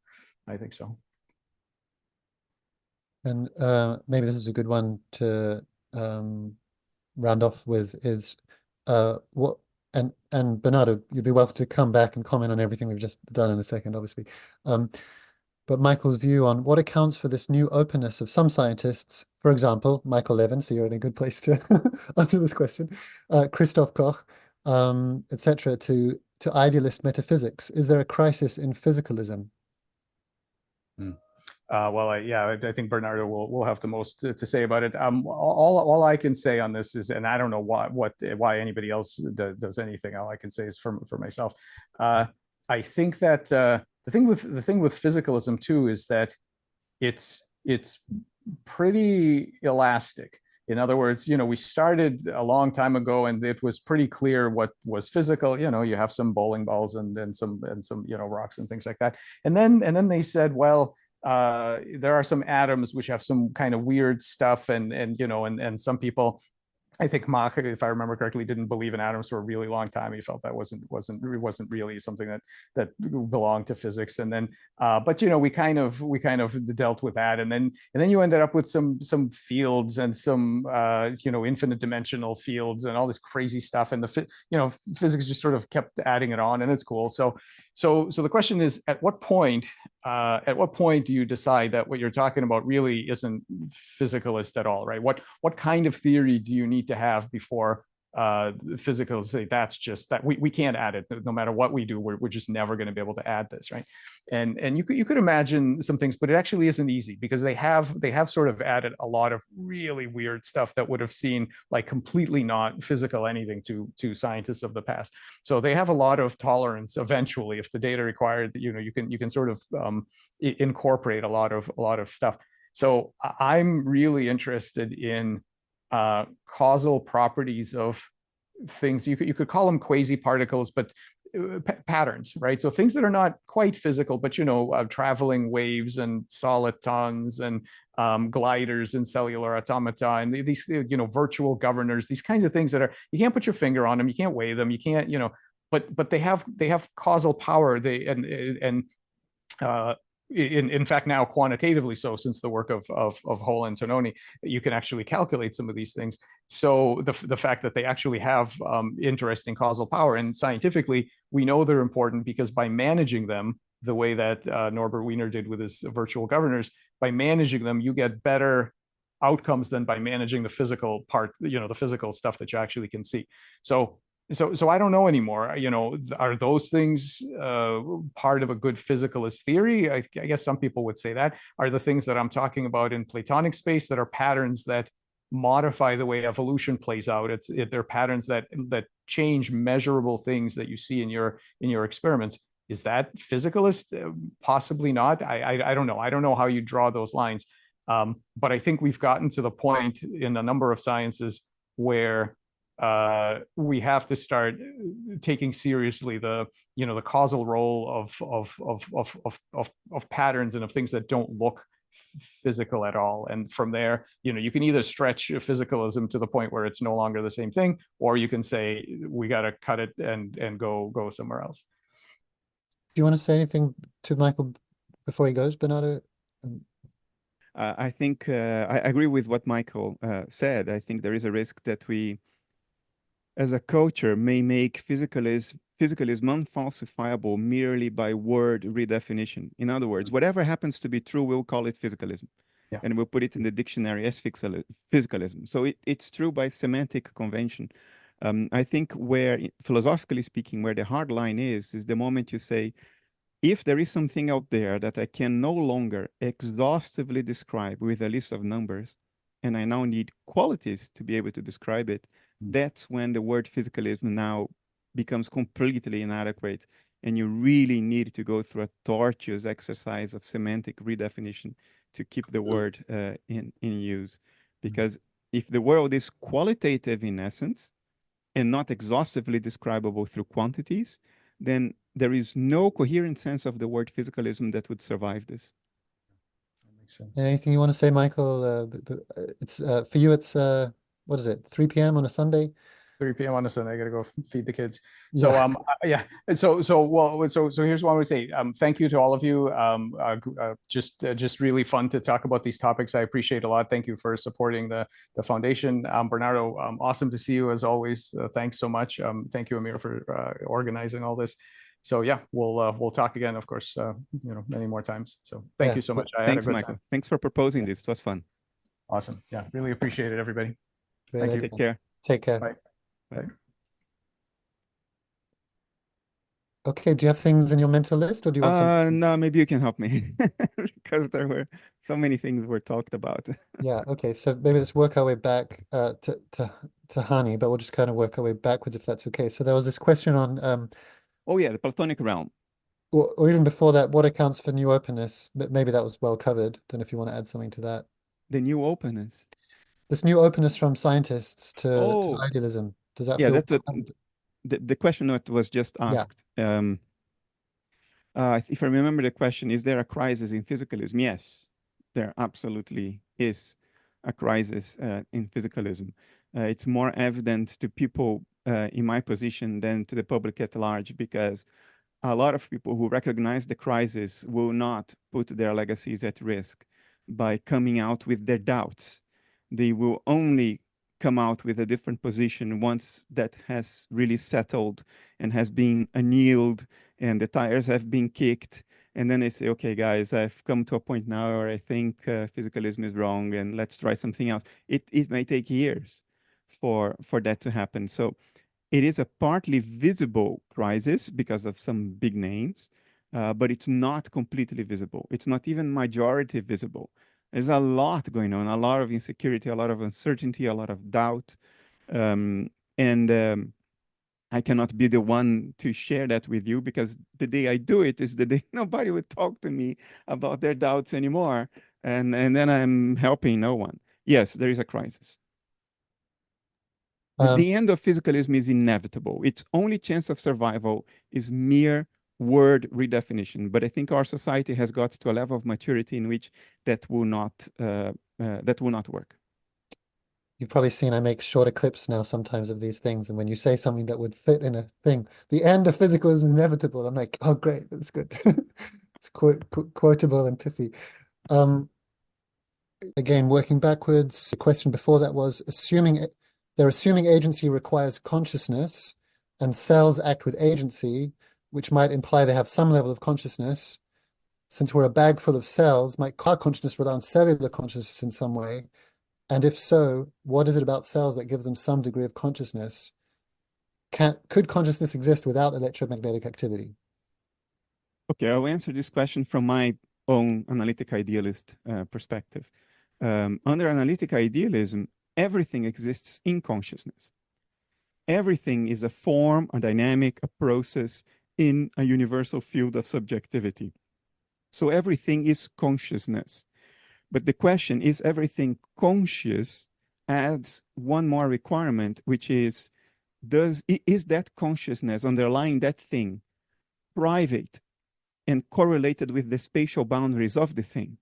I think so. And maybe this is a good one to round off with is what and Bernardo, you'd be welcome to come back and comment on everything we've just done in a second, obviously. But Michael's view on what accounts for this new openness of some scientists, for example, Michael Levin, so you're in a good place to answer this question, Christoph Koch, etc., to idealist metaphysics. Is there a crisis in physicalism? Well, I think Bernardo will have the most to say about it. All I can say on this is, and I don't know why anybody else does anything. All I can say is for myself. I think that the thing with physicalism too is that it's pretty elastic. In other words, we started a long time ago, and it was pretty clear what was physical. You have some bowling balls and then some rocks and things like that. And then they said, well, there are some atoms which have some kind of weird stuff, and some people, I think Mach, if I remember correctly, didn't believe in atoms for a really long time. He felt that wasn't really something that belonged to physics. And then, but we kind of dealt with that. And then you ended up with some fields and some infinite dimensional fields and all this crazy stuff. And physics just sort of kept adding it on, and it's cool. So the question is, at what point do you decide that what you're talking about really isn't physicalist at all, right? What kind of theory do you need to have before physicals say that's just that we can't add it, no matter what we do, we're just never going to be able to add this, right? And you could imagine some things, but it actually isn't easy, because they have sort of added a lot of really weird stuff that would have seemed like completely not physical anything to scientists of the past. So they have a lot of tolerance eventually, if the data required, that you can sort of incorporate a lot of stuff. So I'm really interested in causal properties of things. You could call them quasi-particles, but patterns, right? So things that are not quite physical, but traveling waves and solitons and gliders and cellular automata and these virtual governors, these kinds of things that you can't put your finger on them, you can't weigh them, you can't but they have causal power. In fact, now quantitatively so, since the work of Hole and Tononi, you can actually calculate some of these things. So the fact that they actually have interesting causal power, and scientifically, we know they're important because by managing them the way that Norbert Wiener did with his virtual governors, by managing them, you get better outcomes than by managing the physical part, the physical stuff that you actually can see. So I don't know anymore. Are those things part of a good physicalist theory? I guess some people would say that. Are the things that I'm talking about in Platonic space that are patterns that modify the way evolution plays out? They're patterns that change measurable things that you see in your experiments. Is that physicalist? Possibly not. I don't know. I don't know how you draw those lines. But I think we've gotten to the point in a number of sciences where we have to start taking seriously the causal role of patterns and of things that don't look physical at all. And from there, you can either stretch physicalism to the point where it's no longer the same thing, or you can say we got to cut it and go somewhere else. Do you want to say anything to Michael before he goes, Bernardo? I think I agree with what Michael said. I think there is a risk that we, as a culture, may make physicalism unfalsifiable merely by word redefinition. In other words, whatever happens to be true, we'll call it physicalism. Yeah. And we'll put it in the dictionary as physicalism. So it's true by semantic convention. I think where, philosophically speaking, where the hard line is the moment you say, if there is something out there that I can no longer exhaustively describe with a list of numbers, and I now need qualities to be able to describe it, that's when the word physicalism now becomes completely inadequate. And you really need to go through a tortuous exercise of semantic redefinition to keep the word in use. Because if the world is qualitative in essence and not exhaustively describable through quantities, then there is no coherent sense of the word physicalism that would survive this. That makes sense. Anything you want to say, Michael? It's for you. It's what is it? 3 p.m. on a Sunday. 3 p.m. on a Sunday. I gotta go feed the kids. So yeah. So here's what I would say. Thank you to all of you. Just really fun to talk about these topics. I appreciate a lot. Thank you for supporting the foundation. Bernardo, awesome to see you as always. Thanks so much. Thank you, Amir, for organizing all this. So yeah, we'll talk again, of course, many more times. So thank you so much. I had a good Michael. time. Thanks for proposing this. It was fun. Awesome. Yeah, really appreciate it, everybody. Great. Thank you. Take care. Take care. Bye. Bye. Okay, do you have things in your mental list, or do you want some? No, maybe you can help me because there were so many things were talked about. Yeah, okay. So maybe let's work our way back to Hani, but we'll just kind of work our way backwards if that's okay. So there was this question on Oh yeah, the Platonic realm. or even before that, what accounts for new openness? But maybe that was well covered. Don't know if you want to add something to that. The new openness. This new openness from scientists to Oh, idealism. Does that yeah, feel that's the question that was just asked. If I remember the question, is there a crisis in physicalism? Yes, there absolutely is a crisis in physicalism. It's more evident to people in my position than to the public at large, because a lot of people who recognize the crisis will not put their legacies at risk by coming out with their doubts. They will only come out with a different position once that has really settled and has been annealed and the tires have been kicked. And then they say, okay, guys, I've come to a point now where I think physicalism is wrong and let's try something else. It may take years for that to happen. So it is a partly visible crisis because of some big names, but it's not completely visible. It's not even majority visible. There's a lot going on, a lot of insecurity, a lot of uncertainty, a lot of doubt. I cannot be the one to share that with you, because the day I do it is the day nobody would talk to me about their doubts anymore. And then I'm helping no one. Yes, there is a crisis. The end of physicalism is inevitable. Its only chance of survival is mere word redefinition. But I think our society has got to a level of maturity in which that will not work. You've probably seen I make shorter clips now sometimes of these things, and when you say something that would fit in a thing, the end of physical is inevitable. I'm like, oh great, that's good. It's quotable and pithy. Again, working backwards, the question before that was they're assuming agency requires consciousness, and cells act with agency, which might imply they have some level of consciousness. Since we're a bag full of cells, might car consciousness rely on cellular consciousness in some way? And if so, what is it about cells that gives them some degree of consciousness? Could consciousness exist without electromagnetic activity? Okay, I'll answer this question from my own analytic idealist perspective. Under analytic idealism, everything exists in consciousness. Everything is a form, a dynamic, a process in a universal field of subjectivity. So everything is consciousness. But the question is, everything conscious adds one more requirement, which is that consciousness underlying that thing private and correlated with the spatial boundaries of the thing?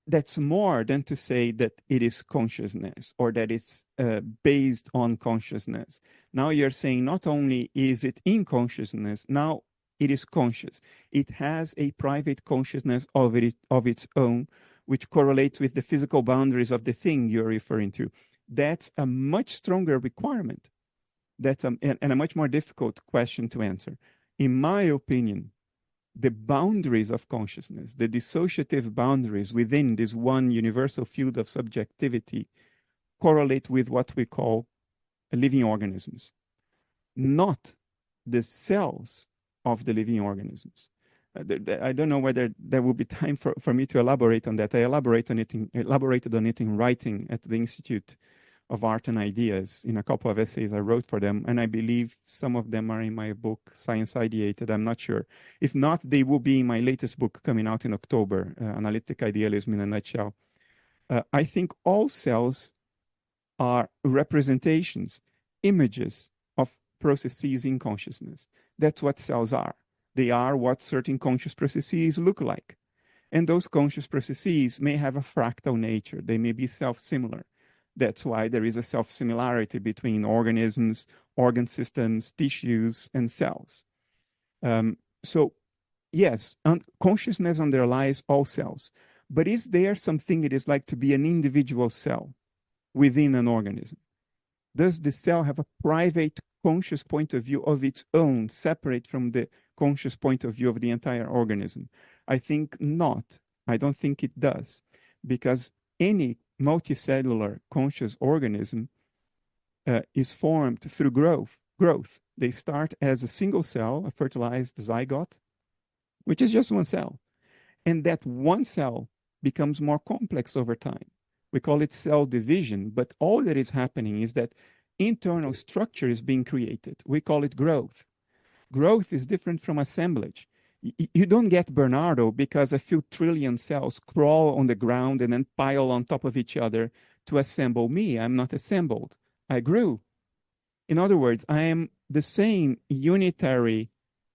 That's more than to say that it is consciousness or that it's based on consciousness. Now you're saying not only is it in consciousness, now it is conscious. It has a private consciousness of its own, which correlates with the physical boundaries of the thing you're referring to. That's a much stronger requirement. That's and a much more difficult question to answer. In my opinion, the boundaries of consciousness, the dissociative boundaries within this one universal field of subjectivity, correlate with what we call living organisms, not the cells of the living organisms. I don't know whether there will be time for me to elaborate on that. I elaborated on it in writing at the Institute of Art and Ideas in a couple of essays I wrote for them, and I believe some of them are in my book, Science Ideated. I'm not sure. If not, they will be in my latest book coming out in October, Analytic Idealism in a Nutshell. I think all cells are representations, images of processes in consciousness. That's what cells are. They are what certain conscious processes look like. And those conscious processes may have a fractal nature. They may be self-similar. That's why there is a self-similarity between organisms, organ systems, tissues, and cells. So yes, consciousness underlies all cells. But is there something it is like to be an individual cell within an organism? Does the cell have a private conscious point of view of its own, separate from the conscious point of view of the entire organism? I think not. I don't think it does, because any multicellular conscious organism is formed through growth. They start as a single cell, a fertilized zygote, which is just one cell. And that one cell becomes more complex over time. We call it cell division, but all that is happening is that internal structure is being created. We call it growth. Growth is different from assemblage. You don't get Bernardo because a few trillion cells crawl on the ground and then pile on top of each other to assemble me. I'm not assembled. I grew. In other words, I am the same unitary,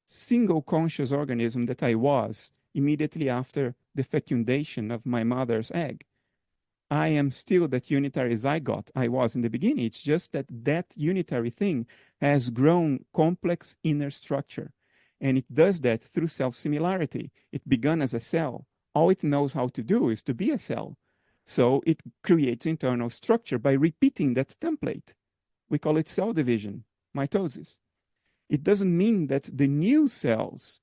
single conscious organism that I was immediately after the fecundation of my mother's egg. I am still that unitary zygote I was in the beginning. It's just that that unitary thing has grown complex inner structure. And it does that through self-similarity. It began as a cell. All it knows how to do is to be a cell. So it creates internal structure by repeating that template. We call it cell division, mitosis. It doesn't mean that the new cells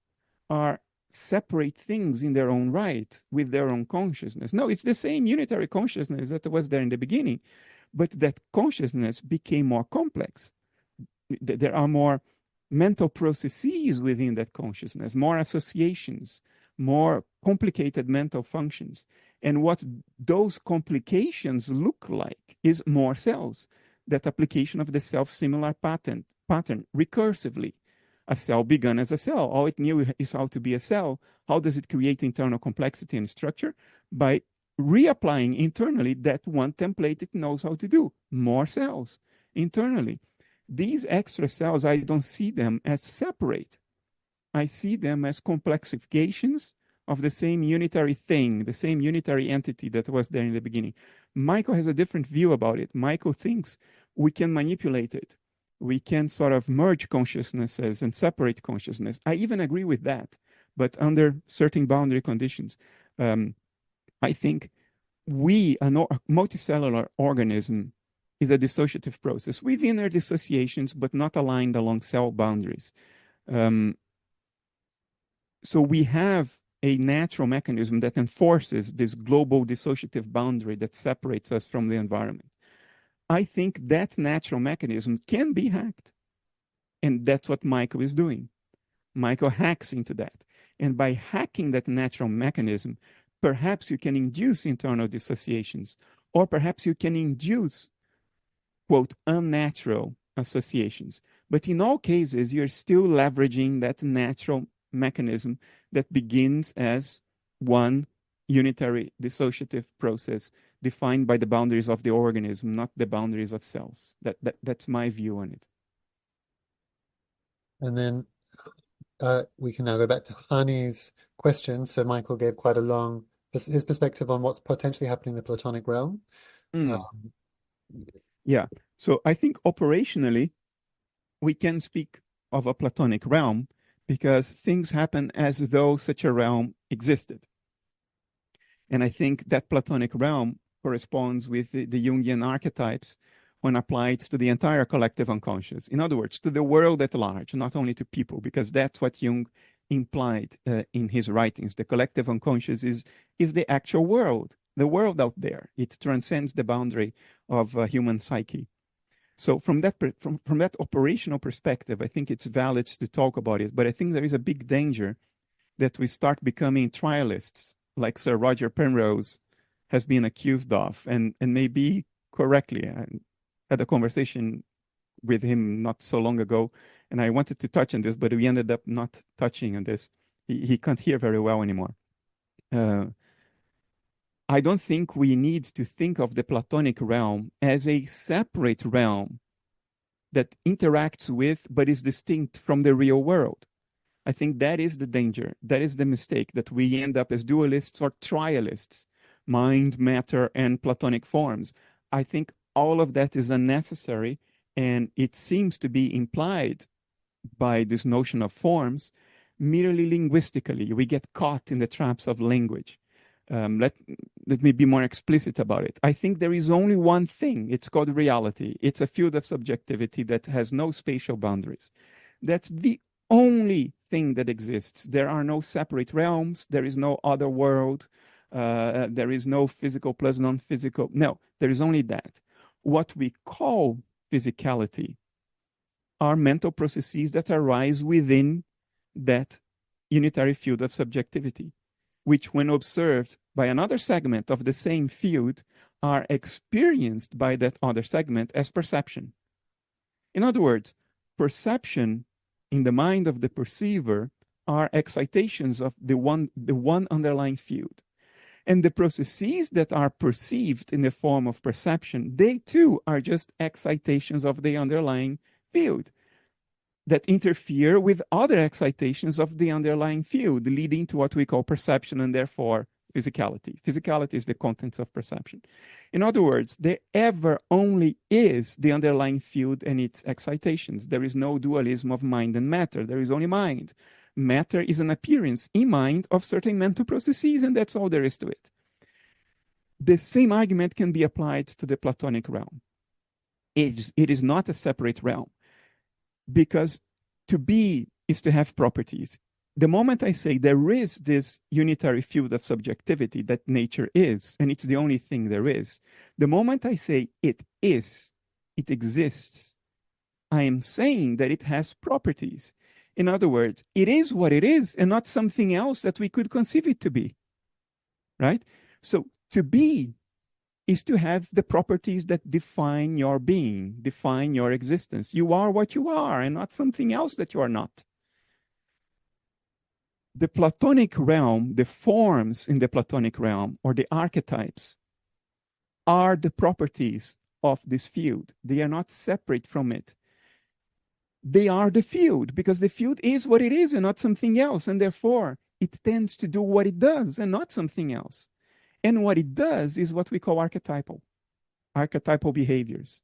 are separate things in their own right with their own consciousness. No, it's the same unitary consciousness that was there in the beginning, but that consciousness became more complex. There are more mental processes within that consciousness, more associations, more complicated mental functions. And what those complications look like is more cells, that application of the self-similar pattern recursively. A cell began as a cell. All it knew is how to be a cell. How does it create internal complexity and structure? By reapplying internally that one template it knows how to do. More cells internally. These extra cells, I don't see them as separate. I see them as complexifications of the same unitary thing, the same unitary entity that was there in the beginning. Michael has a different view about it. Michael thinks we can manipulate it. We can sort of merge consciousnesses and separate consciousness. I even agree with that, but under certain boundary conditions. I think a multicellular organism is a dissociative process with inner dissociations, but not aligned along cell boundaries. So we have a natural mechanism that enforces this global dissociative boundary that separates us from the environment. I think that natural mechanism can be hacked. And that's what Michael is doing. Michael hacks into that. And by hacking that natural mechanism, perhaps you can induce internal dissociations, or perhaps you can induce, quote, unnatural associations. But in all cases, you're still leveraging that natural mechanism that begins as one unitary dissociative process defined by the boundaries of the organism, not the boundaries of cells. That's my view on it. And then we can now go back to Hani's question. So Michael gave quite a long, his perspective on what's potentially happening in the Platonic realm. Yeah, so I think operationally, we can speak of a Platonic realm because things happen as though such a realm existed. And I think that Platonic realm corresponds with the Jungian archetypes when applied to the entire collective unconscious. In other words, to the world at large, not only to people, because that's what Jung implied in his writings. The collective unconscious is the actual world, the world out there. It transcends the boundary of human psyche. So from that operational perspective, I think it's valid to talk about it. But I think there is a big danger that we start becoming trialists, like Sir Roger Penrose has been accused of, and maybe correctly. I had a conversation with him not so long ago, and I wanted to touch on this, but we ended up not touching on this. He can't hear very well anymore. I don't think we need to think of the Platonic realm as a separate realm that interacts with but is distinct from the real world. I think that is the danger. That is the mistake, that we end up as dualists or trialists, mind, matter, and Platonic forms. I think all of that is unnecessary, and it seems to be implied by this notion of forms merely linguistically. We get caught in the traps of language. Let me be more explicit about it. I think there is only one thing. It's called reality. It's a field of subjectivity that has no spatial boundaries. That's the only thing that exists. There are no separate realms. There is no other world. There is no physical plus non-physical. No, there is only that. What we call physicality are mental processes that arise within that unitary field of subjectivity, which, when observed by another segment of the same field, are experienced by that other segment as perception. In other words, perception in the mind of the perceiver are excitations of the one underlying field. And the processes that are perceived in the form of perception, they too are just excitations of the underlying field that interfere with other excitations of the underlying field, leading to what we call perception and therefore physicality. Physicality is the contents of perception. In other words, there ever only is the underlying field and its excitations. There is no dualism of mind and matter. There is only mind. Matter is an appearance in mind of certain mental processes, and that's all there is to it. The same argument can be applied to the Platonic realm. It is not a separate realm, because to be is to have properties. The moment I say there is this unitary field of subjectivity that nature is, and it's the only thing there is, the moment I say it is, it exists, I am saying that it has properties. In other words, it is what it is and not something else that we could conceive it to be, right? So to be is to have the properties that define your being, define your existence. You are what you are and not something else that you are not. The Platonic realm, the forms in the Platonic realm, or the archetypes, are the properties of this field. They are not separate from it. They are the field, because the field is what it is and not something else, and therefore it tends to do what it does and not something else. And what it does is what we call archetypal behaviors.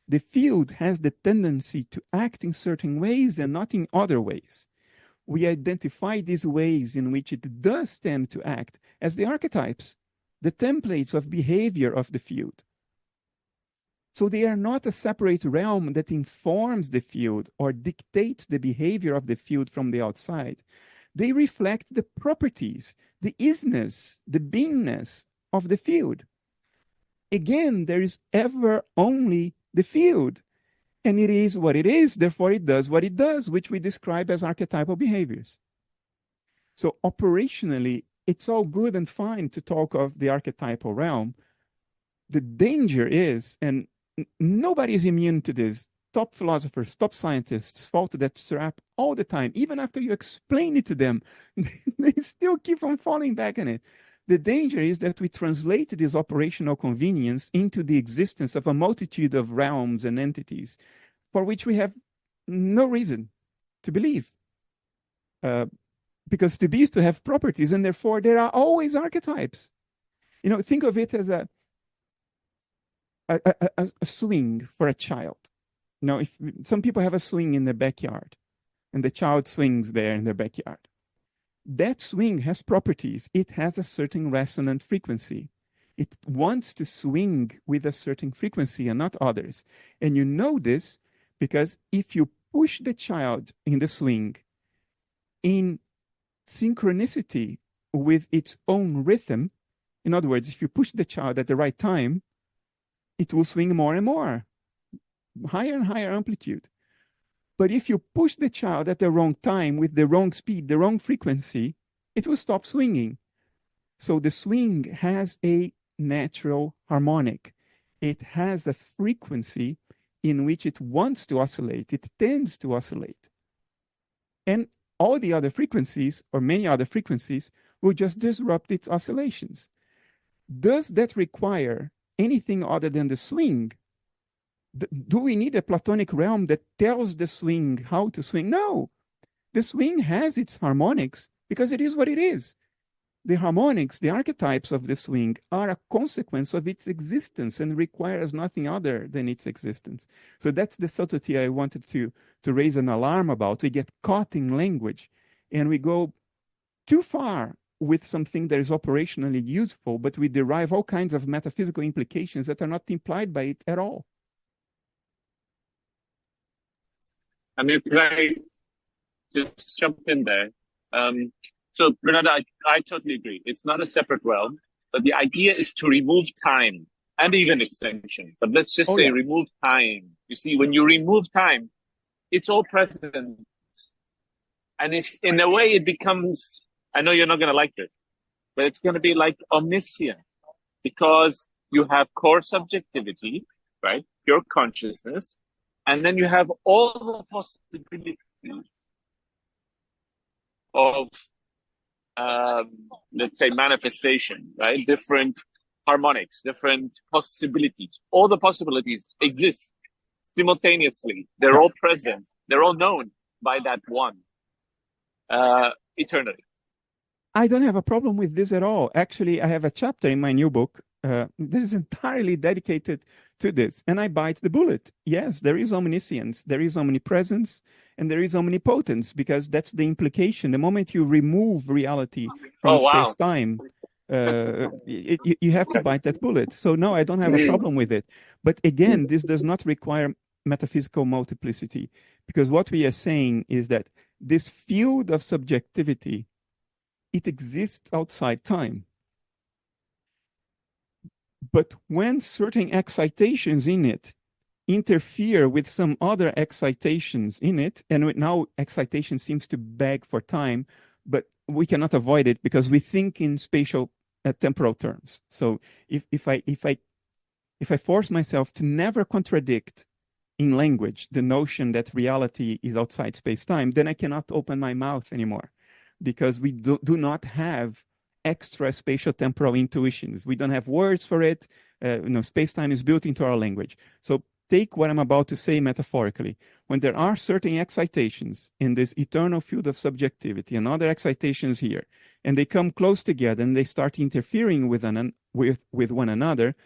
The field has the tendency to act in certain ways and not in other ways. We identify these ways in which it does tend to act as the archetypes, the templates of behavior of the field. So they are not a separate realm that informs the field or dictates the behavior of the field from the outside. They reflect the properties, the isness, the beingness of the field. Again, there is ever only the field, and it is what it is, therefore it does what it does, which we describe as archetypal behaviors. So operationally, it's all good and fine to talk of the archetypal realm. The danger is, and nobody is immune to this, top philosophers, top scientists fall to that trap all the time. Even after you explain it to them, they still keep on falling back on it. The danger is that we translate this operational convenience into the existence of a multitude of realms and entities for which we have no reason to believe. Because to be is to have properties, and therefore there are always archetypes. You know, think of it as a swing for a child. You know, if some people have a swing in their backyard and the child swings there in their backyard, that swing has properties. It has a certain resonant frequency. It wants to swing with a certain frequency and not others. And you know this because if you push the child in the swing in synchronicity with its own rhythm, in other words, if you push the child at the right time, it will swing more and more. higher and higher amplitude. But if you push the child at the wrong time, with the wrong speed, the wrong frequency, it will stop swinging. So the swing has a natural harmonic. It has a frequency in which it wants to oscillate. It tends to oscillate. And all the other frequencies, or many other frequencies, will just disrupt its oscillations. Does that require anything other than the swing? Do we need a Platonic realm that tells the swing how to swing? No. The swing has its harmonics because it is what it is. The harmonics, the archetypes of the swing, are a consequence of its existence and requires nothing other than its existence. So that's the subtlety I wanted to raise an alarm about. We get caught in language and we go too far with something that is operationally useful, but we derive all kinds of metaphysical implications that are not implied by it at all. I mean, can I just jump in there? So, Bernardo, I totally agree. It's not a separate realm, but the idea is to remove time and even extension. But let's just say remove time. You see, when you remove time, it's all present. And if, in a way, it becomes, I know you're not going to like this, but it's going to be like omniscient, because you have core subjectivity, right? Pure consciousness. And then you have all the possibilities of, let's say, manifestation, right? Different harmonics, different possibilities. All the possibilities exist simultaneously. They're all present. They're all known by that one eternally. I don't have a problem with this at all. Actually, I have a chapter in my new book that is entirely dedicated to this, and I bite the bullet. Yes, there is omniscience, there is omnipresence, and there is omnipotence, because that's the implication. The moment you remove reality from space-time, you have to bite that bullet. So no, I don't have a problem with it. But again, this does not require metaphysical multiplicity, because what we are saying is that this field of subjectivity, it exists outside time. But when certain excitations in it interfere with some other excitations in it, and now excitation seems to beg for time, but we cannot avoid it because we think in spatial temporal terms. So if I force myself to never contradict in language the notion that reality is outside space-time, then I cannot open my mouth anymore, because we do not have extra spatial temporal intuitions. We don't have words for it. Space-time is built into our language. So take what I'm about to say metaphorically. When there are certain excitations in this eternal field of subjectivity and other excitations here, and they come close together and they start interfering with one another,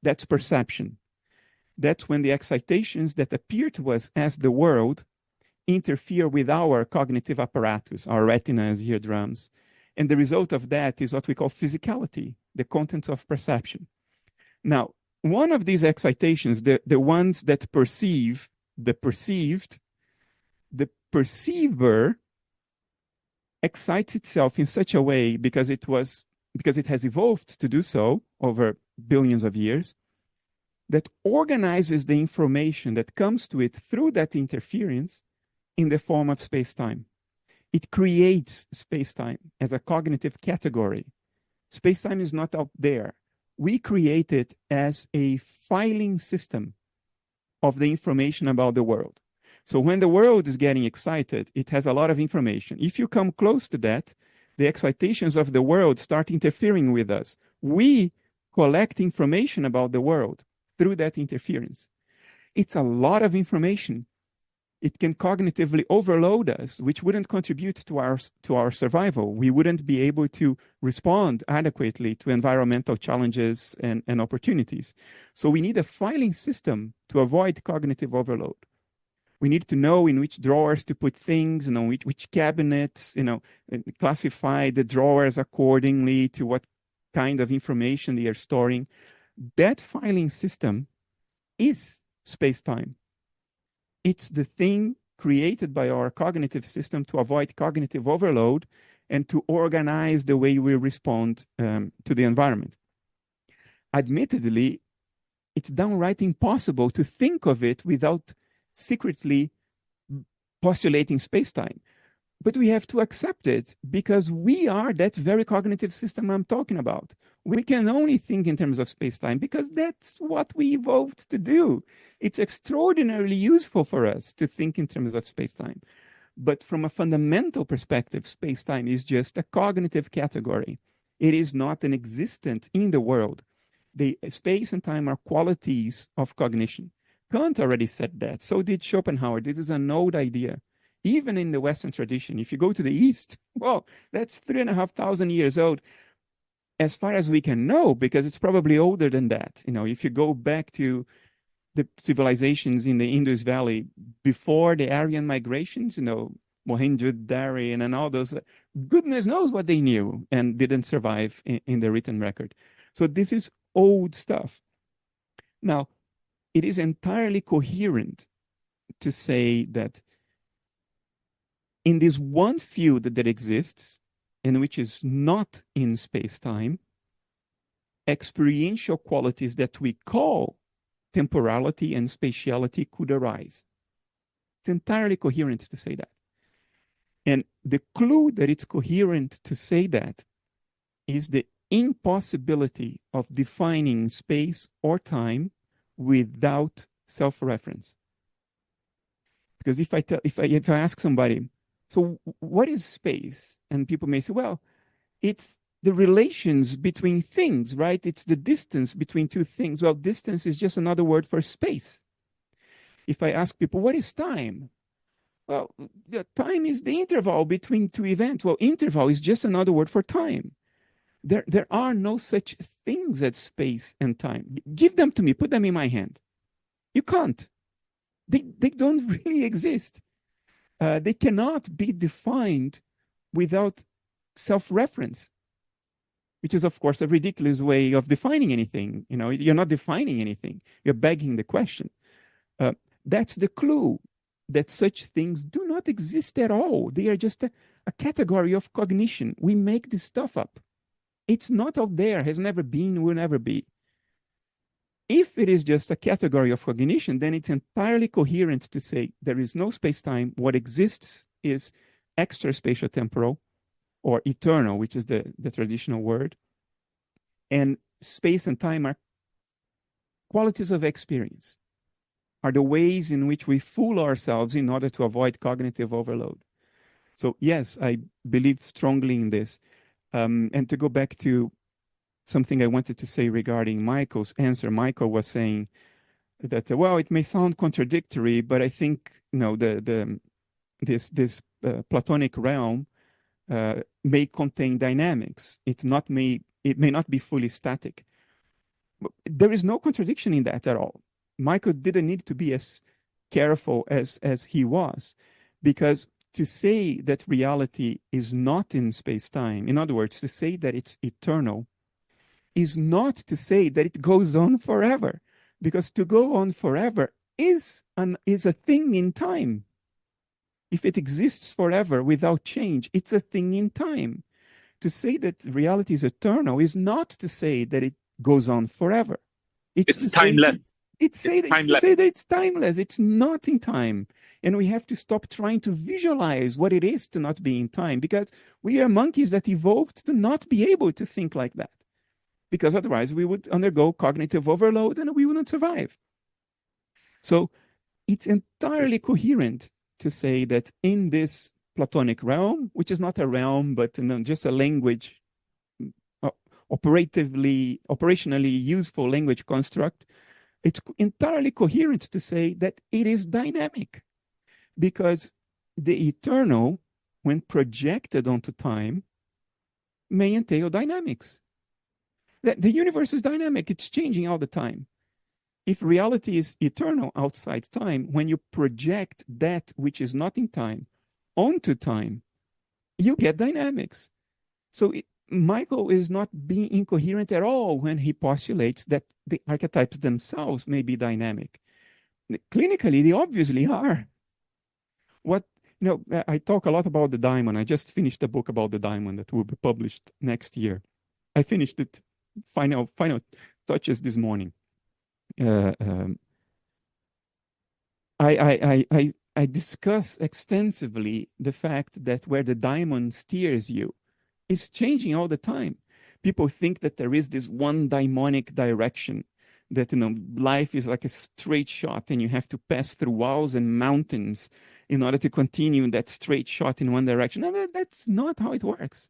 that's perception. That's when the excitations that appear to us as the world interfere with our cognitive apparatus, our retinas, eardrums. And the result of that is what we call physicality, the contents of perception. Now, one of these excitations, the ones that perceive, the perceived, the perceiver excites itself in such a way because it has evolved to do so over billions of years, that organizes the information that comes to it through that interference in the form of space-time. It creates space-time as a cognitive category. Space-time is not out there. We create it as a filing system of the information about the world. So when the world is getting excited, it has a lot of information. If you come close to that, the excitations of the world start interfering with us. We collect information about the world through that interference. It's a lot of information. It can cognitively overload us, which wouldn't contribute to our survival. We wouldn't be able to respond adequately to environmental challenges and opportunities. So we need a filing system to avoid cognitive overload. We need to know in which drawers to put things, which cabinets, classify the drawers accordingly to what kind of information they are storing. That filing system is space-time. It's the thing created by our cognitive system to avoid cognitive overload and to organize the way we respond to the environment. Admittedly, it's downright impossible to think of it without secretly postulating space-time. But we have to accept it because we are that very cognitive system I'm talking about. We can only think in terms of space-time because that's what we evolved to do. It's extraordinarily useful for us to think in terms of space-time. But from a fundamental perspective, space-time is just a cognitive category. It is not an existent in the world. The space and time are qualities of cognition. Kant already said that. So did Schopenhauer. This is an old idea. Even in the Western tradition, if you go to the East, well, that's 3,500 years old, as far as we can know, because it's probably older than that. You know, if you go back to the civilizations in the Indus Valley before the Aryan migrations, you know, Mohenjo-Daro and all those, goodness knows what they knew and didn't survive in the written record. So this is old stuff. Now, it is entirely coherent to say that in this one field that exists, and which is not in space-time, experiential qualities that we call temporality and spatiality could arise. It's entirely coherent to say that. And the clue that it's coherent to say that is the impossibility of defining space or time without self-reference. Because if I ask somebody, so what is space? And people may say, well, it's the relations between things, right? It's the distance between two things. Well, distance is just another word for space. If I ask people, what is time? Well, the time is the interval between two events. Well, interval is just another word for time. There are no such things as space and time. Give them to me, put them in my hand. You can't. They don't really exist. They cannot be defined without self-reference, which is, of course, a ridiculous way of defining anything. You know, you're not defining anything. You're begging the question. That's the clue that such things do not exist at all. They are just a category of cognition. We make this stuff up. It's not out there, has never been, will never be. If it is just a category of cognition, then it's entirely coherent to say there is no space-time. What exists is extra-spatio-temporal, or eternal, which is the traditional word. And space and time are qualities of experience, are the ways in which we fool ourselves in order to avoid cognitive overload. So yes, I believe strongly in this. And to go back to something I wanted to say regarding Michael's answer, Michael was saying that, well, it may sound contradictory, but I think, you know, this Platonic realm may contain dynamics. It may not be fully static. There is no contradiction in that at all. Michael didn't need to be as careful as he was, because to say that reality is not in space-time, in other words, to say that it's eternal, is not to say that it goes on forever, because to go on forever is a thing in time. If it exists forever without change, it's a thing in time. To say that reality is eternal is not to say that it goes on forever. It's timeless. It's to say that it's timeless. It's not in time. And we have to stop trying to visualize what it is to not be in time, because we are monkeys that evolved to not be able to think like that. Because otherwise we would undergo cognitive overload and we wouldn't survive. So it's entirely coherent to say that in this Platonic realm, which is not a realm, but just a language, operationally useful language construct, it's entirely coherent to say that it is dynamic, because the eternal, when projected onto time, may entail dynamics. The universe is dynamic. It's changing all the time. If reality is eternal outside time, when you project that which is not in time onto time, you get dynamics. So Michael is not being incoherent at all when he postulates that the archetypes themselves may be dynamic. Clinically, they obviously are. I talk a lot about the diamond. I just finished a book about the diamond that will be published next year. I finished it, final touches this morning. uh, um, I discuss extensively the fact that where the diamond steers you is changing all the time. People think that there is this one daimonic direction, that life is like a straight shot and you have to pass through walls and mountains in order to continue that straight shot in one direction. And that's not how it works.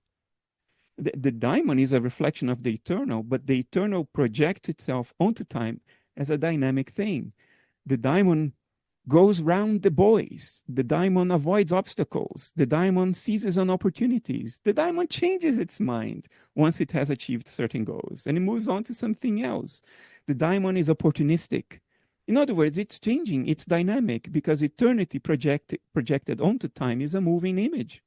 The diamond is a reflection of the eternal, but the eternal projects itself onto time as a dynamic thing. The diamond goes round the buoys. The diamond avoids obstacles. The diamond seizes on opportunities. The diamond changes its mind once it has achieved certain goals and it moves on to something else. The diamond is opportunistic. In other words, it's changing, it's dynamic, because eternity projected onto time is a moving image.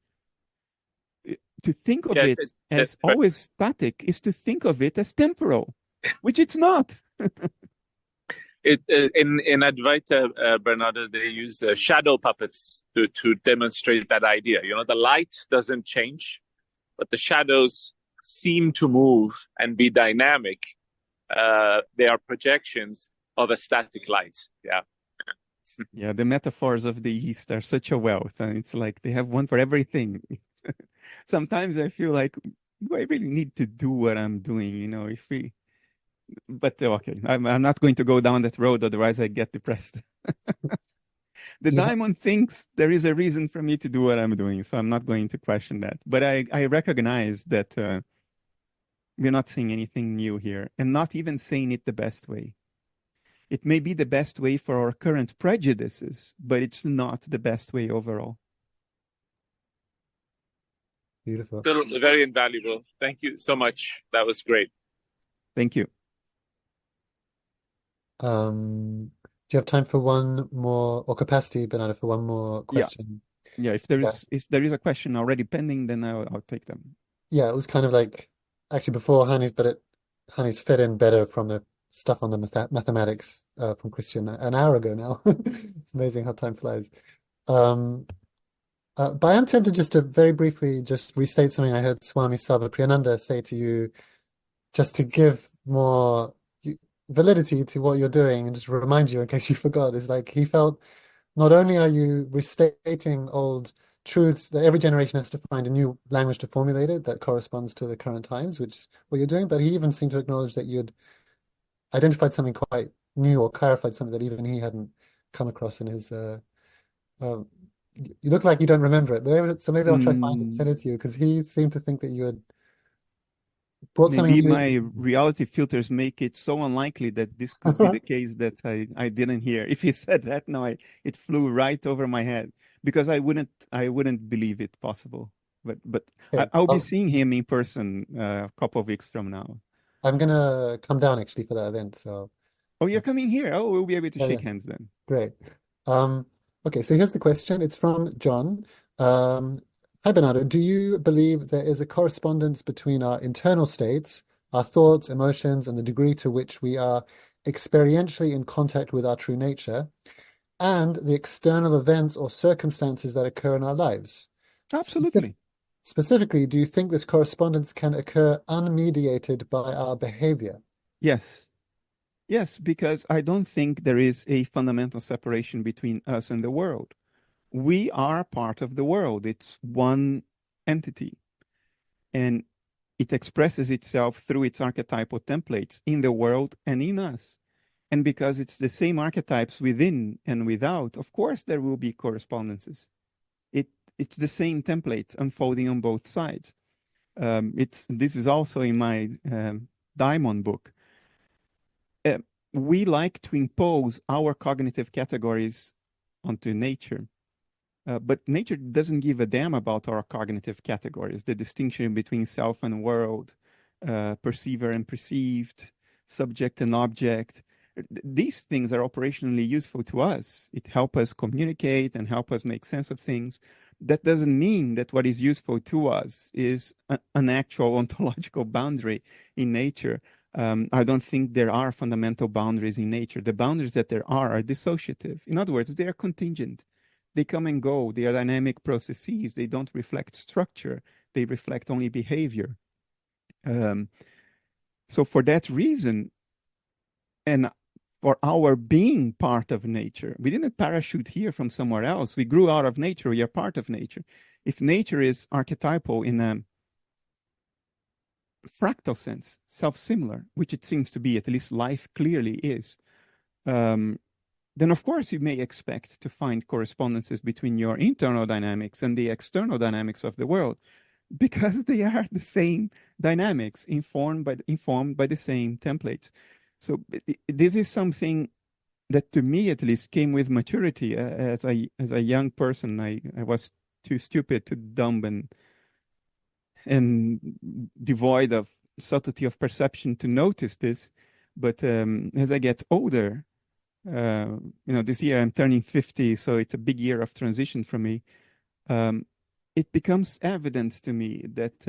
To think of it as always static is to think of it as temporal, which it's not. In Advaita, Bernardo, they use shadow puppets to demonstrate that idea. The light doesn't change, but the shadows seem to move and be dynamic. They are projections of a static light. Yeah. Yeah, the metaphors of the East are such a wealth, and it's like they have one for everything. Sometimes I feel like, do I really need to do what I'm doing? But okay, I'm not going to go down that road, otherwise I get depressed. The diamond thinks there is a reason for me to do what I'm doing, so I'm not going to question that. But I recognize that we're not saying anything new here, and not even saying it the best way. It may be the best way for our current prejudices, but it's not the best way overall. Beautiful. Still very invaluable. Thank you so much. That was great. Thank you. Do you have time for one more, or capacity, Bernardo, for one more question? Yeah. If there is a question already pending, then I'll take them. Yeah, it was kind of like actually before Hanni's, but Hanni's fit in better from the stuff on the mathematics from Christian an hour ago now. It's amazing how time flies. But I am tempted just to very briefly just restate something I heard Swami Sarvapriyananda say to you, just to give more validity to what you're doing and just remind you in case you forgot. Is like he felt not only are you restating old truths that every generation has to find a new language to formulate it that corresponds to the current times, which is what you're doing, but he even seemed to acknowledge that you'd identified something quite new or clarified something that even he hadn't come across in his you look like you don't remember it, but maybe I'll try to find it and send it to you, because he seemed to think that you had brought something Maybe new. my reality filters make it so unlikely that this could be the case that I didn't hear. If he said that, no, it flew right over my head, because I wouldn't believe it possible. But Okay. I'll be seeing him in person a couple of weeks from now. I'm gonna come down actually for that event. So Oh, you're coming here. Oh, we'll be able to shake yeah. hands then. Great. Okay, so here's the question. It's from John. Hi, Bernardo. Do you believe there is a correspondence between our internal states, our thoughts, emotions, and the degree to which we are experientially in contact with our true nature, and the external events or circumstances that occur in our lives? Absolutely. Specifically, do you think this correspondence can occur unmediated by our behavior? Yes. Yes, because I don't think there is a fundamental separation between us and the world. We are part of the world. It's one entity. And it expresses itself through its archetypal templates in the world and in us. And because it's the same archetypes within and without, of course there will be correspondences. It's the same templates unfolding on both sides. This is also in my Daimon book. We like to impose our cognitive categories onto nature. But nature doesn't give a damn about our cognitive categories, the distinction between self and world, perceiver and perceived, subject and object. These things are operationally useful to us. It helps us communicate and help us make sense of things. That doesn't mean that what is useful to us is an actual ontological boundary in nature. I don't think there are fundamental boundaries in nature. The boundaries that there are dissociative. In other words, they are contingent. They come and go. They are dynamic processes. They don't reflect structure. They reflect only behavior. So for that reason, and for our being part of nature. We didn't parachute here from somewhere else. We grew out of nature. We are part of nature. If nature is archetypal in a fractal sense, self-similar, which it seems to be, at least life clearly is, then of course you may expect to find correspondences between your internal dynamics and the external dynamics of the world, because they are the same dynamics informed by the same templates. So this is something that, to me at least, came with maturity. As a young person, I was too stupid, too dumb, and devoid of subtlety of perception to notice this. But as I get older, this year I'm turning 50, so it's a big year of transition for me. It becomes evident to me that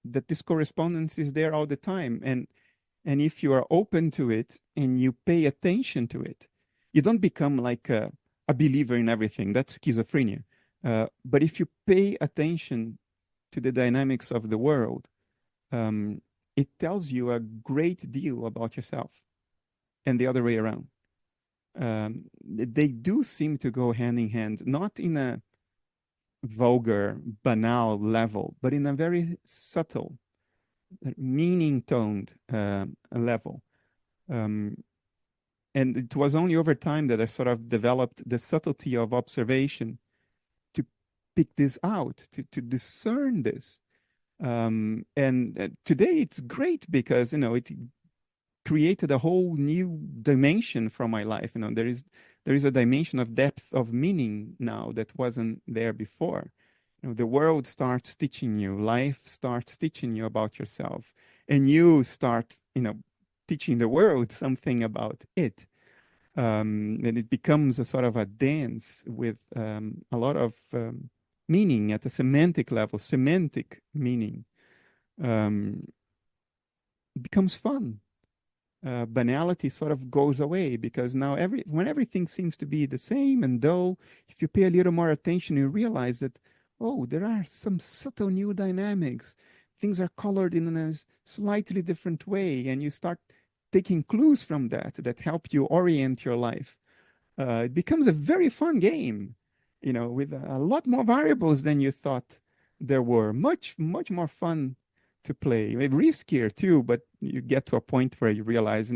that this correspondence is there all the time, and if you are open to it and you pay attention to it, you don't become like a believer in everything. That's schizophrenia. But if you pay attention to the dynamics of the world, it tells you a great deal about yourself, and the other way around. They do seem to go hand in hand, not in a vulgar, banal level, but in a very subtle, meaning-toned level. And it was only over time that I sort of developed the subtlety of observation to pick this out, to discern this. And today it's great because, it created a whole new dimension from my life. There is a dimension of depth of meaning now that wasn't there before. The world starts teaching you, life starts teaching you about yourself, and you start, teaching the world something about it. And it becomes a sort of a dance with a lot of meaning at a semantic level, semantic meaning. It becomes fun. Banality sort of goes away, because now when everything seems to be the same and dull, if you pay a little more attention, you realize that, oh, there are some subtle new dynamics. Things are colored in a slightly different way, and you start taking clues from that help you orient your life. It becomes a very fun game, with a lot more variables than you thought there were. Much, much more fun to play. Maybe riskier too, but you get to a point where you realize,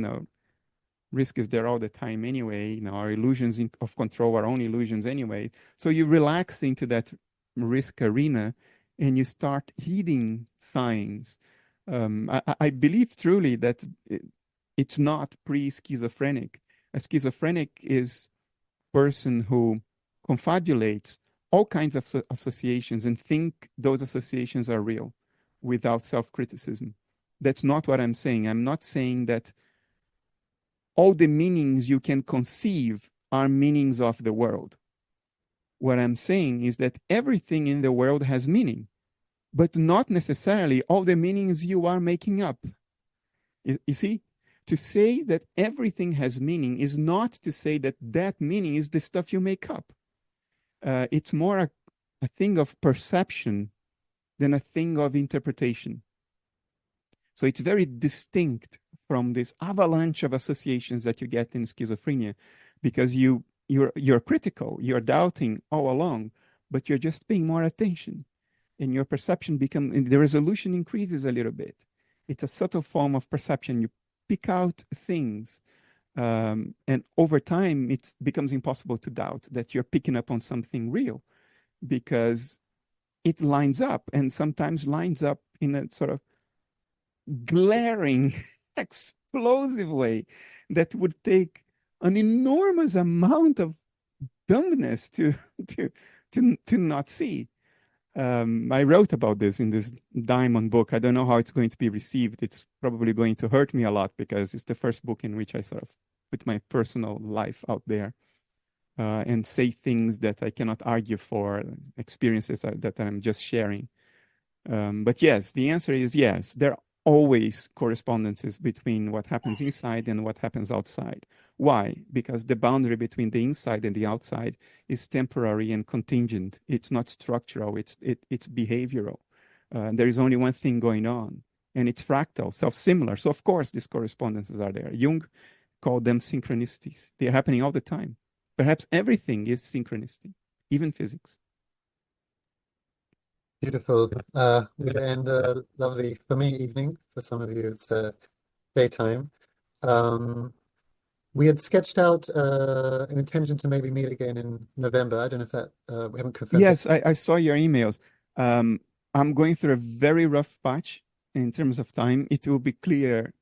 risk is there all the time anyway. Our illusions of control are only illusions anyway. So you relax into that risk arena and you start heeding signs. I believe truly that it's not pre-schizophrenic. A schizophrenic is a person who confabulates all kinds of associations and think those associations are real, without self-criticism. That's not what I'm saying. I'm not saying that all the meanings you can conceive are meanings of the world. What I'm saying is that everything in the world has meaning, but not necessarily all the meanings you are making up. You see? To say that everything has meaning is not to say that that meaning is the stuff you make up. It's more a thing of perception than a thing of interpretation. So it's very distinct from this avalanche of associations that you get in schizophrenia, because you're critical, you're doubting all along, but you're just paying more attention, and your perception the resolution increases a little bit. It's a subtle form of perception. You pick out things, and over time it becomes impossible to doubt that you're picking up on something real, because it lines up, and sometimes lines up in a sort of glaring, explosive way that would take an enormous amount of dumbness to not see. I wrote about this in this Diamond book. I don't know how it's going to be received. It's probably going to hurt me a lot, because it's the first book in which I sort of put my personal life out there. And say things that I cannot argue for, experiences that I'm just sharing. But yes, the answer is yes. There are always correspondences between what happens inside and what happens outside. Why? Because the boundary between the inside and the outside is temporary and contingent. It's not structural. It's behavioral. There is only one thing going on, and it's fractal, self-similar. So of course, these correspondences are there. Jung call them synchronicities. They're happening all the time. Perhaps everything is synchronicity, even physics. Beautiful. And lovely for me evening. For some of you, it's daytime. We had sketched out an intention to maybe meet again in November. I don't know if that we haven't confirmed Yes, that. I saw your emails. I'm going through a very rough patch in terms of time. It will be clear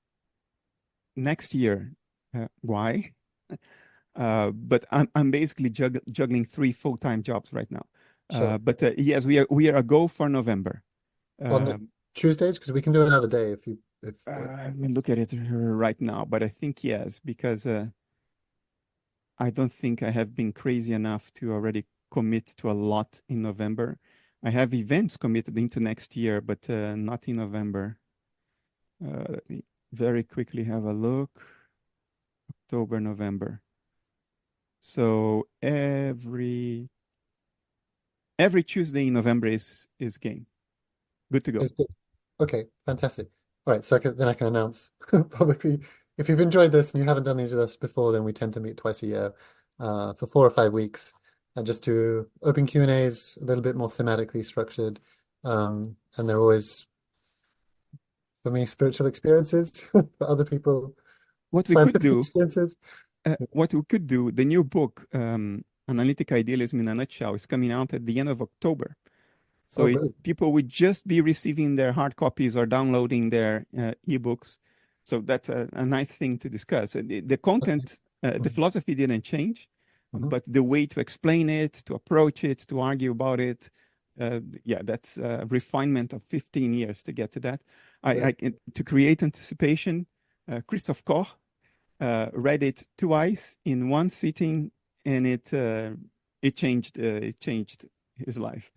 next year why. But I'm basically juggling 3 full-time jobs right now. Sure. But yes, we are a go for November. On the Tuesdays, because we can do another day if you if Let me look at it right now, but I think yes, because I don't think I have been crazy enough to already commit to a lot in November. I have events committed into next year, but not in November. Let me very quickly have a look. October, November. So every Tuesday in November is game. Good to go. it's good. Okay, fantastic. All right, so then I can announce publicly. If you've enjoyed this and you haven't done these with us before, then we tend to meet twice a year for 4 or 5 weeks and just do open Q&As, a little bit more thematically structured. And they're always, for me, spiritual experiences, for other people, What we could scientific do, experiences. the new book, Analytic Idealism in a Nutshell, is coming out at the end of October. So Oh, brilliant. people would just be receiving their hard copies or downloading their ebooks. So that's a nice thing to discuss. The content, the philosophy didn't change, but the way to explain it, to approach it, to argue about it, yeah, that's a refinement of 15 years to get to that. To create anticipation, Christoph Koch read it twice in one sitting, and it changed his life.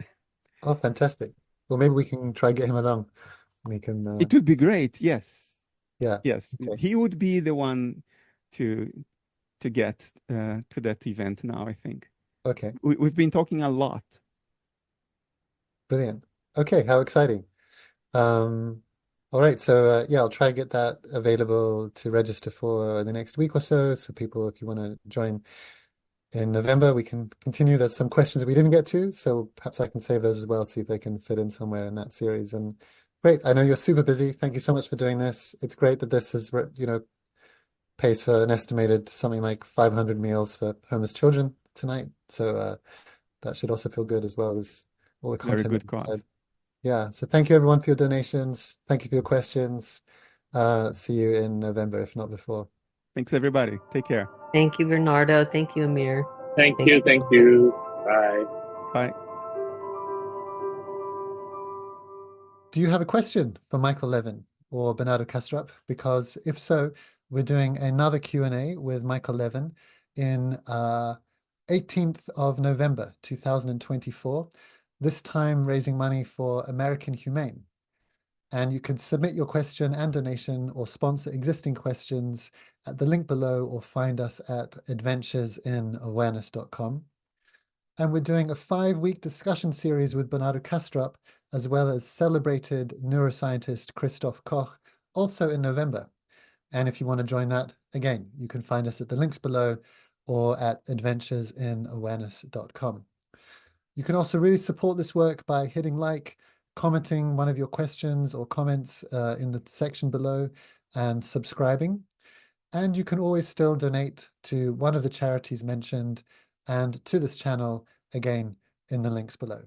Oh, fantastic. Well, maybe we can try and get him along. We can, It would be great, yes. yeah. Yes, Okay. he would be the one to get to that event now, I think. Okay, We've been talking a lot. brilliant. Okay, how exciting. All right, so yeah, I'll try and get that available to register for the next week or so. So people, if you want to join in November, we can continue. There's some questions that we didn't get to, so perhaps I can save those as well, see if they can fit in somewhere in that series. And great, I know you're super busy. Thank you so much for doing this. It's great that this is, pays for an estimated something like 500 meals for homeless children tonight. So that should also feel good as well as all the Very content good that you've cause. had. Yeah, so thank you everyone for your donations. Thank you for your questions. See you in November, if not before. Thanks, everybody. Take care. Thank you, Bernardo. Thank you, Amir. Thank you. Thank you. Bye. Bye. Do you have a question for Michael Levin or Bernardo Kastrup? Because if so, we're doing another Q&A with Michael Levin in 18th of November, 2024, this time raising money for American Humane. And you can submit your question and donation or sponsor existing questions at the link below or find us at adventuresinawareness.com. And we're doing a 5-week discussion series with Bernardo Kastrup, as well as celebrated neuroscientist Christoph Koch, also in November. And if you want to join that, again, you can find us at the links below or at adventuresinawareness.com. You can also really support this work by hitting like, commenting one of your questions or comments in the section below, and subscribing. And you can always still donate to one of the charities mentioned and to this channel, again, in the links below.